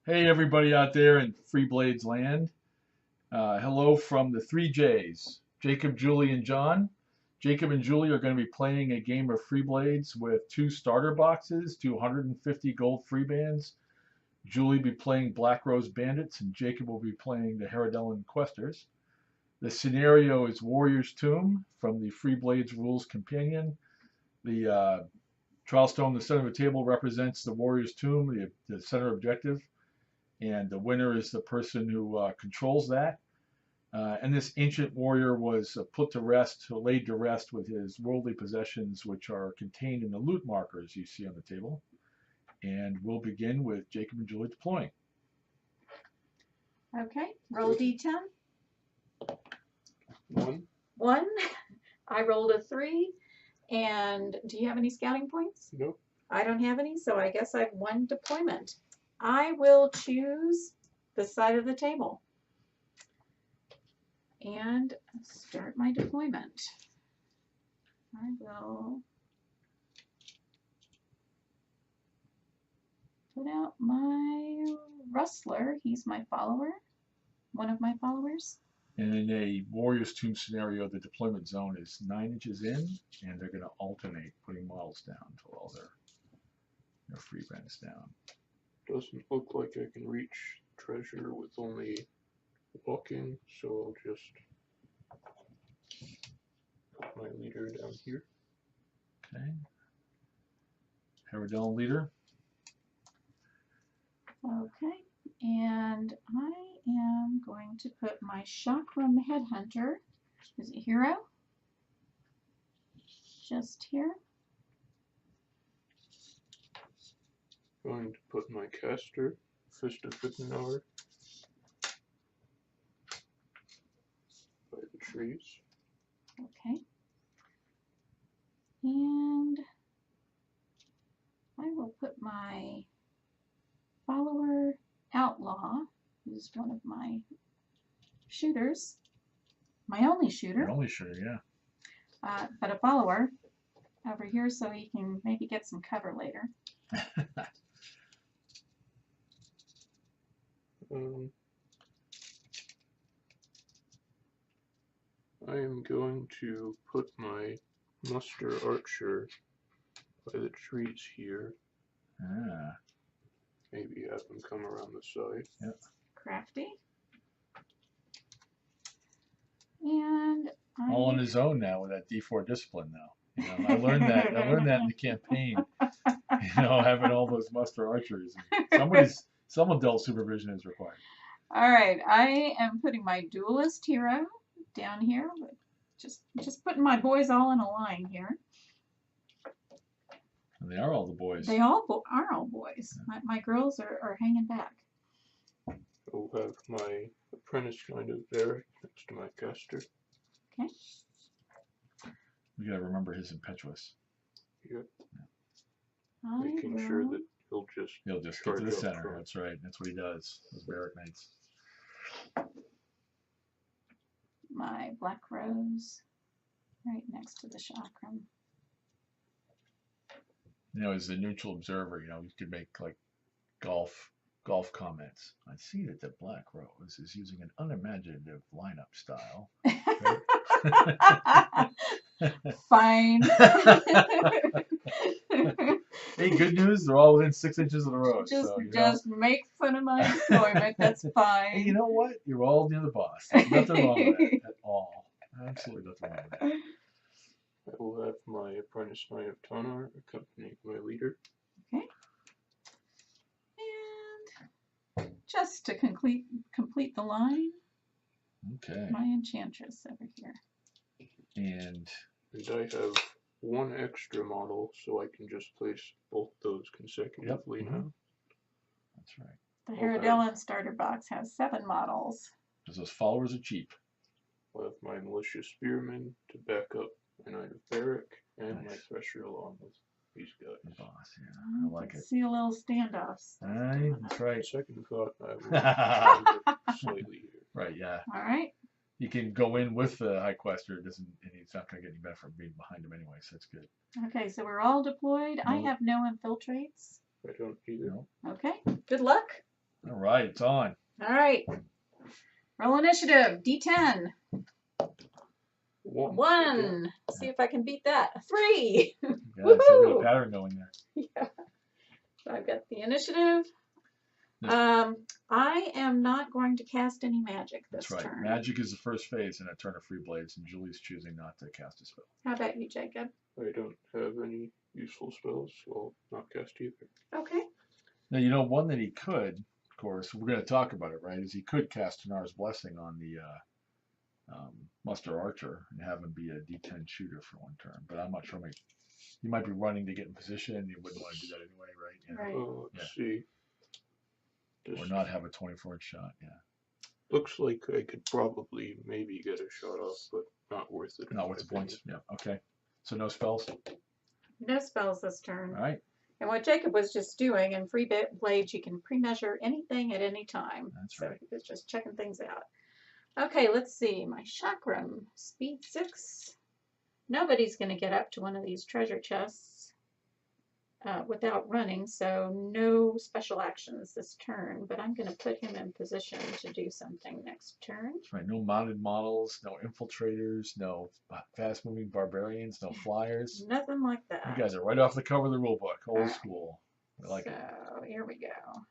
Hey everybody out there in Freeblades land. Hello from the 3Js, Jacob, Julie, and John. Jacob and Julie are going to be playing a game of Freeblades with 2 starter boxes, 250 gold free bands. Julie will be playing Black Rose Bandits and Jacob will be playing the Herodellin Questers. The scenario is Warrior's Tomb from the Freeblades Rules Companion. The trial stone in the center of the table represents the Warrior's Tomb, the center objective. And the winner is the person who controls that. And this ancient warrior was put to rest, laid to rest with his worldly possessions, which are contained in the loot markers you see on the table. And we'll begin with Jacob and Julie deploying. Okay, roll D10. 1. 1. I rolled a 3. And do you have any scouting points? Nope. I don't have any, so I guess I have 1 deployment. I will choose the side of the table and start my deployment. I will put out my Rustler. He's my follower, one of my followers. And in a Warrior's Tomb scenario, the deployment zone is 9 inches in, and they're going to alternate putting models down until all their free bands down. Doesn't look like I can reach treasure with only walking, so I'll just put my leader down here. Okay. Herodellin leader. Okay, and I am going to put my Chakram Headhunter as a hero just here. Going to put my caster, Fist of Fitnar, by the trees. Okay. And I will put my follower Outlaw, who's one of my shooters, my only shooter. Your only shooter, yeah. But a follower over here so he can maybe get some cover later. I am going to put my Muster Archer by the trees here. Ah. Maybe have them come around the side. Yep. Crafty. And all on his own now with that D4 discipline now. You know, I learned that in the campaign. You know, having all those muster archers. Some adult supervision is required. All right, I am putting my duelist hero down here. Just putting my boys all in a line here. And they are all the boys. They all are all boys. Yeah. My girls are hanging back. I'll have my apprentice Knight of Varric next to my caster. Okay. We gotta remember his impetuous. Yep. Yeah. Making sure that he'll just get to the center. Front. That's right. That's what he does. Those Varric Knights. My Black Rose right next to the Chakram. You know, as a neutral observer, you know, you could make like golf comments. I see that the Black Rose is using an unimaginative lineup style. Fine. Hey, good news, they're all within 6 inches of the rose. Just make fun of my deployment, that's fine. Hey, you know what? You're all near the boss. There's nothing wrong with that at all. Absolutely nothing wrong with that. I will have my apprentice Knight of Tonar accompany my leader. Okay. And just to complete the line. Okay. My enchantress over here. And I have 1 extra model, so I can just place both those consecutively now. That's right. The Herodellin starter box has 7 models. Because those followers are cheap. I'll have my Militia Spearman to back up my Knight of Varric and my Thresher along with these guys. The boss, yeah. I like it. See a little standoffs. That's right. Second thought, I will slightly here. Right, yeah. All right. You can go in with the High Quester, and it's not going to get any better from being behind him anyway, so that's good. Okay, so we're all deployed. I have no infiltrates. I don't either. Okay, good luck. All right, it's on. All right. Roll initiative. D10. One. See if I can beat that. 3. Yeah, so we got a Woohoo! pattern going there. Yeah. So I've got the initiative. I am not going to cast any magic this That's right. turn. Magic is the first phase in a turn of Freeblades, and Julie's choosing not to cast a spell. How about you, Jacob? I don't have any useful spells, so I'll not cast either. Okay. Now, you know, one that he could, of course, we're going to talk about it, right, is he could cast Tanar's Blessing on the Muster Archer and have him be a D10 shooter for one turn. But I'm not sure. He might be running to get in position, and he wouldn't want to do that anyway, right? Yeah. Right. Let's see. Or not have a 24-inch shot, yeah. Looks like I could probably maybe get a shot off, but not worth it. Not worth the points. Yeah, okay. So no spells? No spells this turn. All right. And what Jacob was just doing in Freeblades, you can pre-measure anything at any time. That's so right. he was just checking things out. Okay, let's see. My chakram, speed 6. Nobody's going to get up to one of these treasure chests without running, so no special actions this turn, but I'm going to put him in position to do something next turn. That's right. No mounted models, no infiltrators, no fast-moving barbarians, no flyers. Nothing like that. You guys are right off the cover of the rule book. Old right. school. I like it. So here we go.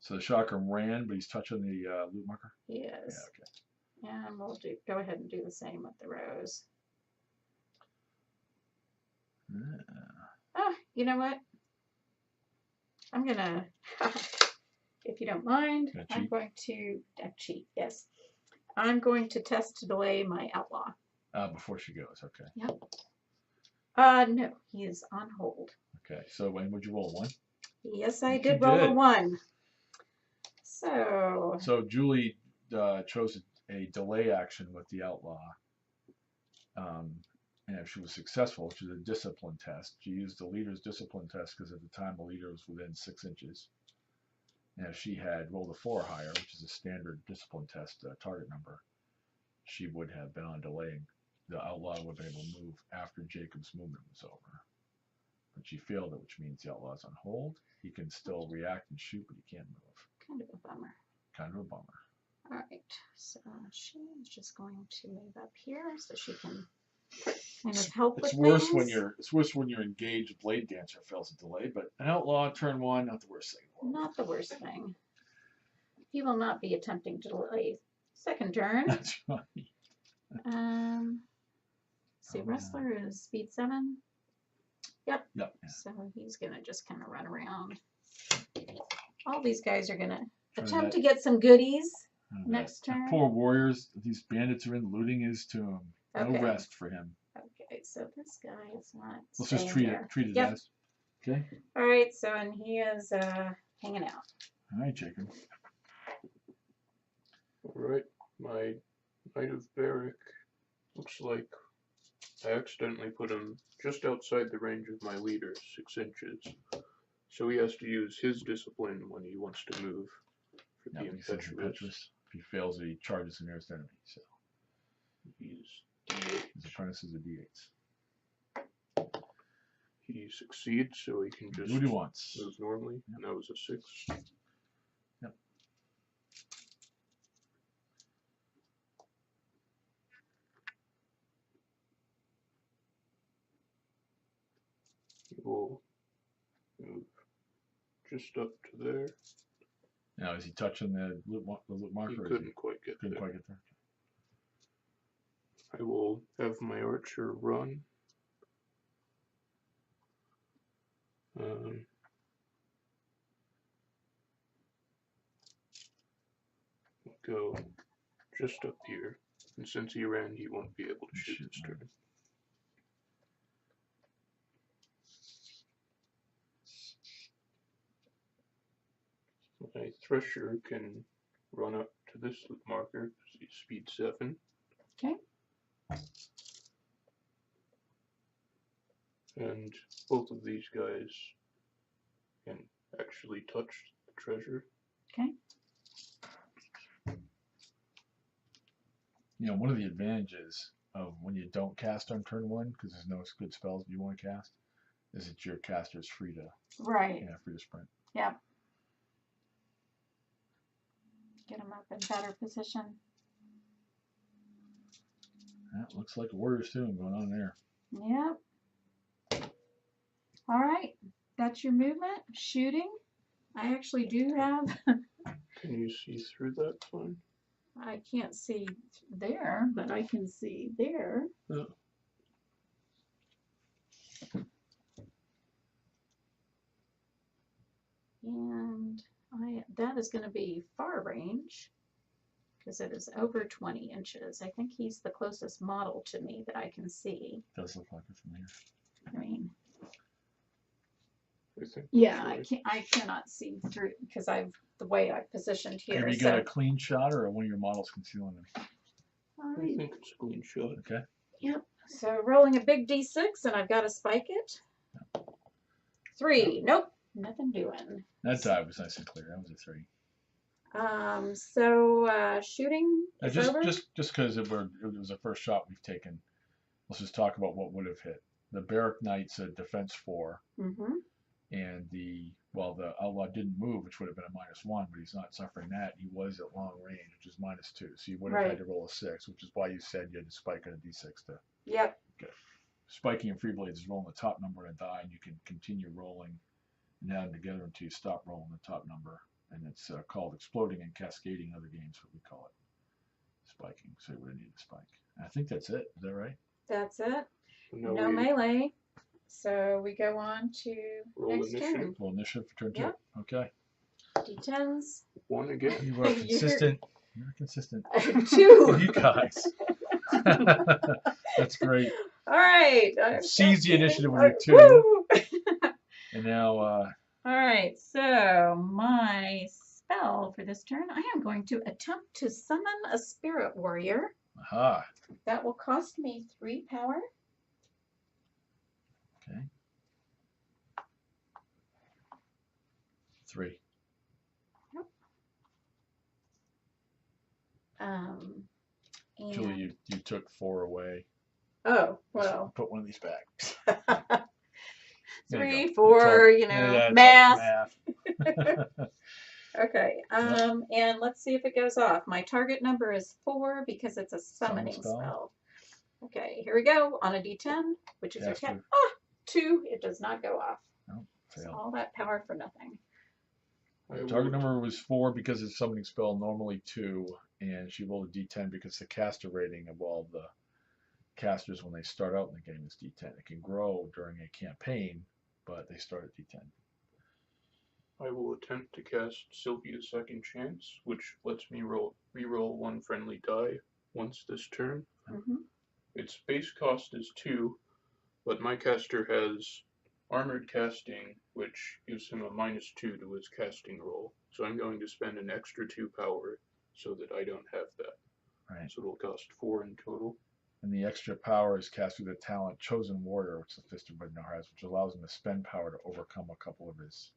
So the chakram ran, but he's touching the loot marker? He is. Yeah, okay. And we'll go ahead and do the same with the rose. Oh, you know what? I'm gonna, if you don't mind, I'm going to cheat. Yes, I'm going to test to delay my outlaw. Before she goes, okay. Yep. No, he is on hold. Okay. So when would you roll 1? Yes, I did roll a 1. So Julie chose a delay action with the outlaw. And if she was successful, which is a discipline test, she used the leader's discipline test because at the time the leader was within 6 inches. And if she had rolled a 4 or higher, which is a standard discipline test target number, she would have been on delaying. The outlaw would have been able to move after Jacob's movement was over. But she failed it, which means the outlaw's on hold. He can still react and shoot, but he can't move. kind of a bummer. Kind of a bummer. All right, so she is just going to move up here so she can kind of help It's with worse things. it's worse when your engaged blade dancer fails a delay, but an outlaw turn 1, not the worst thing in the world. Not the worst thing. He will not be attempting to delay second turn. That's right. See, wrestler is speed 7. Yep. Yep. So he's gonna just kind of run around. All these guys are gonna attempt to get some goodies next turn. Poor warriors. These bandits are in looting his tomb. No Okay. rest for him. Okay, so this guy is not. Let's just staying treat it Yep. as. Okay. All right, so and he is hanging out. All right, Jacob. Alright, my Knight of Barrack looks like I accidentally put him just outside the range of my leader, 6 inches. So he has to use his discipline when he wants to move for the impetuous. If he fails it, he charges the nearest enemy. So He's D8. his apprentice is a D8. He succeeds, so he can just Do what he wants. move normally, Yep. and that was a 6. Yep. He will move just up to there. Now, is he touching the loot marker? He or couldn't quite get couldn't there. quite get there. I will have my archer run. Go just up here, and since he ran, he won't be able to shoot this turn. My thresher can run up to this loot marker because he's speed 7. Okay. And both of these guys can actually touch the treasure. Okay. You know, one of the advantages of when you don't cast on turn 1, because there's no good spells you want to cast, is that your caster is free to Right. free to sprint. Yeah. Get them up in better position. That looks like a Warrior's Tomb going on there. Yep. All right. That's your movement. Shooting. I actually do have. Can you see through that fine? I can't see there, but I can see there. Yeah. And that is going to be far range because it is over 20 inches. I think he's the closest model to me that I can see. Does look like it from here. I mean, I think yeah, that's right. I cannot see through because the way I've positioned here. Have you got a clean shot or one of your models concealing them? I think it's a clean shot. Okay. Yep. So rolling a big D6 and I've got to spike it. 3. Nope. Nothing doing. That die was nice and clear. That was a 3. So shooting is over? Just because it was the first shot we've taken, let's just talk about what would have hit. The Barrack Knight's a defense 4, and the outlaw didn't move, which would have been a -1, but he's not suffering that. He was at long range, which is -2, so you would have had to roll a 6, which is why you said you had to spike on a D6 to. Yep. Okay. Spiking in Freeblades is rolling the top number on a die, and you can continue rolling and add them together until you stop rolling the top number. And it's called exploding and cascading. Other games, what we call it, spiking. So you would have needed a spike. And I think that's it. Is that right? That's it. So No melee. So we go on to roll next initiative. turn. Roll initiative for turn 2. Yep. Okay. D10s. 1 again. You are consistent. You're consistent. 2. You guys. That's great. All right. Seize the initiative with your 2. Woo! And now. All right. So my spell for this turn, I am going to attempt to summon a spirit warrior. Aha. That will cost me 3 power. Okay. 3. And Julie, you took 4 away. oh, well. Put one of these back. 3, 4, Yeah, math. math. Okay, and let's see if it goes off. My target number is 4 because it's a summoning spell. Okay, here we go on a D10, which is your cat. 2, it does not go off. No, so all that power for nothing. Target number was 4 because it's a summoning spell, normally 2, and she rolled a D10 because the caster rating of all the casters when they start out in the game is D10. It can grow during a campaign, but they start at D10. I will attempt to cast Sylvia's Second Chance, which lets me re-roll 1 friendly die once this turn. Its base cost is 2, but my caster has armored casting, which gives him a -2 to his casting roll. So I'm going to spend an extra 2 power so that I don't have that. Right. So it'll cost 4 in total. And the extra power is cast through the talent Chosen Warrior, which the Fist of Ridnar has, which allows him to spend power to overcome a couple of his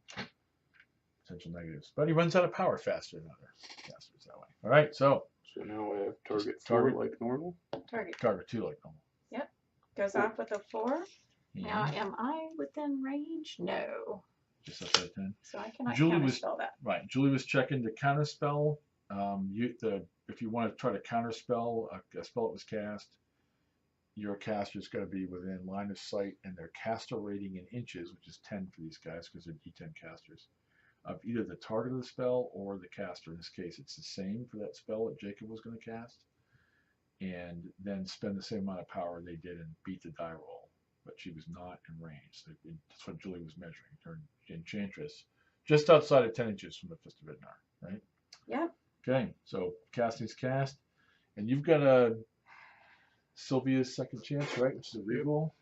potential negatives. But he runs out of power faster than other casters that way. All right, so now I have target 4 like normal. Target 2 like normal. Yep. Goes off with a 4. Yeah. Now, am I within range? No. Just outside 10. So I cannot Julie counterspell that. Right. Julie was checking to counterspell. If you want to try to counterspell a spell that was cast, your caster's got to be within line of sight and their caster rating in inches, which is 10 for these guys because they're D10 casters, of either the target of the spell or the caster. In this case, it's the same for that spell that Jacob was going to cast, and then spend the same amount of power they did and beat the die roll. But she was not in range. So that's what Julie was measuring. Her enchantress, just outside of 10 inches from the Fist of Ridnar, right? Yep. Okay, so casting's cast, and you've got a Sylvia's Second Chance, right? Which is a reroll.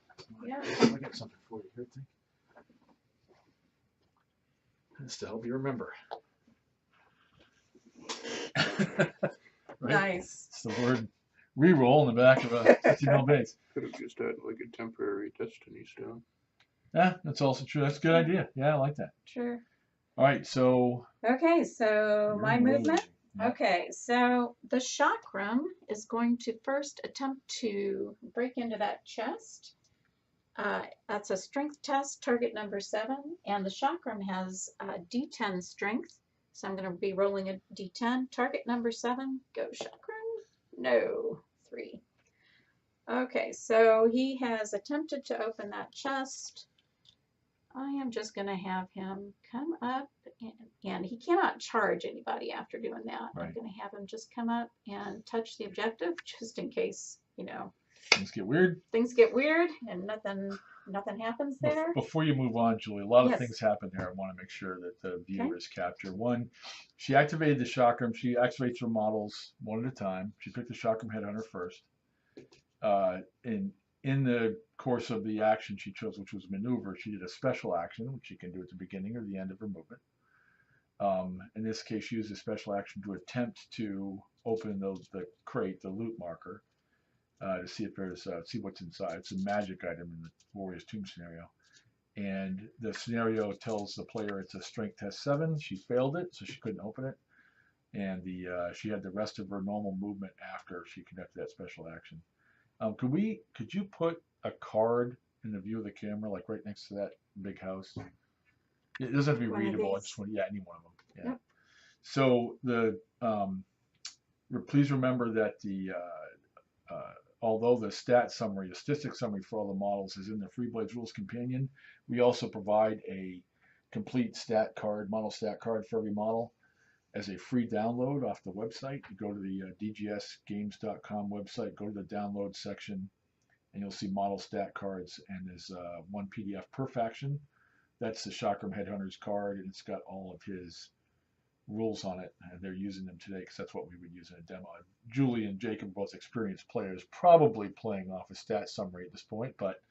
Yeah. I got something for you here, I think. Just to help you remember. Right? Nice. It's the word reroll in the back of a 50-mil base. Could have just had like a temporary Destiny Stone. Yeah, that's also true. That's a good idea. Yeah, I like that. Sure. All right, so. Okay, so my movement. Yeah. Okay, so the chakram is going to first attempt to break into that chest. That's a strength test, target number 7, and the chakram has D10 strength. So I'm going to be rolling a D10. Target number 7, go chakram. No, 3. Okay, so he has attempted to open that chest. I am just going to have him come up, and he cannot charge anybody after doing that. Right. I'm going to have him just come up and touch the objective, just in case, you know, Things get weird. things get weird and nothing happens there. Before you move on, Julie, a lot of Yes. things happen there. I want to make sure that the viewers capture. One, she activated the chakram. She activates her models one at a time. She picked the chakram headhunter first. In the course of the action she chose, which was maneuver, she did a special action, which she can do at the beginning or the end of her movement. In this case, she used a special action to attempt to open the crate, the loot marker, to see if there's see what's inside. It's a magic item in the Warrior's Tomb scenario, and the scenario tells the player it's a strength test 7. She failed it, so she couldn't open it, and she had the rest of her normal movement after she conducted that special action. Could you put a card in the view of the camera, like right next to that big house? It doesn't have to be readable. I just want, any one of them. Yeah. Yep. So please remember that although the stat summary, the statistic summary for all the models is in the Freeblades Rules Companion, we also provide a complete stat card, model stat card for every model as a free download off the website. You go to the FBGame070217WarriorsTomb website, go to the download section, and you'll see model stat cards, and there's one PDF per faction. That's the Chakram Headhunter's card, and it's got all of his rules on it, and they're using them today because that's what we would use in a demo. Julie and Jacob, both experienced players, probably playing off a stat summary at this point, but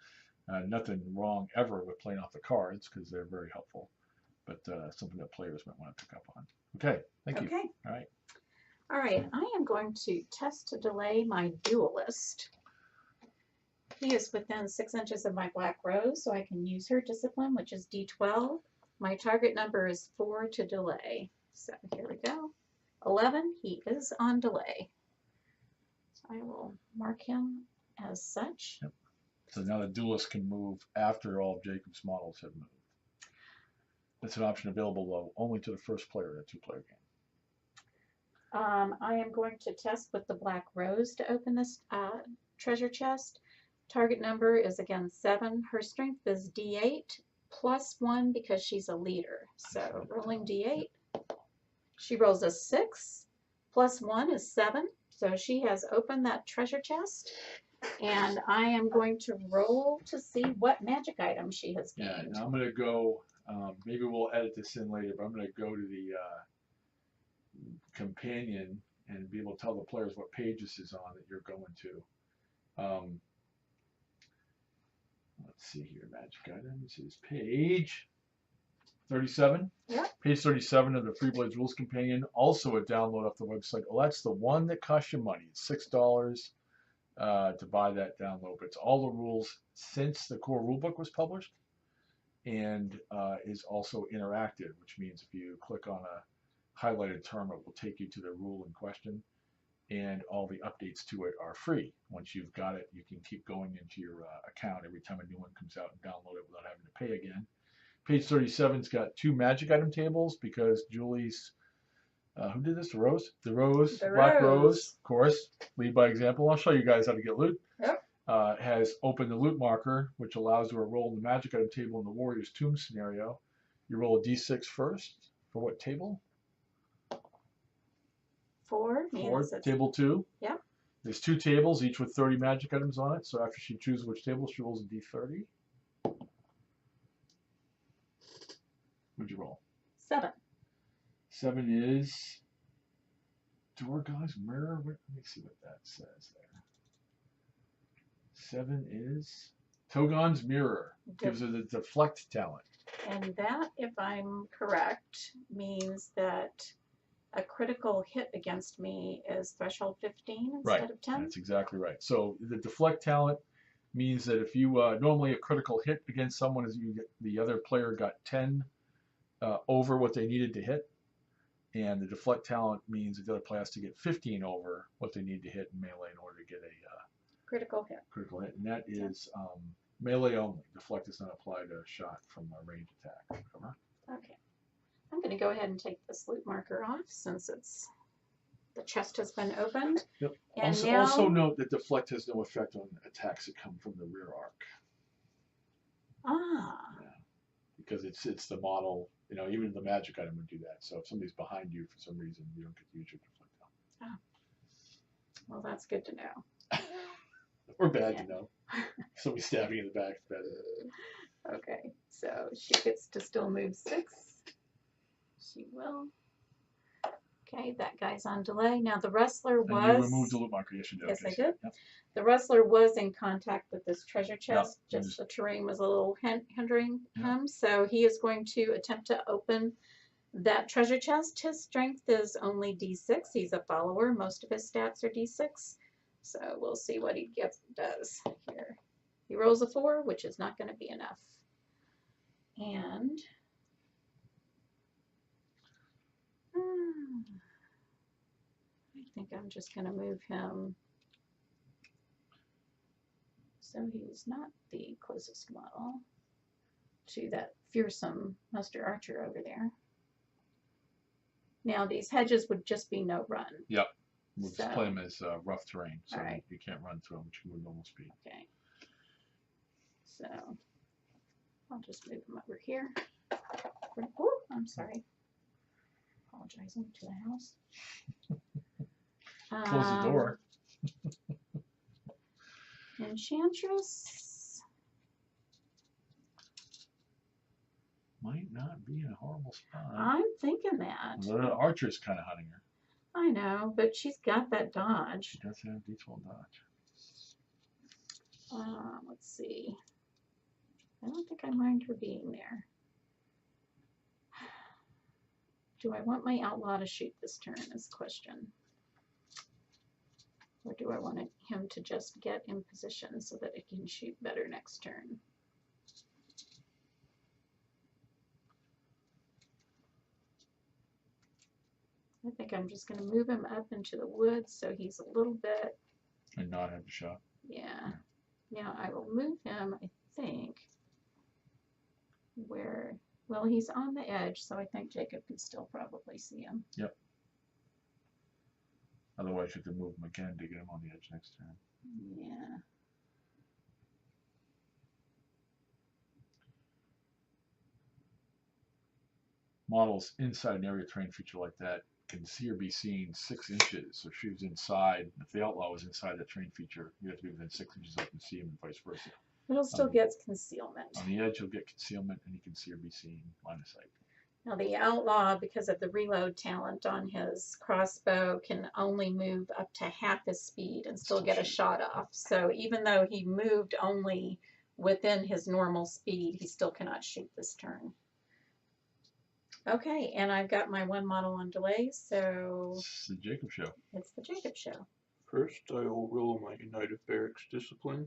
nothing wrong ever with playing off the cards because they're very helpful, but something that players might want to pick up on. Okay, thank you. Okay. All right. All right, I am going to test to delay my duelist. He is within 6 inches of my black rose, so I can use her discipline, which is D12. My target number is 4 to delay. So here we go. 11, he is on delay. So I will mark him as such. Yep. So now the duelist can move after all of Jacob's models have moved. That's an option available, though, only to the first player in a 2-player game. I am going to test with the black rose to open this treasure chest. Target number is again 7. Her strength is D8 plus 1 because she's a leader. So rolling D8. She rolls a 6 plus 1 is 7. So she has opened that treasure chest. And I am going to roll to see what magic item she has gained. Yeah, now I'm going to go, maybe we'll edit this in later, but I'm going to go to the companion and be able to tell the players what page this is on that you're going to. Let's see here, magic items is page 37. Yep. Page 37 of the Freeblades Rules Companion, also a download off the website. Well, that's the one that costs you money. It's $6 to buy that download, but it's all the rules since the core rulebook was published, and is also interactive, which means if you click on a highlighted term, it will take you to the rule in question, and all the updates to it are free. Once you've got it, you can keep going into your account every time a new one comes out and download it without having to pay again. Page 37's got 2 magic item tables because Julie's, who did this? The Rose? The Rose, The Black Rose. Rose, of course, lead by example. I'll show you guys how to get loot. Yep. Has opened the loot marker, which allows you to roll the magic item table in the Warrior's Tomb scenario. You roll a d6 first. For what table? 4 means it's Table 2. Yep. There's 2 tables, each with 30 magic items on it. So after she chooses which table, she rolls a d30. What'd you roll? 7. 7 is Dorgon's Mirror. Let me see what that says there. 7 is Togon's Mirror. Gives her the deflect talent. And that, if I'm correct, means that a critical hit against me is threshold 15 instead of 10. That's exactly right. So the deflect talent means that if you normally a critical hit against someone is you get the other player got 10 over what they needed to hit, and the deflect talent means that the other player has to get 15 over what they need to hit in melee in order to get a critical hit. Critical hit, and that is Melee only. Deflect does not apply to a shot from a ranged attack. Whatever. Okay. I'm going to go ahead and take this loot marker off since the chest has been opened. Yep. And Also note that deflect has no effect on attacks that come from the rear arc. Ah. Yeah. Because it's the model, even the magic item would do that. So if somebody's behind you for some reason, you don't get to use your deflect. Oh. Well, that's good to know. Or bad to know. Somebody stabbing in the back is better. Okay, so she gets to still move 6. She will. Okay, that guy's on delay. Now the wrestler was. And you removed the loot marker. Yes, you did. Yes, Okay, I so, did. yep. The wrestler was in contact with this treasure chest. Yeah, Just the terrain was a little hindering Yeah. him. So he is going to attempt to open that treasure chest. His strength is only D6. He's a follower. Most of his stats are D6. So we'll see what he does here. He rolls a 4, which is not going to be enough. And I think I'm just going to move him so he's not the closest model to that fearsome Master Archer over there. Now these hedges would just be no run. Yep. We'll just So- play them as rough terrain, so Alright. you can't run through them, but you can move normal speed. Okay. So I'll just move him over here. Oh, I'm sorry. Apologizing to the house. Close the door. Enchantress. Might not be in a horrible spot. I'm thinking that. The archer's kind of hunting her. I know, but she's got that dodge. She does have D12 dodge. Let's see. I don't think I mind her being there. Do I want my outlaw to shoot this turn is the question. Or do I want him to just get in position so that it can shoot better next turn? I think I'm just going to move him up into the woods so he's a little bit, And not have a shot. yeah. Now I will move him, I think, where, well, he's on the edge, so I think Jacob can still probably see him. Yep. Otherwise, you could move him again to get him on the edge next turn. Yeah. Models inside an area terrain feature like that can see or be seen 6 inches. So if she was inside, if the outlaw was inside that terrain feature, you have to be within 6 inches of and see him, and vice versa. It'll still get concealment. On the edge, you'll get concealment, and you can see or be seen line of sight. Now the outlaw, because of the reload talent on his crossbow, can only move up to half his speed and still get a shot off. So even though he moved only within his normal speed, he still cannot shoot this turn. Okay, and I've got my one model on delay, so It's the Jacob show. it's the Jacob show. First, I will roll my Knight of Barracks discipline.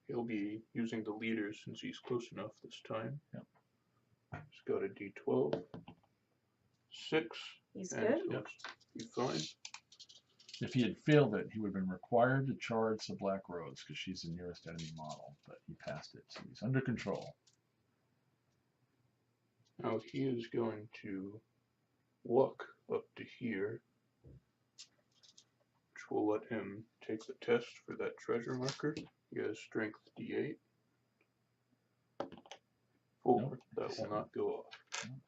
He'll be using the leader since he's close enough this time. Yep. He's got a D12, 6, He's and good. he'll be fine. If he had failed it, he would have been required to charge the Black Rose because she's the nearest enemy model, but he passed it, so he's under control. Now he is going to walk up to here, which will let him take the test for that treasure marker. He has strength D8. 4. Nope. That will not go off. Nope.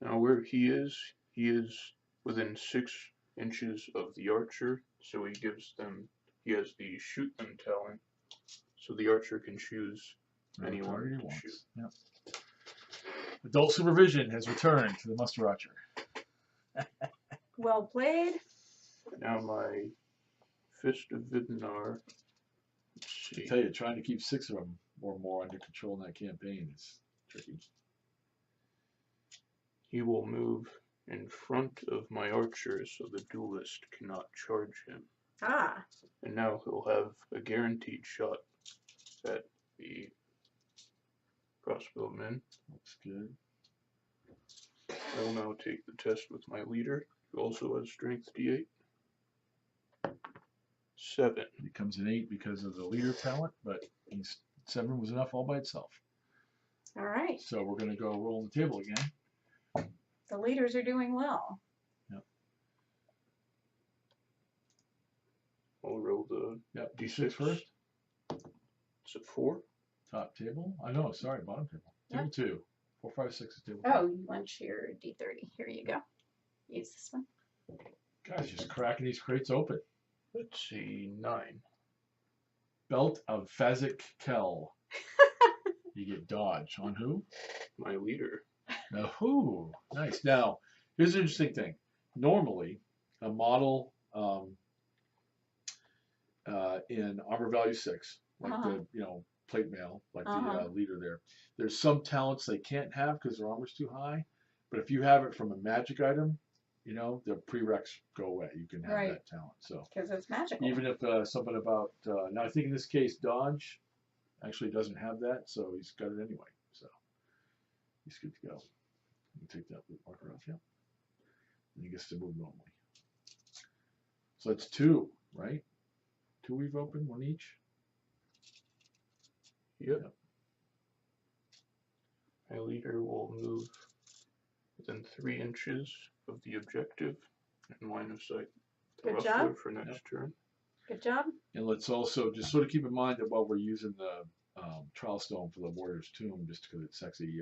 Now where he is within 6 inches of the archer, so he has the shoot them talent, so the archer can choose anyone Whatever he to wants. shoot. Yep. Adult supervision has returned to the Muster Archer. Well played. Now my Fist of Vidnar. Let's I see. tell you, trying to keep 6 of them or more under control in that campaign is tricky. He will move in front of my archer so the duelist cannot charge him. Ah, And now he'll have a guaranteed shot at the crossbowman. Looks good. I will now take the test with my leader, who also has strength D8. 7. It becomes an 8 because of the leader talent, but 7 was enough all by itself. All right. So we're going to go roll the table again. The leaders are doing well. Yep. I'll roll the Yep. D6 first. It's a 4. Top table. I know. Sorry, bottom table. Table 2. 4, 5, 6 is table 2. Oh, you went to your D30. Here you go. Use this one. Guys, just cracking these crates open. Let's see, 9. Belt of Fazik Kel. You get dodge on who? My leader. Now, who? Nice. Now, here's an interesting thing. Normally, a model in armor value 6, like the plate mail, like the leader there. There's some talents they can't have because their armor's too high. But if you have it from a magic item, the prereqs go away. You can have that talent. So because it's magical. even if something about now, I think in this case dodge actually doesn't have that, so he's got it anyway. So he's good to go. You can take that marker off, yeah. And he gets to move normally. So that's 2, right? 2 we've opened, 1 each. Yep. My leader will move within 3 inches of the objective and line of sight the Good rustler job. for next turn. Good job. And let's also just sort of keep in mind that while we're using the trial stone for the Warrior's Tomb, just because it's sexy,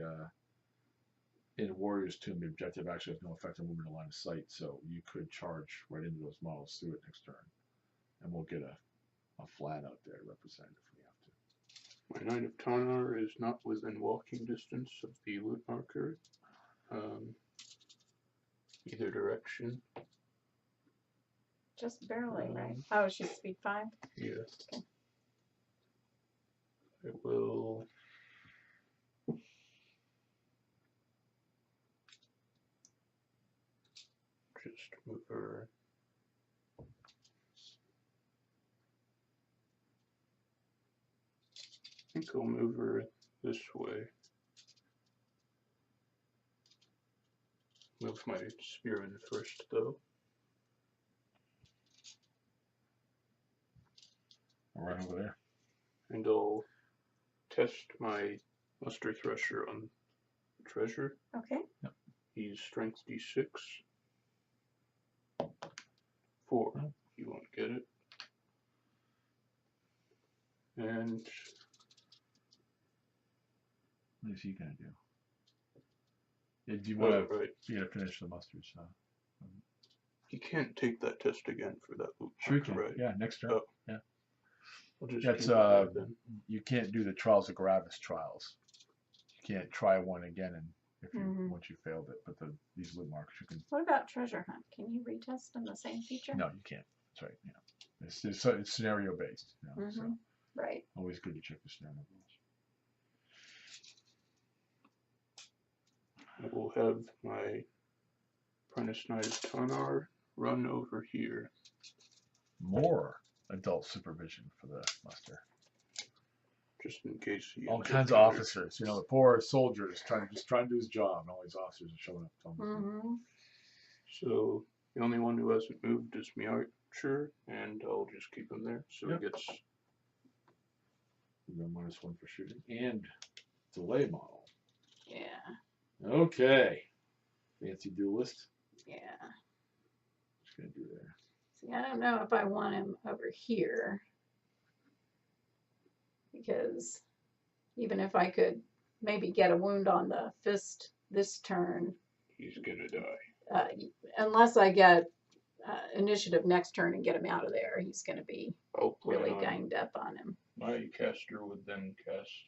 in Warrior's Tomb, the objective actually has no effect on moving the line of sight, so you could charge right into those models through it next turn. And we'll get a flat out there represented if we have to. My Knight of Tanar is not within walking distance of the loot marker. Either direction. Just barely, right? Oh, she's speed 5? Yes. Okay. I will just move her. I think I'll move her this way. Move my spearman first, though. Right over there. And I'll test my muster thresher on treasure. Okay. Yep. He's strength D6. 4. You won't get it. And What is he gonna do? Yeah, do you want to? right. You gotta finish the mustard, so. He can't take that test again for that loop. Sure you can. Right. Yeah, next turn. Oh. Yeah. I'll just That's keep it there then. you can't do the Trials of Gravis trials. You can't try one again, and if you once you failed it. But these loot markers you can. What about treasure hunt? Can you retest them the same feature? No, you can't. That's right. Yeah. It's scenario based. So Right. always good to check the scenario rules. I will have my Apprentice Knight of Tanar run over here. More adult supervision for the muster. Just in case he All ends up kinds of here. officers. The poor soldier is trying to do his job, and all these officers are showing up. Telling him. So the only one who hasn't moved is my archer, and I'll just keep him there. So Yep. he gets You go -1 for shooting and delay model. Yeah. Okay. Fancy duelist. Yeah. What's gonna do there? See, I don't know if I want him over here. Because even if I could maybe get a wound on the fist this turn, he's gonna die. unless I get initiative next turn and get him out of there, he's going to be I'll plan really on ganged up on him. my caster would then cast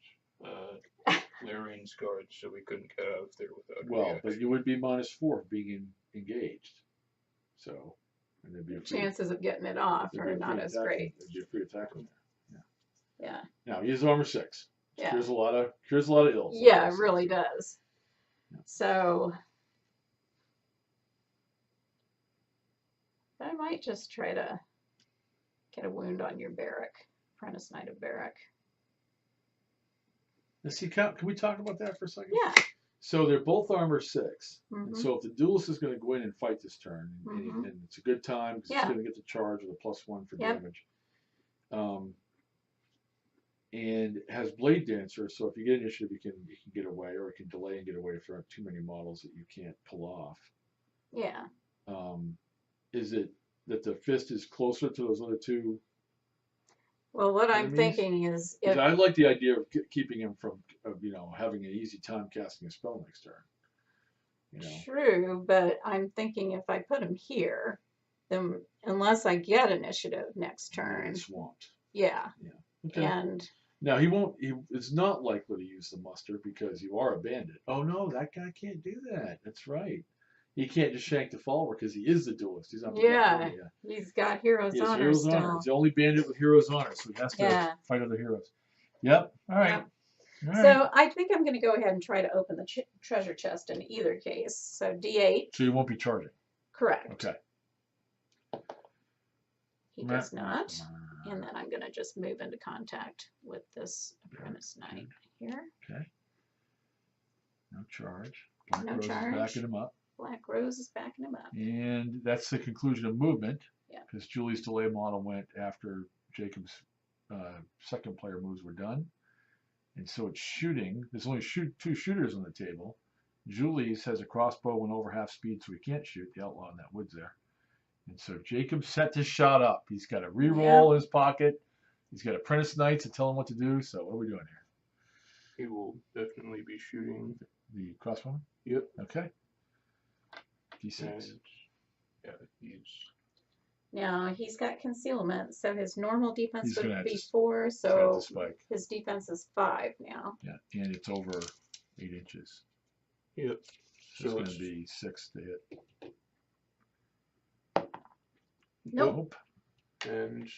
Larian's Guard, so we couldn't get out of there without Well, reaction. but you would be -4 being engaged. So, and there'd be a free, Chances of getting it off there'd be are a not free as attack- great. There'd be a free attack on there. Yeah. Now he is armor 6. Yeah. Cures a lot of ills. Yeah, it really does. Yeah. So I might just try to get a wound on your barrack, Apprentice Knight of Barrack. Let's see, can we talk about that for a second? Yeah. So they're both armor 6. And Mhm. so if the duelist is going to go in and fight this turn, and Mhm. it's a good time because Yeah. he's going to get the charge with a +1 for Yep. damage. And has Blade Dancer, so if you get initiative, you can get away, or you can delay and get away if there aren't too many models that you can't pull off. Yeah. Is it that the fist is closer to those other two? Well, what I'm enemies? thinking is, if I like the idea of keeping him from, having an easy time casting a spell next turn. True, but I'm thinking if I put him here, then unless I get initiative next turn, Swamped. yeah. Okay. And now he won't. It's not likely to use the muster because you are a bandit. Oh no, that guy can't do that. That's right. He can't just shank the follower because he is the duelist. He's not. He's got hero's honor hero's still. honor. He's the only bandit with hero's honor, so he has to fight other heroes. Yep. All right. Yep. All right. So I think I'm going to go ahead and try to open the treasure chest in either case. So D8. So you won't be charging. Correct. Okay. He does not. And then I'm going to just move into contact with this apprentice knight here. Okay. No charge. No Rose charge. Is backing him up. Black Rose is backing him up. And that's the conclusion of movement. Yeah. Because Julie's delay model went after Jacob's second player moves were done. And so it's shooting. There's only two shooters on the table. Julie's has a crossbow and over half speed, so he can't shoot. The outlaw in that wood's there. And so Jacob set his shot up. He's got a reroll in his pocket. He's got apprentice knights to tell him what to do. So what are we doing here? He will definitely be shooting the crossbow. Yep. Okay. D6. And, yeah, Now he's got concealment, so his normal defense would be 4, try to so spike. his defense is 5 now. Yeah, and it's over 8 inches. Yep. So it's going to be 6 to hit. Nope. And do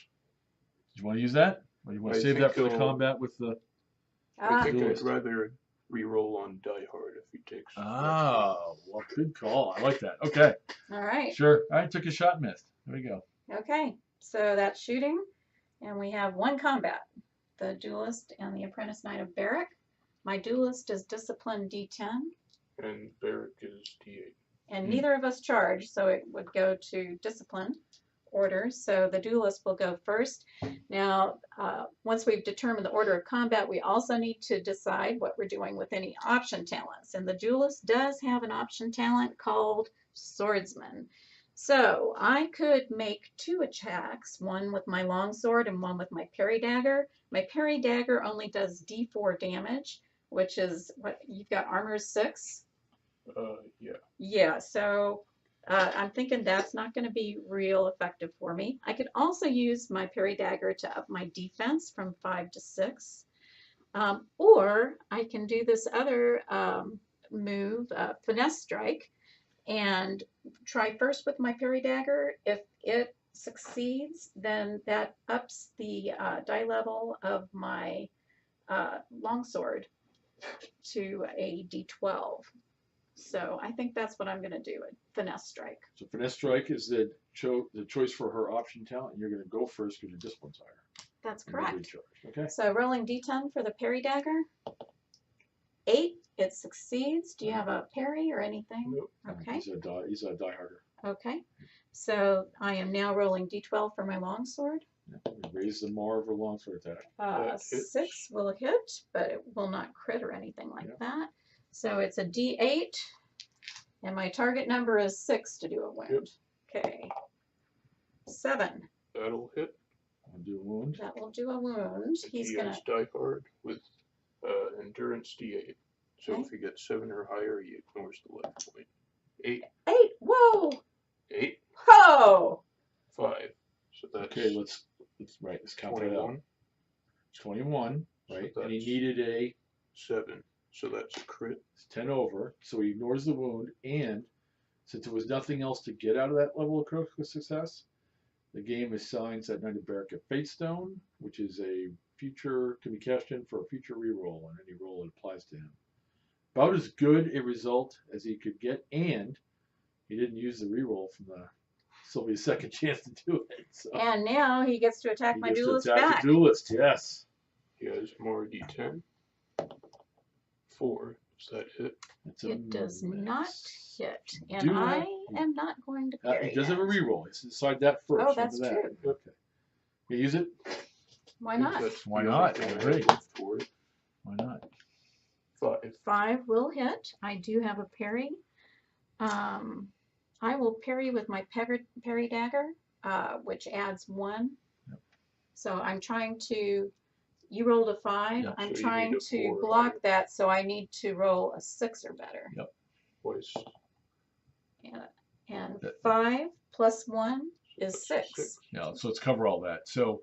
you want to use that? Or you want to save that for the combat with the? I think I'd rather re-roll on Die Hard if he takes. Oh, well, good call. I like that. Okay. All right. Sure. All right, took a shot and missed. There we go. Okay, so that's shooting, and we have 1 combat, the duelist and the apprentice knight of Barrack. My duelist is discipline D10. And Barrack is D8. And neither of us charge, so it would go to discipline order. So the duelist will go first. Now, once we've determined the order of combat, we also need to decide what we're doing with any option talents. And the duelist does have an option talent called Swordsman. So I could make 2 attacks, one with my longsword and one with my parry dagger. My parry dagger only does D4 damage, which is what you've got armor 6. Yeah. Yeah, so I'm thinking that's not going to be real effective for me. I could also use my parry dagger to up my defense from 5 to 6. Or I can do this other move, finesse strike, and try first with my parry dagger. If it succeeds, then that ups the die level of my longsword to a D12. So I think that's what I'm going to do, a finesse strike. So finesse strike is the choice for her option talent, and you're going to go first because your discipline's higher. That's correct. Okay. So rolling D10 for the parry dagger. 8, it succeeds. Do you have a parry or anything? Nope. Okay. He's a dieharder. Okay. So I am now rolling D12 for my longsword. Raise the mar of her longsword attack. 6 will hit, but it will not crit or anything like that. So it's a D8, and my target number is 6 to do a wound. Okay. 7. That'll hit. I'll do a wound. That will do a wound. He's going to Die Hard with endurance D8. So if he gets 7 or higher, he ignores the life point. 8. 8. Whoa. 8. Ho. 5. So that's okay. Let's count that out. 21, right? So and he needed a 7. So that's a crit. It's 10 over. So he ignores the wound, and since there was nothing else to get out of that level of critical success, the game assigns that Knight of Barrack a Fate Stone, which is a future, can be cashed in for a future reroll on any roll it applies to him. About as good a result as he could get, and he didn't use the reroll from the Sylvia's second chance to do it. So and now he gets to attack my duelist back. The duelist, yes. He has more D10. 4. Does that hit? It does not hit, and I am not going to carry He does have a reroll. Let's decide that first. Oh, that's true. Okay. You use it? Why not? That's Why the not? only thing I I agree. have left for it. Why not? 5. 5 will hit. I do have a parry. I will parry with my parry dagger, which adds 1. Yep. So I'm trying to. You rolled a 5. Yep. I'm So you trying need a to 4 block higher. that, so I need to roll a 6 or better. Yep. Twice. And That- 5 plus 1 is 6. Yeah, so let's cover all that. So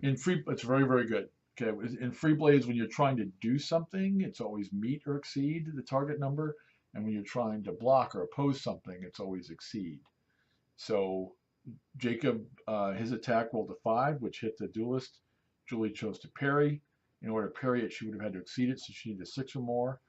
in it's very, very good. Okay, in Freeblades, when you're trying to do something, it's always meet or exceed the target number. And when you're trying to block or oppose something, it's always exceed. So Jacob, his attack rolled a 5, which hit the duelist. Julie chose to parry. In order to parry it, she would have had to exceed it, so she needed a 6 or more.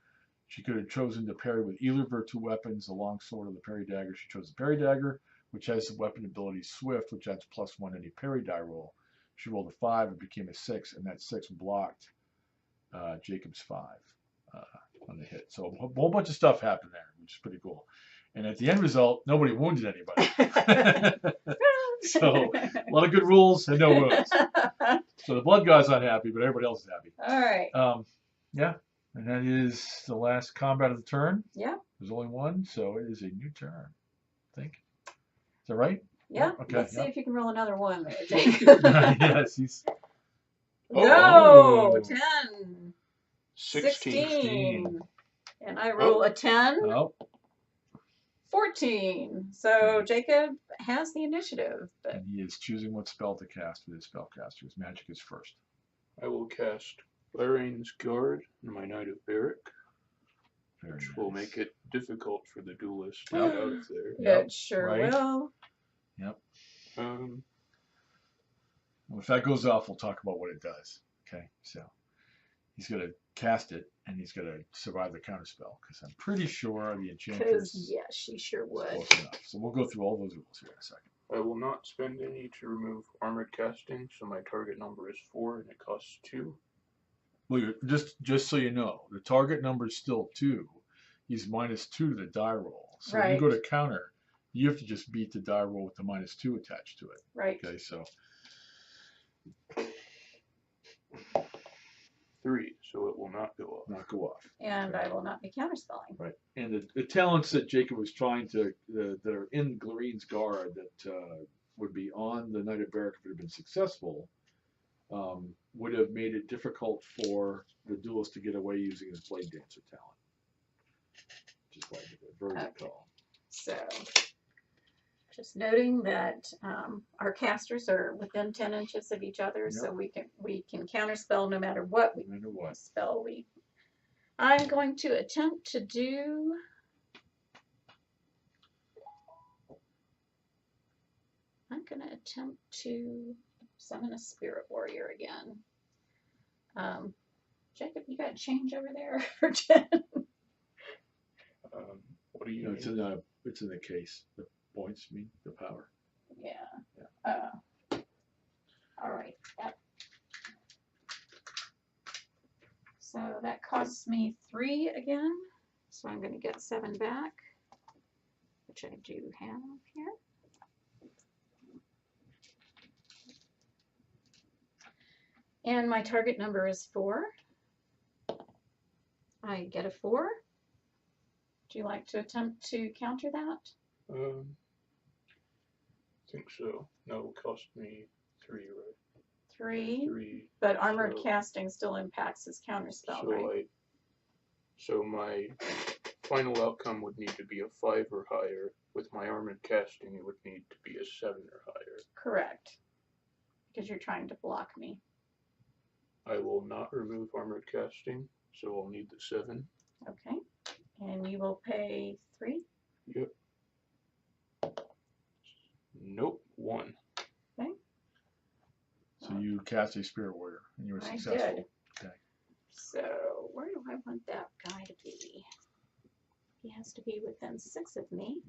She could have chosen to parry with either of her 2 weapons, the long sword or the parry dagger. She chose the parry dagger, which has the weapon ability Swift, which adds +1 any parry die roll. She rolled a 5, it became a 6, and that 6 blocked Jacob's 5 on the hit. So a whole bunch of stuff happened there, which is pretty cool. And at the end result, nobody wounded anybody. So a lot of good rules and no wounds. So the blood guy's not happy, but everybody else is happy. All right. Yeah, and that is the last combat of the turn. Yeah. There's only one, so it is a new turn. I think. Is that right? Yeah. Okay, Let's see yeah. if you can roll another 1 there, Yes, he's. No, Oh. 10. 16. And I roll a 10. Oh, 14. So Jacob has the initiative. But and he is choosing what spell to cast with his spellcaster. His magic is first. I will cast Larane's Guard and my Knight of Berwick, Very which nice. will make it difficult for the duelist to Yep. get out of there. Yep, it sure right. will. Well, if that goes off, we'll talk about what it does. Okay, so he's going to cast it, and he's going to survive the counterspell, because I'm pretty sure the enchantress Because, yes, she sure is would. close enough. So we'll go through all those rules here in a second. I will not spend any to remove Armored Casting, so my target number is 4 and it costs 2. Well, just so you know, the target number is still 2. He's -2 to the die roll. So when you go to counter, you have to just beat the die roll with the -2 attached to it. Right. Okay, so 3, so it will not go off. not go off. And I will not be counterspelling. Right. And the talents that Jacob was trying to, that are in Glarine's Guard that would be on the Knight of Berwick if it had been successful, would have made it difficult for the duelist to get away using his Blade Dancer talent. Which is why he did a very good call. So, just noting that our casters are within 10 inches of each other, so we can counterspell no matter what spell we. I'm going to attempt to do. I'm going to attempt to summon a Spirit Warrior again. Jacob, you got change over there for 10? What do you No, need? it's in the case. The points mean the power. Yeah. All right. Yep. So that costs me 3 again. So I'm going to get 7 back, which I do have here. And my target number is 4. I get a 4. Do you like to attempt to counter that? I think so. No, it will cost me 3, right? 3. 3. But armored So- casting still impacts his counterspell, So right? so my final outcome would need to be a 5 or higher. With my armored casting, it would need to be a 7 or higher. Correct. Because you're trying to block me. I will not remove armored casting, so I'll need the 7. Okay. And you will pay 3? Yep. Nope, 1. Okay. So you cast a Spirit Warrior, and you were I successful. did. Okay. So where do I want that guy to be? He has to be within 6 of me.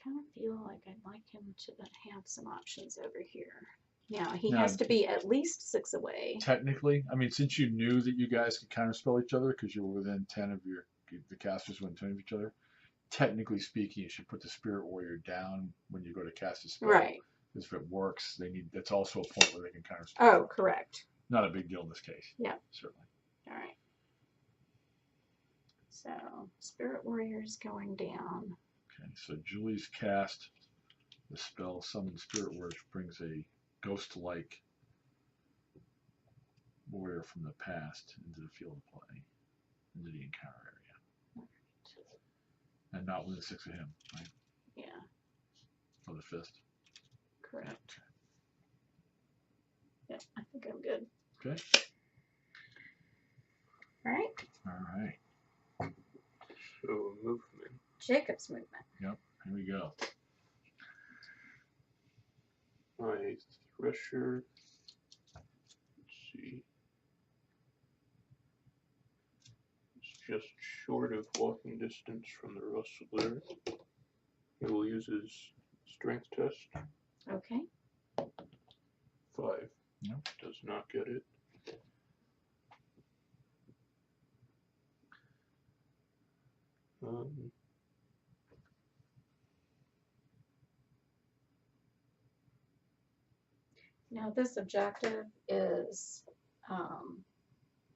Kind of feel like I'd like him to have some options over here. Yeah, he Now, has to be at least 6 away. Technically, I mean, since you knew that you guys could counterspell each other because you were within 10 of the casters wouldn't turn to each other. Technically speaking, you should put the Spirit Warrior down when you go to cast a spell. Right. Because if it works, that's also a point where they can counter spell. Oh, correct. Not a big deal in this case. Yeah. Certainly. All right. So, Spirit Warrior's going down. Okay, so Julie's cast the spell Summon Spirit Warrior, which brings a ghost-like warrior from the past into the field of play, into the encounter area. And not within 6 of him, right? Yeah. For the fist. Correct. Okay. Yep, I think I'm good. Okay. All right. All right. So movement. Jacob's movement. Yep. Here we go. My Thresher. Let's see. It's just short of walking distance from the Rustler. He will use his strength test. Okay. 5. Yep. Does not get it. Now this objective is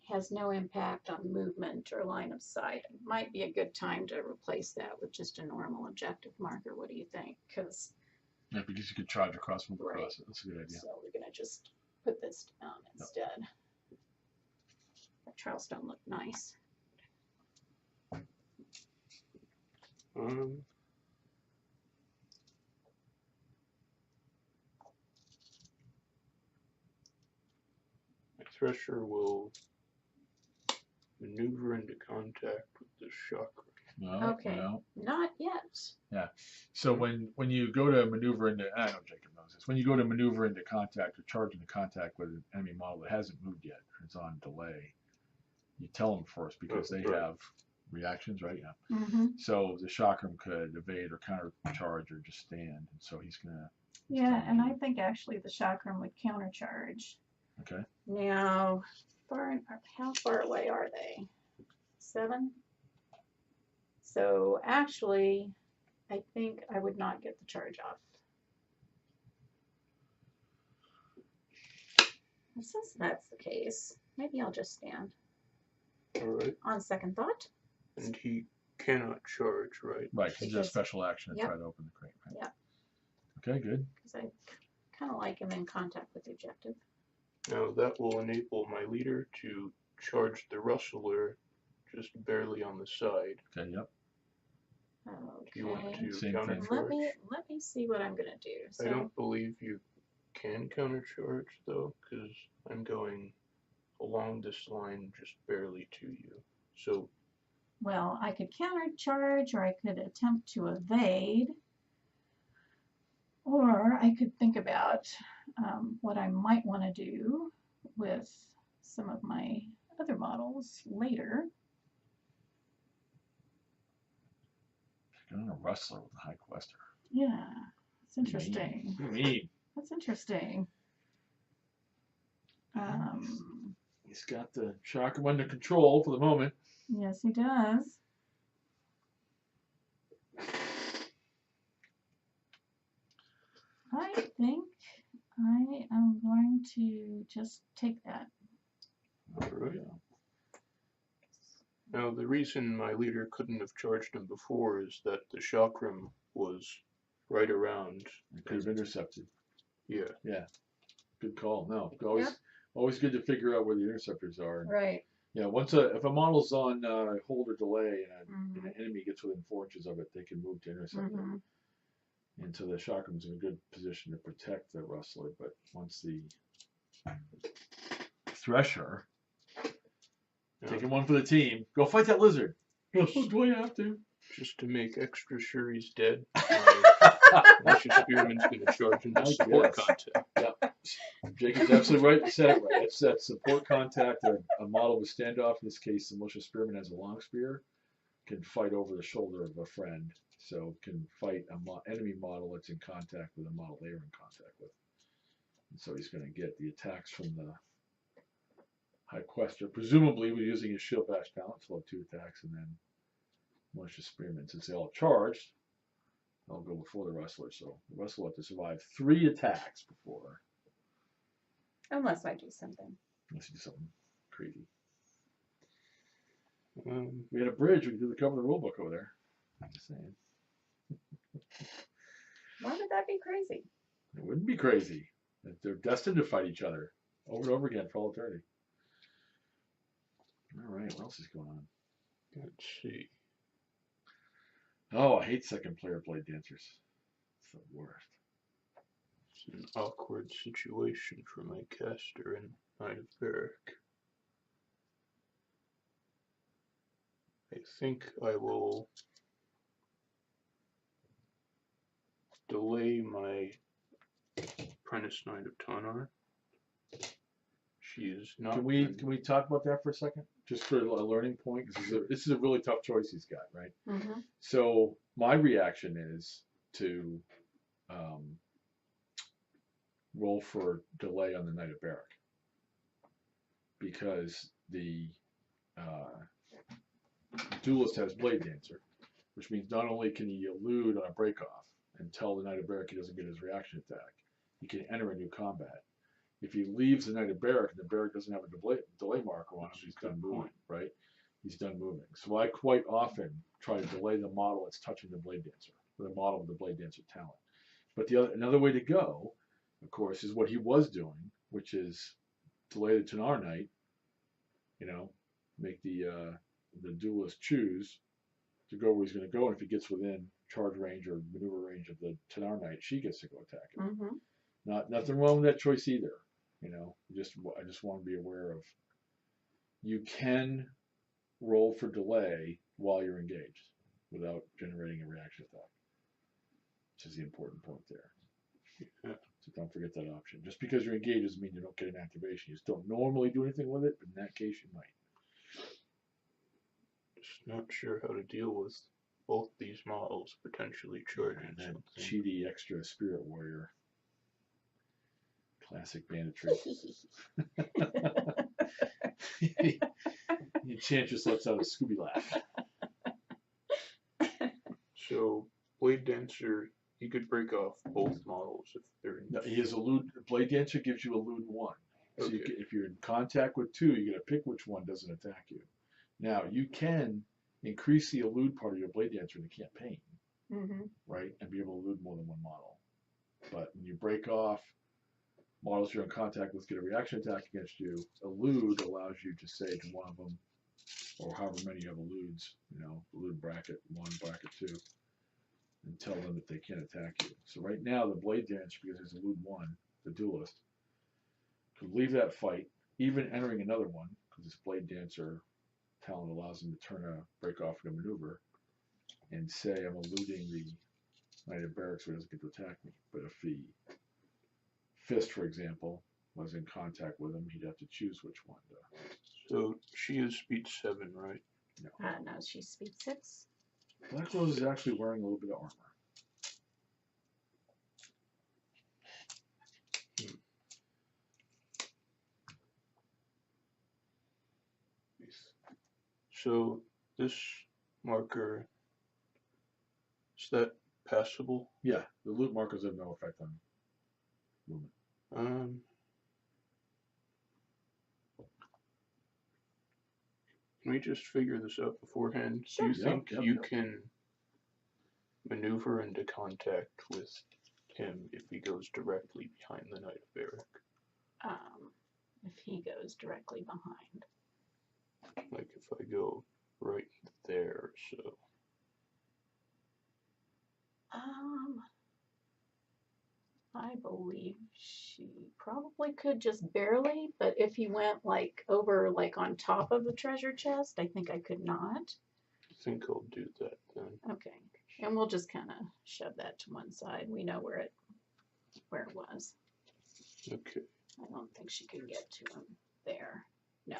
has no impact on movement or line of sight. It might be a good time to replace that with just a normal objective marker. What do you think? Because Yeah, because you could charge across, move Right. across it. That's a good idea. so we're gonna just put this down instead. That trials don't look nice. My Thresher will maneuver into contact with the chakra. No, Okay. no. Not yet. So when you go to maneuver into, I know Jacob knows this, when you go to maneuver into contact or charge into contact with an enemy model that hasn't moved yet, or it's on delay, you tell them first because they Right. have reactions, right? Yeah. Mm-hmm. So the chakram could evade or counter charge or just stand, and so he's gonna. Yeah, and I think actually the chakram would countercharge. Okay. Now, how far away are they? 7? So actually, I think I would not get the charge off. Well, since that's the case, maybe I'll just stand. Alright. On second thought. And he cannot charge, right? Right, because he's a Because- special action to Yep. try to open the crate. Right? Yep. Okay, good. Because I kind of like him in contact with the objective. Now that will enable my leader to charge the Rustler just barely on the side. Okay, yep. Do you want Okay. to Same thing. countercharge? Let me see what I'm gonna do. So, I don't believe you can countercharge though, because I'm going along this line just barely to you. So well, I could countercharge, or I could attempt to evade, or I could think about what I might want to do with some of my other models later. Going a Rustler with a High Quester. Yeah, that's interesting. Mean. That's interesting. He's got the chakram under control for the moment. Yes, he does. I think I am going to just take that. alright. Now the reason my leader couldn't have charged him before is that the chakram was right around. It could have intercepted. Yeah. Good call. No, always good to figure out where the interceptors are. Right. Yeah, if a model's on hold or delay and an enemy gets within 4 inches of it, they can move to intercept it. And so the chakram's in a good position to protect the Rustler, but once the Thresher, taking one for the team, go fight that lizard. Do I have to? Just to make extra sure he's dead, Lucius Spearman's going to charge into support Yes. contact. Jacob's absolutely right. You said it right. It's that support contact. A model with standoff. In this case, the Militia Spearman has a long spear, can fight over the shoulder of a friend, so can fight an enemy model that's in contact with a model they're in contact with. And so he's going to get the attacks from the High Quester. Presumably, we're using his shield bash talent, so he'll have 2 attacks, and then malicious spearmen. Since they all charged, they'll go before the wrestler. So the wrestler will have to survive 3 attacks before. Unless I do something. Unless you do something crazy. Um, We had a bridge. We could do the cover of the rule book over there. Just saying. Why would that be crazy? It wouldn't be crazy. They're destined to fight each other over and over again for all eternity. All right, what else is going on? let's see. Oh, I hate second player blade dancers. It's the worst. It's an awkward situation for my caster in Knight of Berwick. I think I will delay my Apprentice Knight of Tonar. She is not. Can we talk about that for a second? Just for a learning point, because this is a really tough choice he's got, right? Mm-hmm. So my reaction is to roll for delay on the Knight of Berwick, because the duelist has Blade Dancer, which means not only can he elude on a breakoff and tell the Knight of Berwick he doesn't get his reaction attack, he can enter a new combat. If he leaves the Knight of Berwick and the Berwick doesn't have a delay marker on him, he's done moving, right? He's done moving. So I quite often try to delay the model that's touching the Blade Dancer, or the model with the Blade Dancer talent. But another way to go, of course, is what he was doing, which is delay the Tanar Knight, make the duelist choose to go where he's going to go, and if he gets within charge range or maneuver range of the Tanar Knight, she gets to go attack him. Mm-hmm. Nothing wrong with that choice either. I just want to be aware of, you can roll for delay while you're engaged without generating a reaction attack, which is the important point there. Yeah. So don't forget that option. Just because you're engaged doesn't mean you don't get an activation. You just don't normally do anything with it, but in that case you might. Just not sure how to deal with both these models potentially charging And that something. cheaty extra spirit warrior. Classic banditry. The Enchantress lets out a Scooby laugh. So Blade Dancer, he could break off both models if they're in. No, he has elude. Blade Dancer gives you elude 1. So Okay. if you're in contact with 2, you got to pick which one doesn't attack you. Now you can increase the elude part of your Blade Dancer in the campaign, Mm-hmm. right, and be able to elude more than one model. But when you break off, models you're in contact with get a reaction attack against you. Elude allows you to say to one of them, or however many you have eludes, elude bracket 1, bracket 2, and tell them that they can't attack you. So right now, the Blade Dancer, because it's elude 1, the duelist, could leave that fight, even entering another one, because this Blade Dancer talent allows him to turn a break off and a maneuver, and say, I'm eluding the Knight of Berwick so he doesn't get to attack me. But if the Fist, for example, was in contact with him, he'd have to choose which one to. So she is speed 7, right? No. No, she's speed 6. Black Rose is actually wearing a little bit of armor. So this marker, is that passable? Yeah, the loot markers have no effect on movement. Can we just figure this out beforehand? Sure. Do you think Yep. you can maneuver into contact with him if he goes directly behind the Knight of Berwick? If he goes directly behind. Like if I go right there, so. I believe she probably could just barely, but if he went over on top of the treasure chest, I think I could not. I think I'll do that then. Okay, and we'll just kind of shove that to one side. We know where it was. Okay. I don't think she could get to him there. No.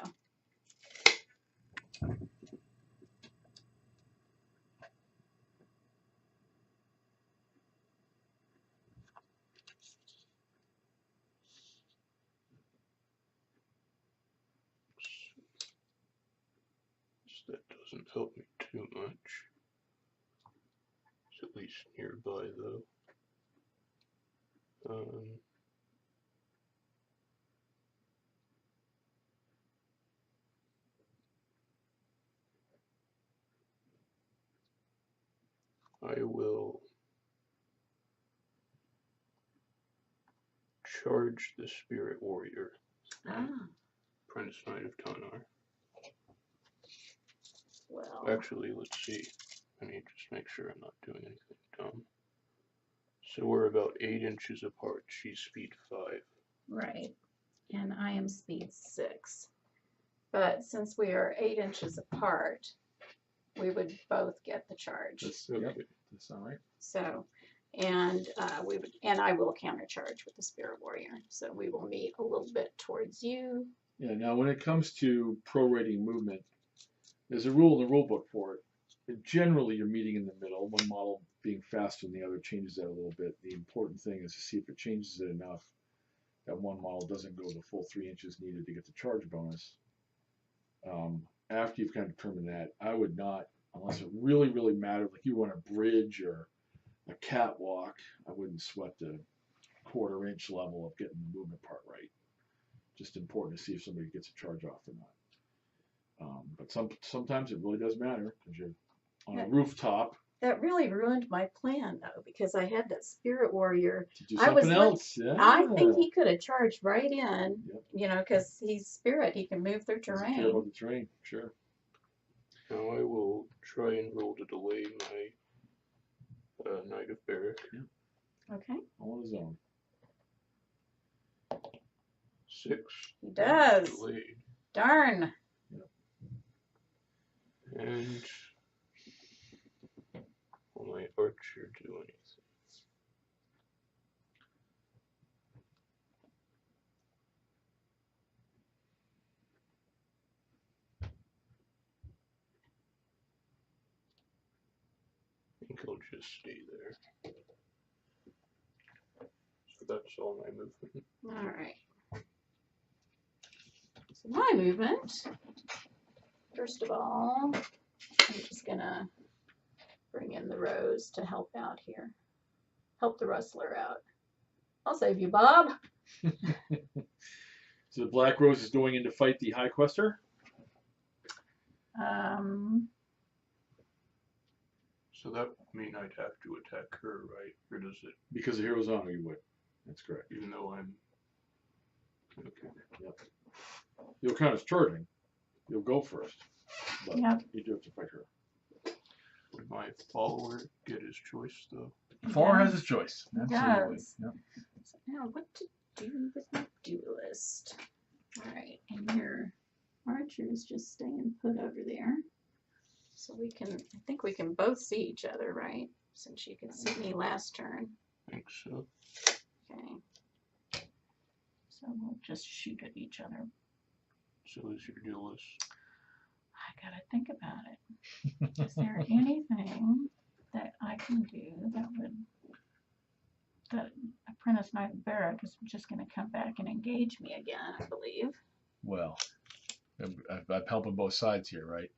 So that doesn't help me too much. least nearby, though. I will charge the Spirit Warrior. Apprentice Knight of Tanar. Well. Actually, let's see. I need to just make sure I'm not doing anything dumb. So we're about 8 inches apart. She's speed 5. Right. And I am speed 6. But since we are 8 inches apart, we would both get the charge. That's, yep, that's all right. So, and I will countercharge with the Spirit Warrior. So we will meet a little bit towards you. Yeah. Now, when it comes to prorating movement, there's a rule in the rule book for it. But generally, you're meeting in the middle. One model being faster than the other changes that a little bit. The important thing is to see if it changes it enough that one model doesn't go the full 3 inches needed to get the charge bonus. After you've kind of determined that, I would not, unless it really, really mattered, like you want a bridge or a catwalk, I wouldn't sweat the 1/4 inch level of getting the movement part right. Just important to see if somebody gets a charge off or not. But sometimes it really does matter because you're on a rooftop. That really ruined my plan, though, because I had that Spirit Warrior. To do something else. Yeah. Yeah. I think he could have charged right in, Yep. you know, because he's Spirit. He can move through Doesn't care terrain. about the terrain, sure. Now I will try and roll to delay my Knight of Berwick. Yeah. Okay. All on his own. 6. He does. Delayed. Darn. And will my archer do anything? I think I'll just stay there. So that's all my movement. All right. So my movement, first of all, I'm just going to bring in the Rose to help out here. Help the Rustler out. I'll save you, Bob. So the Black Rose is going in to fight the High Quester? So that would mean I'd have to attack her, right? Or does it? Because of Hero's Honor, you would. That's correct. Even though I'm... Okay. Yep. You'll count as charging. You'll go first. But Yep. you do have to fight her. Would my follower get his choice, though? Follower has his choice. Absolutely. Does. Yep. So now what to do with my duelist? All right, and your archer is just staying put over there. So we can, I think we can both see each other, right? Since you could see me last turn. I think so. Okay. So we'll just shoot at each other. So is your duelist. I gotta think about it. Is there anything that I can do that would, that Apprentice Knight of Berwick is just gonna come back and engage me again, I believe. Well, I've helped on both sides here, right?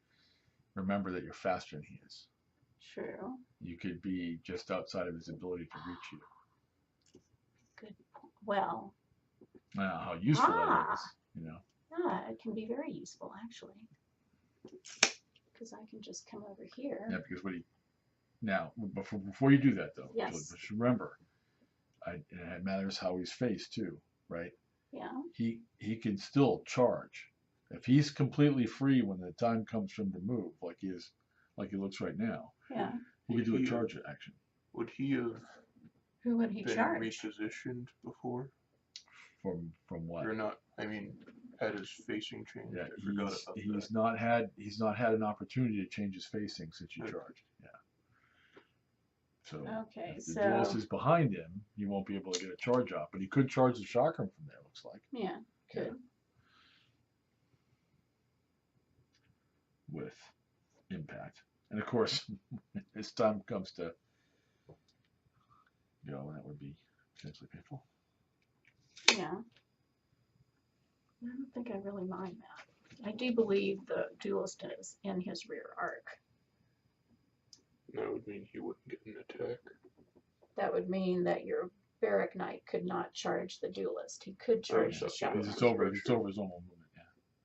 Remember that you're faster than he is. True. You could be just outside of his ability to reach you. Good. Well, I don't know how useful that is, you know. it can be very useful, actually. Because I can just come over here. Yeah, because now, before you do that, though, Yes. just remember, it matters how he's faced, too, right? Yeah. He can still charge. If he's completely free when the time comes for him to move, like he looks right now, Yeah. he could do a charge action. Would he have Who would he been charge? repositioned before? From what? Or not? I mean, had his facing changed? Yeah, I forgot about he's that. not had an opportunity to change his facing since you Okay. charged. Yeah. So Okay, if the so duelist is behind him, he won't be able to get a charge off, but he could charge the chakram from there. Looks like. yeah, could. With impact, and of course, as time comes to go, that would be potentially painful. Yeah. I don't think I really mind that. I do believe the duelist is in his rear arc. That would mean he wouldn't get an attack. That would mean that your Barrack Knight could not charge the duelist. He could charge the so Shocker. It's over his normal movement. Yeah.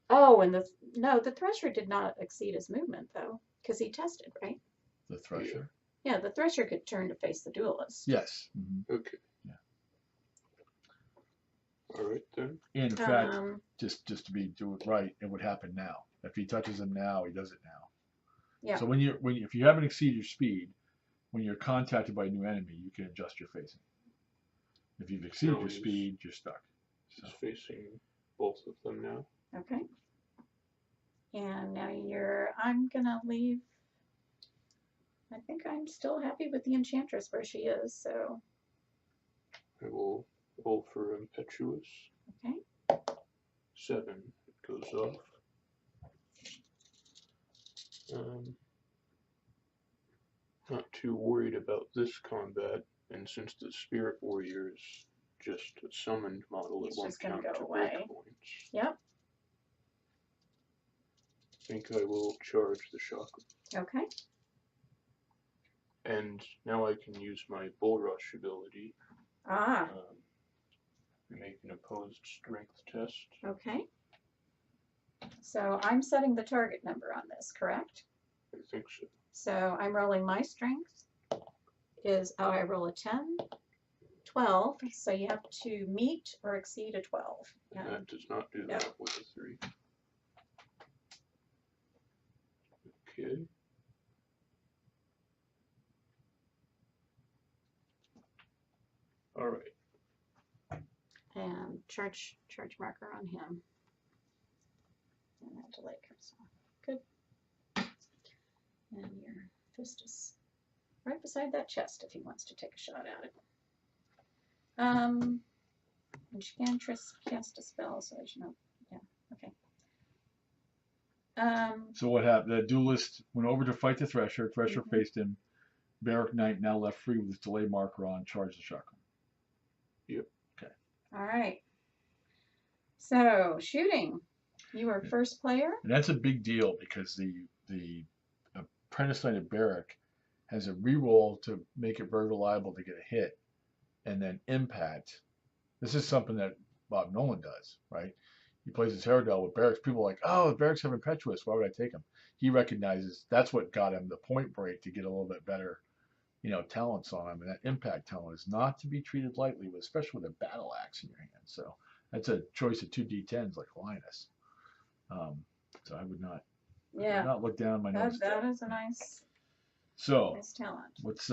Oh, and the Thresher did not exceed his movement though, because he tested, right? The Thresher. Yeah, the Thresher could turn to face the duelist. Yes. Mm-hmm. Okay. Yeah. All right then. In fact, just to do it right, it would happen now. If he touches him now, he does it now. Yeah. So if you haven't exceeded your speed, when you're contacted by a new enemy, you can adjust your facing. If you've exceeded your speed, you're stuck. So. He's facing both of them now. Okay. And now I'm gonna leave. I think I'm still happy with the Enchantress where she is, so. I will roll for Impetuous. Okay. 7 goes off. Not too worried about this combat, and since the Spirit Warrior is just a summoned model, it won't count to break points. Yep. I think I will charge the Shocker. Okay. And now I can use my Bull Rush ability. Ah. Make an opposed strength test. Okay. So I'm setting the target number on this, correct? I think so. So I'm rolling my strength. I roll a 10, 12. So you have to meet or exceed a 12. And that does not do that with a 3. Okay. All right. And charge marker on him. And that delay comes off. Good. And your fist is right beside that chest if he wants to take a shot at it. Enchantress cast a spell, so as you know. Yeah, okay. So what happened? The duelist went over to fight the Thresher. Thresher faced him. Barrack Knight now left free with his delay marker on. Charged the Shocker. Yep. Okay. All right. So shooting. You were first player. And that's a big deal because the Apprentice Knight of Barrack has a reroll to make it very reliable to get a hit, and then impact. This is something that Bob Nolan does, right? He plays his Haredale with Barracks. People are like, oh, Barracks have Impetuous. Why would I take him? He recognizes that's what got him the point break to get a little bit better, talents on him. And that impact talent is not to be treated lightly, especially with a battle axe in your hand. So that's a choice of 2 D10s like Linus. So I would not, look down my nose. That is a nice talent. What's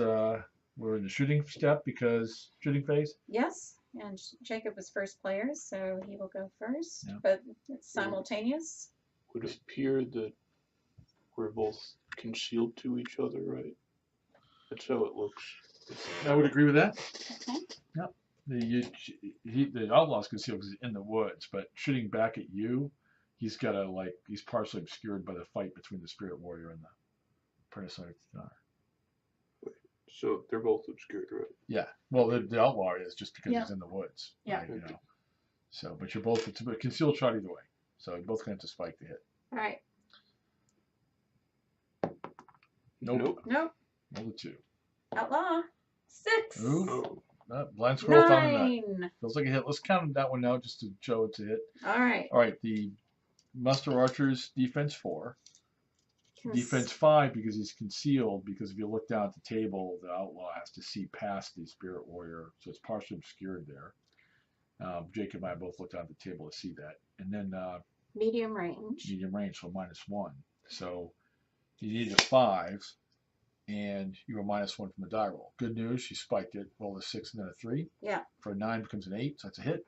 we're in the shooting step because shooting phase. Yes, and Jacob was first player, so he will go first. Yeah. But it's simultaneous. Would it appear that we're both concealed to each other, right? That's how it looks. I would agree with that. Okay. Yep. The outlaw's concealed because he's in the woods, but shooting back at you, he's partially obscured by the fight between the Spirit Warrior and the Apprentice Knight of Dinar. So they're both obscured, right? Yeah. Well, the outlaw is just because he's in the woods. Yeah. Right, So, but you're both, it's a concealed shot either way. So you're both going to have to spike the hit. All right. Nope. Roll a 2. Outlaw. 6. Ooh. Blind squirrel found a 9. Feels like a hit. Let's count that one out just to show it's a hit. All right. All right. The Muster Archer's defense 4. Defense 5 because he's concealed, because if you look down at the table, the outlaw has to see past the Spirit Warrior, so it's partially obscured there. Jacob and I both looked down at the table to see that. And then medium range, so -1. So you needed a 5, and you were -1 from the die roll. Good news, she spiked it, rolled a 6 and then a 3. Yeah. For a 9 becomes an 8, so that's a hit.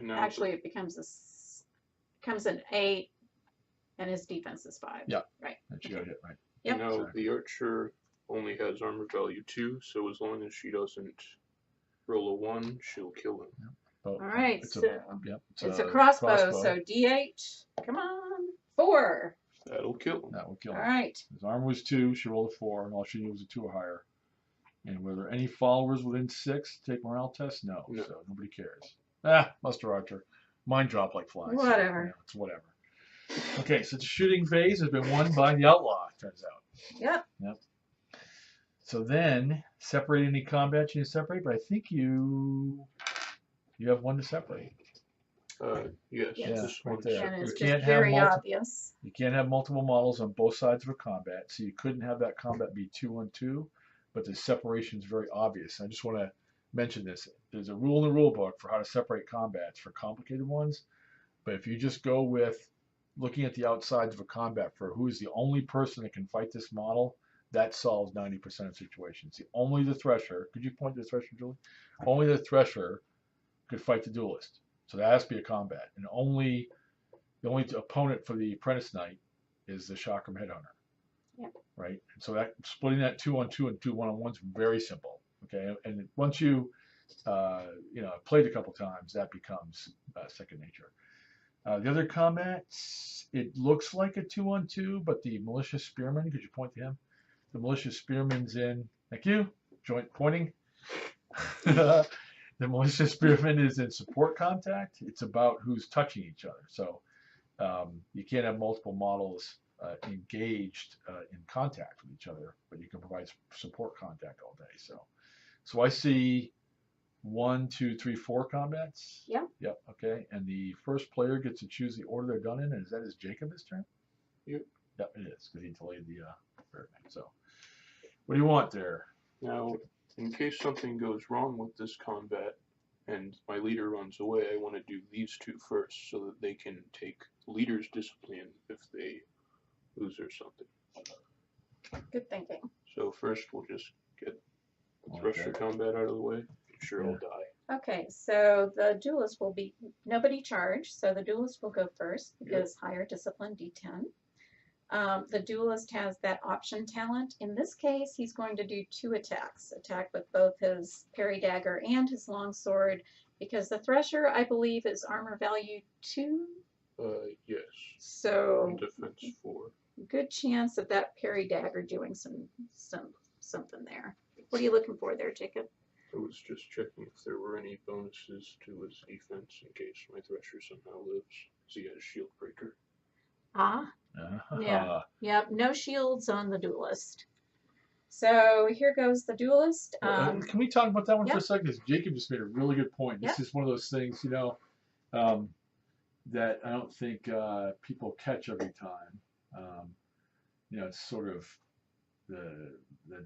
Actually, it becomes an 8. And his defense is 5. Yeah. Right. And she got a hit, right? Yep. Now, the archer only has armor value 2, so as long as she doesn't roll a 1, she'll kill him. Yep. All right. It's it's a crossbow, so D8. Come on. 4. That'll kill him. That will kill him. All right. His armor was 2. She rolled a 4, and all she needed was a 2 or higher. And were there any followers within 6 to take morale tests? No. So nobody cares. Muster Archer. Mine dropped like flies. Whatever. So, it's whatever. Okay, so the shooting phase has been won by the outlaw, it turns out. Yep. So then separate any combat you need to separate, but I think you have one to separate. Yes, Yes. this right one's there. And You it's separate. just can't have very obvious. You can't have multiple models on both sides of a combat, so you couldn't have that combat be 2-on-2, but the separation is very obvious. I just want to mention this. There's a rule in the rule book for how to separate combats for complicated ones, but if you just go with looking at the outsides of a combat for who is the only person that can fight this model, that solves 90% of situations. Only the Thresher, could you point to the Thresher, Julie? Only the Thresher could fight the Duelist. So that has to be a combat. And the only opponent for the Apprentice Knight is the Chakram Headhunter. Yeah. Right? And so that splitting that 2-on-2 and 2-1-on-1 is very simple. Okay. And once you played a couple times, that becomes second nature. The other combats, it looks like a 2-on-2, but the Malicious Spearman, could you point to him? The Malicious Spearman's in, thank you, joint pointing. The Malicious Spearman is in support contact. It's about who's touching each other. So you can't have multiple models engaged in contact with each other, but you can provide support contact all day. So I see 1, 2, 3, 4 combats. Yep. Yep. Okay. And the first player gets to choose the order they're done in. And is that his Jacob this turn? Yep. Yep, it is because he delayed the So, what do you want there? Now, in case something goes wrong with this combat and my leader runs away, I want to do these two first so that they can take leader's discipline if they lose or something. Good thinking. So first we'll just get Thresher combat out of the way. I'm sure I'll die. Okay, so the duelist will be nobody charged, so the duelist will go first because higher discipline D10. The duelist has that option talent. In this case, he's going to do 2 attacks. Attack with both his parry dagger and his longsword, because the Thresher, I believe, is armor value 2. Yes. So And defense 4. good chance of that parry dagger doing something there. What are you looking for there, Jacob? I was just checking if there were any bonuses to his defense in case my Thresher somehow lives. So he has Shield Breaker. Ah. Yeah. Yep. No shields on the duelist. So here goes the duelist. Can we talk about that one for Yep. a second? Because Jacob just made a really good point. This is one of those things, that I don't think people catch every time. It's sort of the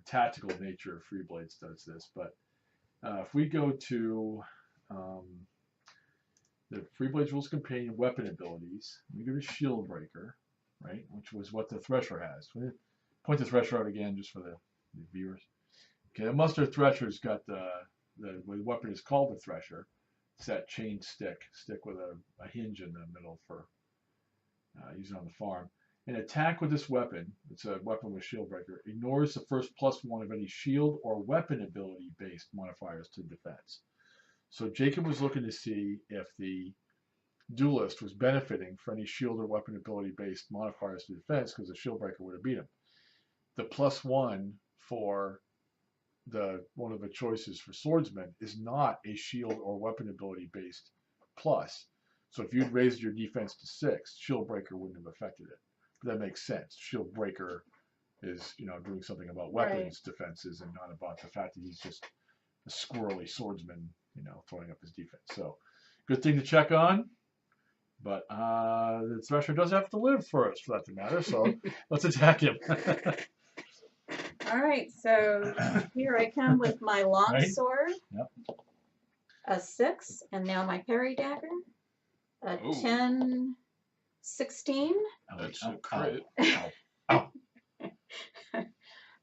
tactical nature of Freeblades does this. But if we go to the Freeblades Rules Companion weapon abilities, we go to Shield Breaker, right, which was what the Thresher has. Point the Thresher out again just for the viewers. Okay, the Muster Thresher's got the weapon is called the Thresher. It's that chain stick with a hinge in the middle for using on the farm. An attack with this weapon, it's a weapon with Shield Breaker, ignores the first +1 of any shield or weapon ability based modifiers to defense. So Jacob was looking to see if the duelist was benefiting for any shield or weapon ability based modifiers to defense, because the Shield Breaker would have beat him. The +1 for one of the choices for swordsman is not a shield or weapon ability based plus. So if you'd raised your defense to 6, Shield Breaker wouldn't have affected it. But that makes sense. Shield Breaker is doing something about weapons defenses and not about the fact that he's just a squirrely swordsman, throwing up his defense. So good thing to check on. But the Thresher does have to live first, for that to matter. So let's attack him. All right, so here I come with my longsword. Yep. A 6, and now my parry dagger. A 10, 16. That's a crit. Ow.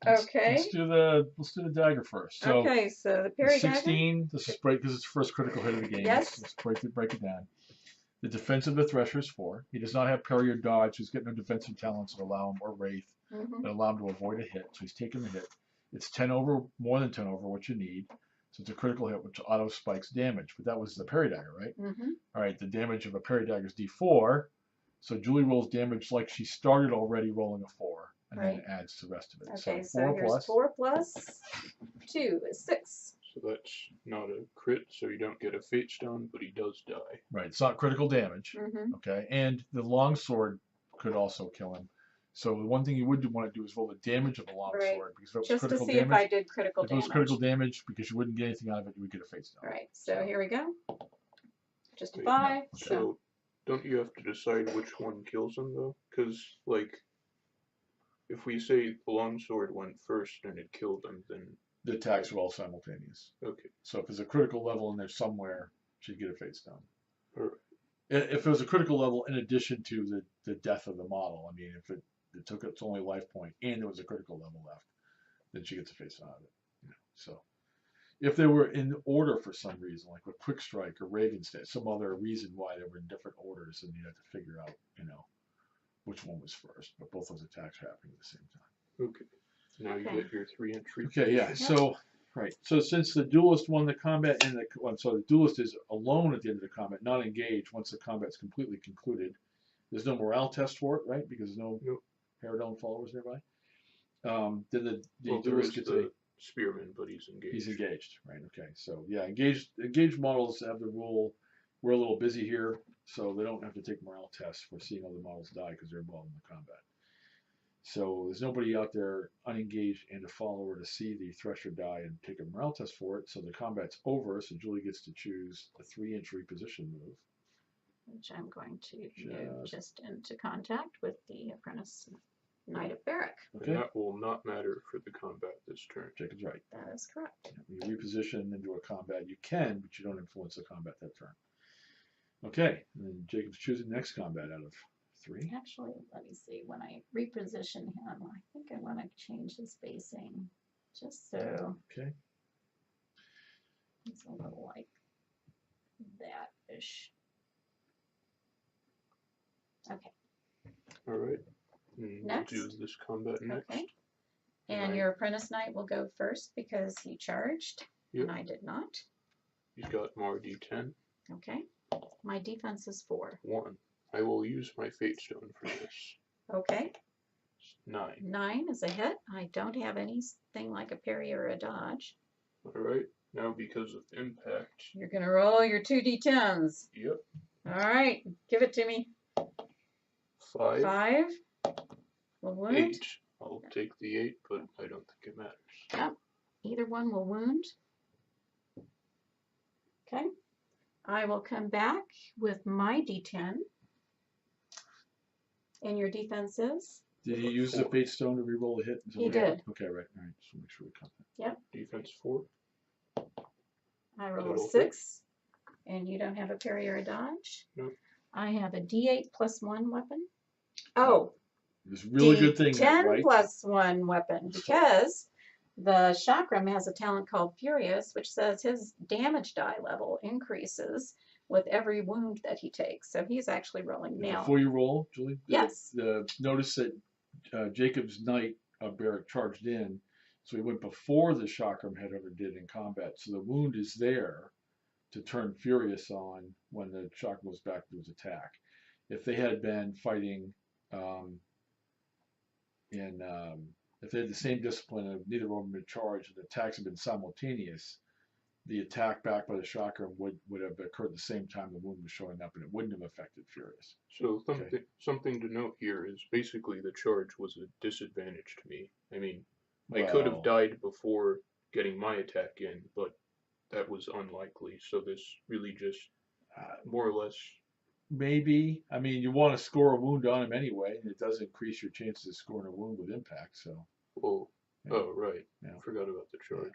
Okay. Let's do the dagger first. So Okay, so the parry 16. dagger. This is break because it's the first critical hit of the game. Yes. Let's break it down. The defense of the Thresher is 4. He does not have parry or dodge. He's got no defensive talents that allow him, or wraith, that allow him to avoid a hit. So he's taking the hit. It's 10 over, more than 10 over what you need. So it's a critical hit, which auto spikes damage. But that was the parry dagger, right? All right, the damage of a parry dagger is D4. So Julie rolls damage like she started already rolling a 4, and then it adds the rest of it. Okay, so 4 here's plus 4 plus 2 is 6. So that's not a crit, so you don't get a Fate Stone, but he does die. Right, it's not critical damage. Okay, and the longsword could also kill him. So the one thing you would want to do is roll the damage of a longsword, because if it was Just to critical see if I damage, did critical if it was damage. critical damage, because you wouldn't get anything out of it, you would get a face down. Right, so here we go. Just a Wait, 5. Okay. So don't you have to decide which one kills them though? Because like, if we say the longsword went first and it killed them, then The attacks are all simultaneous. okay. So if there's a critical level in there somewhere, she'd get a face down. Alright. If it was a critical level in addition to the death of the model, I mean, if it took its only life point and there was a critical level left, then she gets a face down out of it. You know, so if they were in order for some reason, like with Quick Strike or Raven's, some other reason why they were in different orders, then you have to figure out, you know, which one was first. But both those attacks are happening at the same time. Okay. Now you Okay. get your 3 entry. Okay, yeah. So right. So since the duelist won the combat and so the duelist is alone at the end of the combat, not engaged once the combat's completely concluded. There's no morale test for it, right? Because there's no Paradome followers nearby. Then the duelist gets a spearman, but he's engaged. He's engaged, right? Okay. So yeah, engaged models have the rule. We're a little busy here, so they don't have to take morale tests for seeing other models die because they're involved in the combat. So there's nobody out there unengaged and a follower to see the Thresher die and take a morale test for it. So the combat's over. So Julie gets to choose a 3-inch reposition move, Which I'm going to move just into contact with the apprentice Knight of Berwick. Okay. And that will not matter for the combat this turn. Jacob's right. That is correct. You reposition into a combat. You can, but you don't influence the combat that turn. Okay. And then Jacob's choosing the next combat out of 3. Actually, let me see. When I reposition him, I think I want to change his facing just so Okay. it's a little like that-ish. Okay. Alright. We'll Next. do this combat next. Okay. And Right. your apprentice knight will go first because he charged, Yep. and I did not. He's got more D10. Okay. My defense is 4. 1. I will use my Fate Stone for this. Okay. 9. 9 is a hit. I don't have anything like a parry or a dodge. Alright. Now because of impact. You're going to roll your 2d10s. Yep. All right. Give it to me. 5. 5. Will wound. 8. I'll take the 8, but I don't think it matters. Yep. Either one will wound. Okay. I will come back with my d10. And your defense is? Did he use the Fate Stone to reroll a hit? He did. Okay, right. All right. So make sure we count that. Yep. Defense 4. I roll a That'll 6. And you don't have a parry or a dodge? Nope. I have a d8 plus 1 weapon. Oh. This really good thing, D10 right? plus 1 weapon, because the chakram has a talent called Furious, which says his damage die level increases with every wound that he takes. So he's actually rolling now. Before you roll, Julie, Yes. Notice that Jacob's Knight of Berwick charged in, so he went before the chakram had ever did in combat. So the wound is there to turn Furious on when the chakram was back to his attack. If they had been fighting if they had the same discipline of neither of them had been charged and the attacks had been simultaneous, the attack back by the chakram would have occurred at the same time the wound was showing up, and it wouldn't have affected Furious. So something to note here is basically the charge was a disadvantage to me. I mean, I could have died before getting my attack in, but that was unlikely. So this really just more or less. Maybe. I mean, you want to score a wound on him anyway, and it does increase your chances of scoring a wound with impact. So. Oh, Yeah. oh right. Yeah. I forgot about the charge.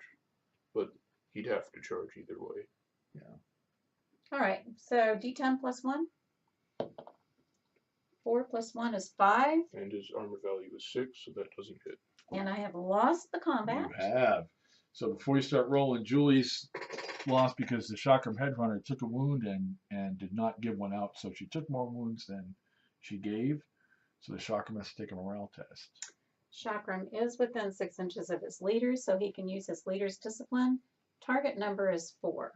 But he'd have to charge either way. Yeah. All right. So D10 plus 1. 4 plus 1 is 5. And his armor value is 6, so that doesn't hit. And I have lost the combat. You have. So before you start rolling, Julie's lost because the chakram headrunner took a wound and did not give one out. So she took more wounds than she gave. So the chakram has to take a morale test. Chakram is within 6 inches of his leader, so he can use his leader's discipline. Target number is 4.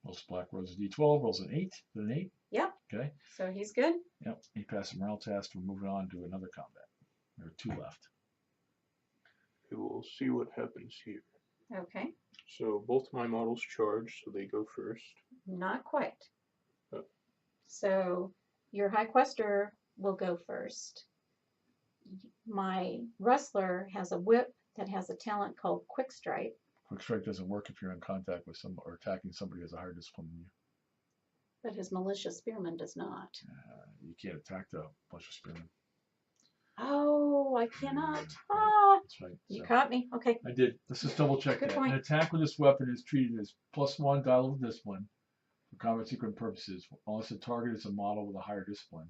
Most Black rolls a d12, rolls an 8. Is it an 8? Yep. Okay. So he's good. Yep. He passed the morale test. We're moving on to another combat. There are 2 left. We will see what happens here. Okay. So both my models charge, so they go first. Not quite. Oh. So your High Quester will go first. my Rustler has a whip that has a talent called Quick Strike. Quick strike doesn't work if you're in contact with some or attacking somebody who has a higher discipline than you. But his Malicious Spearman does not. You can't attack the malicious spearman. Oh, I cannot. Yeah, Ah, that's right. you So, caught me. Okay. I did. Let's just double check Good that. point. An attack with this weapon is treated as +1 die level discipline for combat secret purposes, unless the target is a model with a higher discipline.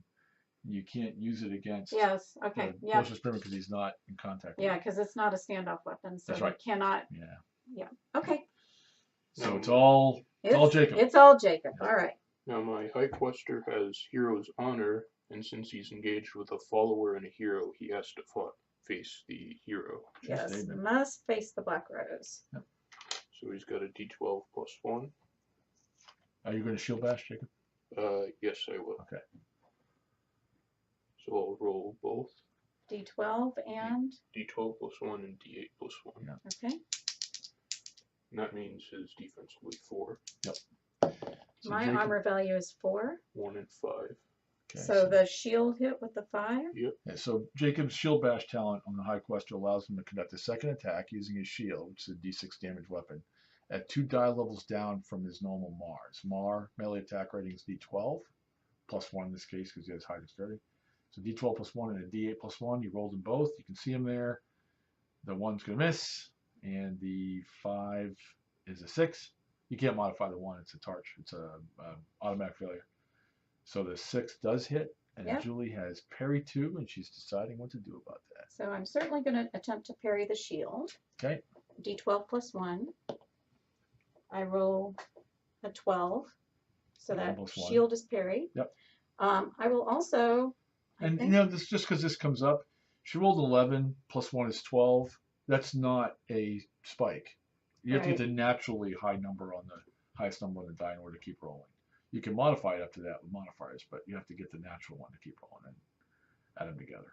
You can't use it against Yes. Okay. the Yeah. malicious spearman because he's not in contact with Yeah, you. because it's not a standoff weapon, so That's you right. cannot. Yeah. Yeah. Okay. So it's all Jacob. It's all Jacob. All right. Now my High Quester has Hero's Honor, and since he's engaged with a follower and a hero, he has to face the hero. Yes. David. Must face the Black Rose. Yep. So he's got a D12 +1. Are you going to shield bash, Jacob? Yes, I will. Okay. So I'll roll both. D12 and. D12 +1 and D8 +1. Yeah. Okay. And that means his defense will be 4. Yep. So My Jacob, armor value is 4. 1 and 5. okay, So the shield hit with the 5. Yep. Yeah, so Jacob's shield bash talent on the High Quester allows him to conduct a second attack using his shield, which is a D6 damage weapon, at 2 die levels down from his normal Mars. Mar melee attack rating is D12, +1 in this case because he has high dexterity. So D12 +1 and a D8 +1. He rolled them both. You can see him there. The 1's going to miss, and the 5 is a 6. You can't modify the 1. It's a torch. It's a automatic failure. So the 6 does hit, and Yep. Julie has parry 2, and she's deciding what to do about that. So I'm certainly going to attempt to parry the shield. Okay. D12 +1. I roll a 12. So that +1. shield is parried. Yep. I will also. And you know, this just because this comes up, she rolled 11, +1 is 12. That's not a spike. You have to get the naturally high number on the highest number on the die in order to keep rolling. You can modify it up to that with modifiers, but you have to get the natural one to keep rolling and add them together.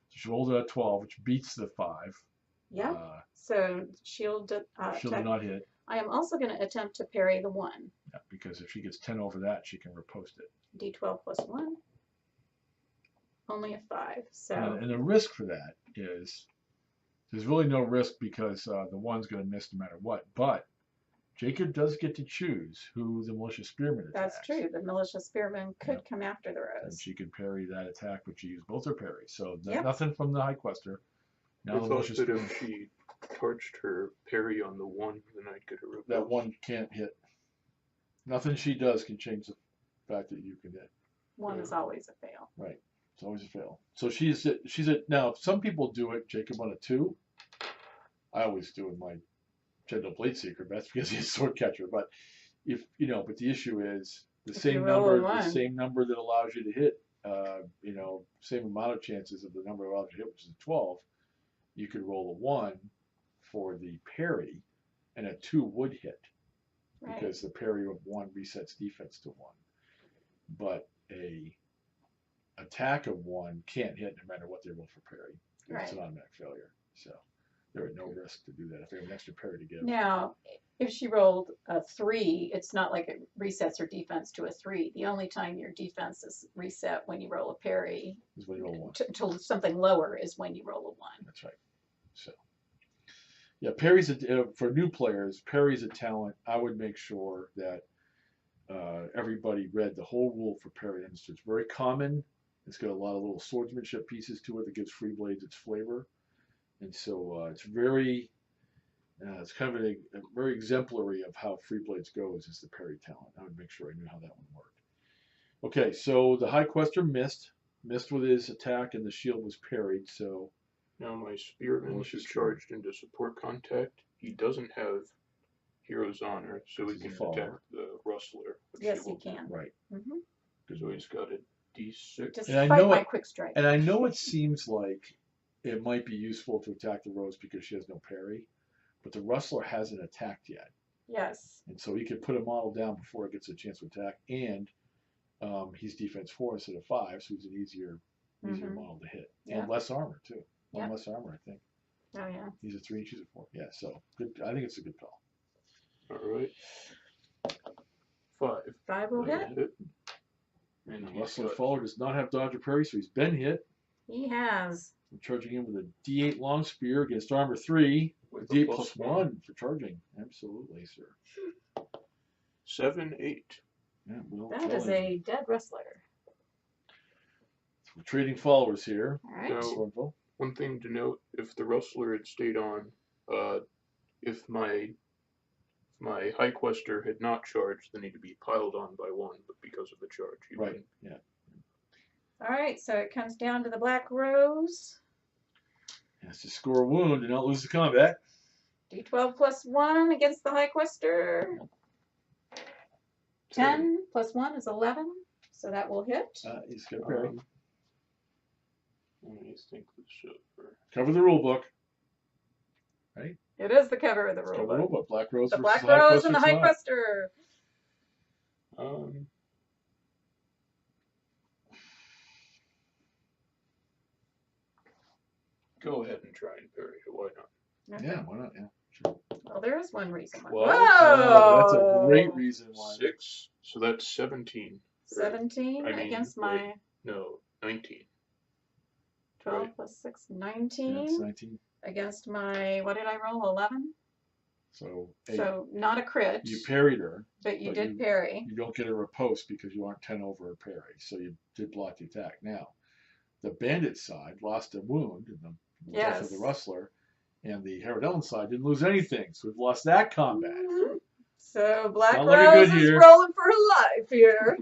So she rolled a 12, which beats the 5. Yeah. So shield. She'll not hit. I am also going to attempt to parry the 1. Yeah, because if she gets 10 over that, she can riposte it. D12 +1. Only a 5. So. And the risk for that is there's really no risk because the 1's going to miss no matter what. But Jacob does get to choose who the malicious spearman attacks. That's true. The Malicious Spearman could Yep. come after the And Rose. she could parry that attack, but she used both her parries. So Yep. nothing from the High Quester. Now I the thought malicious that spearman. if she torched her parry on the 1, then I'd get a reverse. That 1 can't hit. Nothing she does can change the fact that you can hit. 1 is always a fail. Right. It's always a fail. So she's at now. Some people do it, Jacob, on a 2. I always do in my Gentle Blade Seeker. That's because he's a sword catcher. But if but the issue is the If same you roll a number, 1. the same number that allows you to hit. Same amount of chances of the number that allows you to hit, which is 12. You could roll a 1 for the parry, and a 2 would hit Right. because the parry of 1 resets defense to 1. But a attack of 1 can't hit no matter what they roll for parry. It's an automatic failure. So there is no risk to do that if they have an extra parry to give. Now, if she rolled a 3, it's not like it resets her defense to a 3. The only time your defense is reset when you roll a parry Is when you roll 1. to something lower is when you roll a 1. That's right. So yeah, parry's for new players. Parry's a talent. I would make sure that everybody read the whole rule for parry. And it's very common. It's got a lot of little swordsmanship pieces to it that gives Freeblades its flavor. And so it's very, it's kind of a very exemplary of how Freeblades goes is the parry talent. I would make sure I knew how that one worked. Okay, so the High Quester missed with his attack, and the shield was parried. So now my Spearman is charged into support contact. He doesn't have Hero's Honor, so he can attack the Rustler. Yes, he can. Right. So he's got a D6. Just fight my Quick Strike. And I know it seems like it might be useful to attack the Rose because she has no parry, but the Rustler hasn't attacked yet. Yes. And so he could put a model down before it gets a chance to attack, and he's defense 4 instead of 5, so he's an easier model to hit. Yep. And less armor, too. Yep. Less armor, I think. Oh, yeah. He's a 3 and she's a 4. Yeah, so good. I think it's a good call. All right. 5. 5 will hit. And the Rustler follower does not have dodge or parry, so he's been hit. He has. I'm charging in with a D8 long spear against armor 3. With a D8 plus plus 1 for charging. Absolutely, sir. 7, 8. Yeah, well, That is a dead wrestler. So we're trading followers here. All right. Now, one thing to note: if the rustler had stayed on, if my high quester had not charged, then he'd be piled on by 1. But because of the charge, he Right. wouldn't. Yeah. All right. So it comes down to the Black Rose. Has to score a wound and not lose the combat. D12 plus 1 against the High Quester. 10 plus 1 is 11. So that will hit. He's got parry. Let me think this over. Cover the rule book. Right? It is the cover of the rule Cover the rule book. book. Black Rose The versus Black High Rose Quester and the High Tom. Quester. Go ahead and try and parry it. Why not? Okay. Yeah, why not? Yeah, sure. Well, there is one reason why. 12. Oh, that's a great reason why. 6. So that's 17. 17 I mean, against wait. my No, 19. 12 Right. plus 6, Yeah, 19 it's 19. against my, what did I roll, 11? So, hey, So not a crit, you parried her. but you but did parry. You don't get a riposte because you aren't 10 over a parry. So you did block the attack. Now, the bandit side lost a wound in the death of the Yes. rustler, and the Herodellen side didn't lose anything. So we've lost that combat. So Black Not looking good Rose is here. rolling for her life here.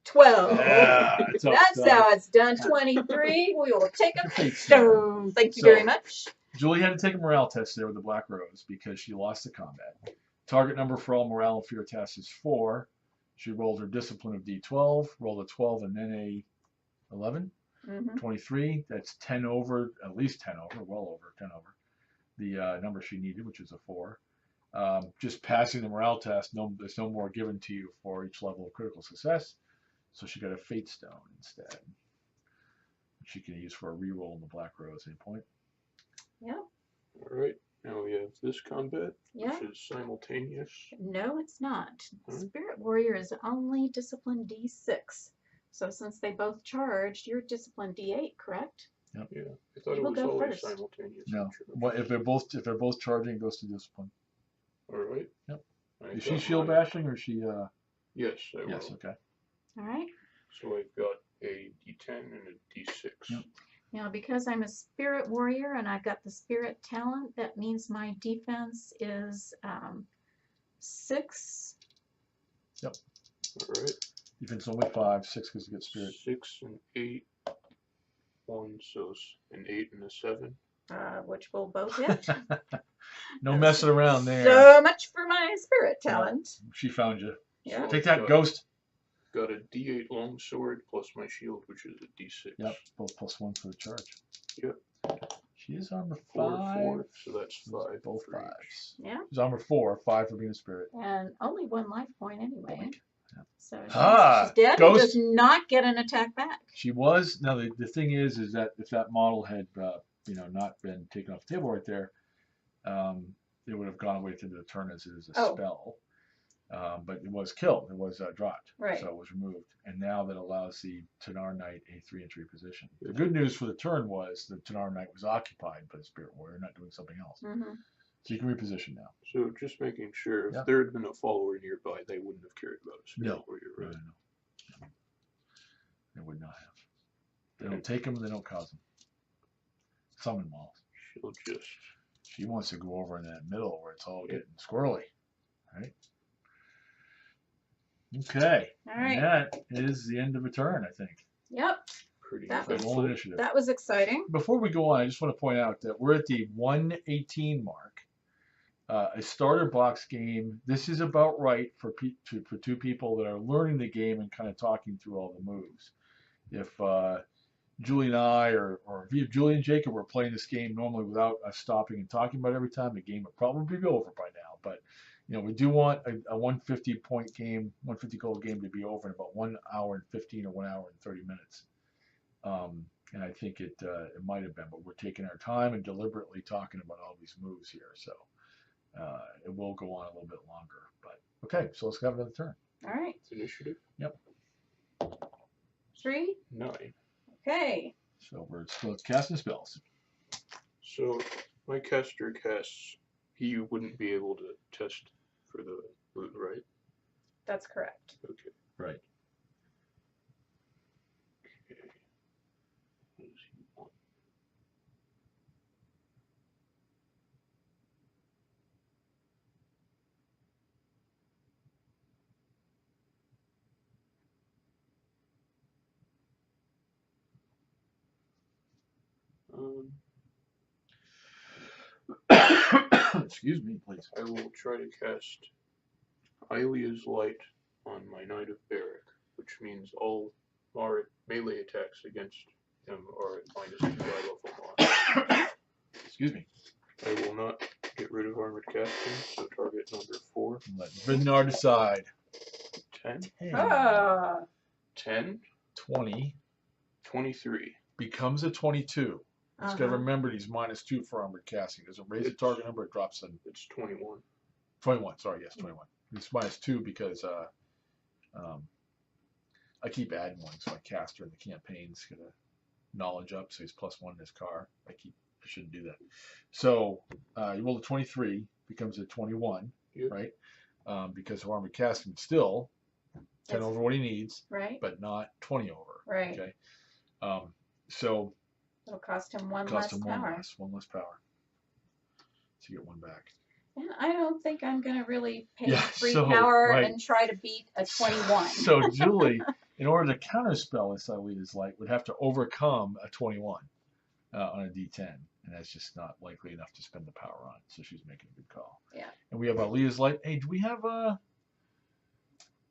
12. Yeah, tough That's stuff. how it's done. 23. We will take a Thank you. stone. Thank you So- very much. Julie had to take a morale test there with the Black Rose because she lost the combat. Target number for all morale and fear tests is 4. She rolled her discipline of D12, rolled a 12 and then a 11. 23, that's 10 over, at least 10 over, well over 10 over the number she needed, which is a 4. Just passing the morale test, there's no more given to you for each level of critical success. So she got a Fate Stone instead, which she can use for a reroll in the Black Rose at any point. Yeah. All right. Now we have this combat, Yeah. which is simultaneous. No, it's not. Hmm? Spirit Warrior is only discipline D6. So since they both charged, you're discipline D8, correct? Yeah, I thought You it will was go always first. simultaneous. No, if they're both charging, it goes to discipline. All right. Yep. I Is she got shield mine. bashing or is she? Yes, I will. Yes. Okay. All right. So I've got a D10 and a D6. Yep. Now, because I'm a Spirit Warrior and I've got the Spirit talent, that means my defense is 6. All right. Defense only 5, 6 because you get spirit. 6 and 8. 1, so an 8 and a 7. Which will both hit. No messing around there. So much for my Spirit talent. She found you. Yeah. Take that, ghost. Got a D8 longsword plus my shield, which is a D6. Yep, both +1 for the charge. Yep. She is armor 4, 5. 4, so that's 5. Both for each. 5s. Yeah. She's armor 4, 5 for being a spirit. And only 1 life point anyway. Yeah. So Ah, she's dead. ghost. Does not get an attack back. She was. Now the thing is that if that model had not been taken off the table right there, it would have gone away through the turn as a spell. But it was killed. It was dropped. Right. So it was removed. And now that allows the Tanar Knight a 3-3 position. The good news for the turn was the Tanar Knight was occupied by the Spirit Warrior, not doing something else. Mm-hmm. So you can reposition now. So just making sure, if Yeah. there had been a follower nearby, they wouldn't have cared about a Spirit No. Warrior, No, right? no. They would not have. They don't take them, they don't cause them. Summon models. She'll just... She wants to go over in that middle where it's all getting squirrely. Right? Okay. All right. And that is the end of a turn, I think. Yep. pretty That Roll eventful. initiative. That was exciting. Before we go on, I just want to point out that we're at the 118 mark. A starter box game. This is about right for two people that are learning the game and kind of talking through all the moves. If Julie and I, or if Julie and Jacob were playing this game normally without us stopping and talking about it every time, the game would probably be over by now. But we do want a 150 point game, 150 goal game to be over in about 1 hour and 15 or 1 hour and 30 minutes. And I think it might have been, but we're taking our time and deliberately talking about all these moves here. So it will go on a little bit longer. But okay, so let's have another turn. All right. Initiative? Yep. 3. 9. Okay. So we're still casting spells. So my caster casts. He wouldn't be able to test for the loot, right? That's correct. Okay. Right. Okay. What does he want? Excuse me, please. I will try to cast Hylia's Light on my Knight of Barrack, which means all melee attacks against him are at -2 by level 1. Excuse me. I will not get rid of Armored Casting, so target number 4. Let Vidnar decide. 10? 10, Ah, 10? 20, 23. becomes a 22. Just got to uh-huh. remember he's -2 for armored casting. Does it raise the target number? It drops in It's 21. 21. Sorry, yes, 21. It's -2 because I keep adding one. So my caster in the campaign's got a knowledge up, so he's +1 in his car. I shouldn't do that. So you roll a 23, becomes a 21, Yep. right? Because of armored casting, still 10 It's- over what he needs, Right, but not 20 over. right. Okay. So It'll cost him one cost less him power. one less power. So you get one back. And I don't think I'm going to really pay Yeah, free so, power right. and try to beat a 21. So Julie, in order to counterspell this Hylia's Light, would have to overcome a 21 on a D10, and that's just not likely enough to spend the power on. So she's making a good call. Yeah. And we have Hylia's Light. Hey, do we have a?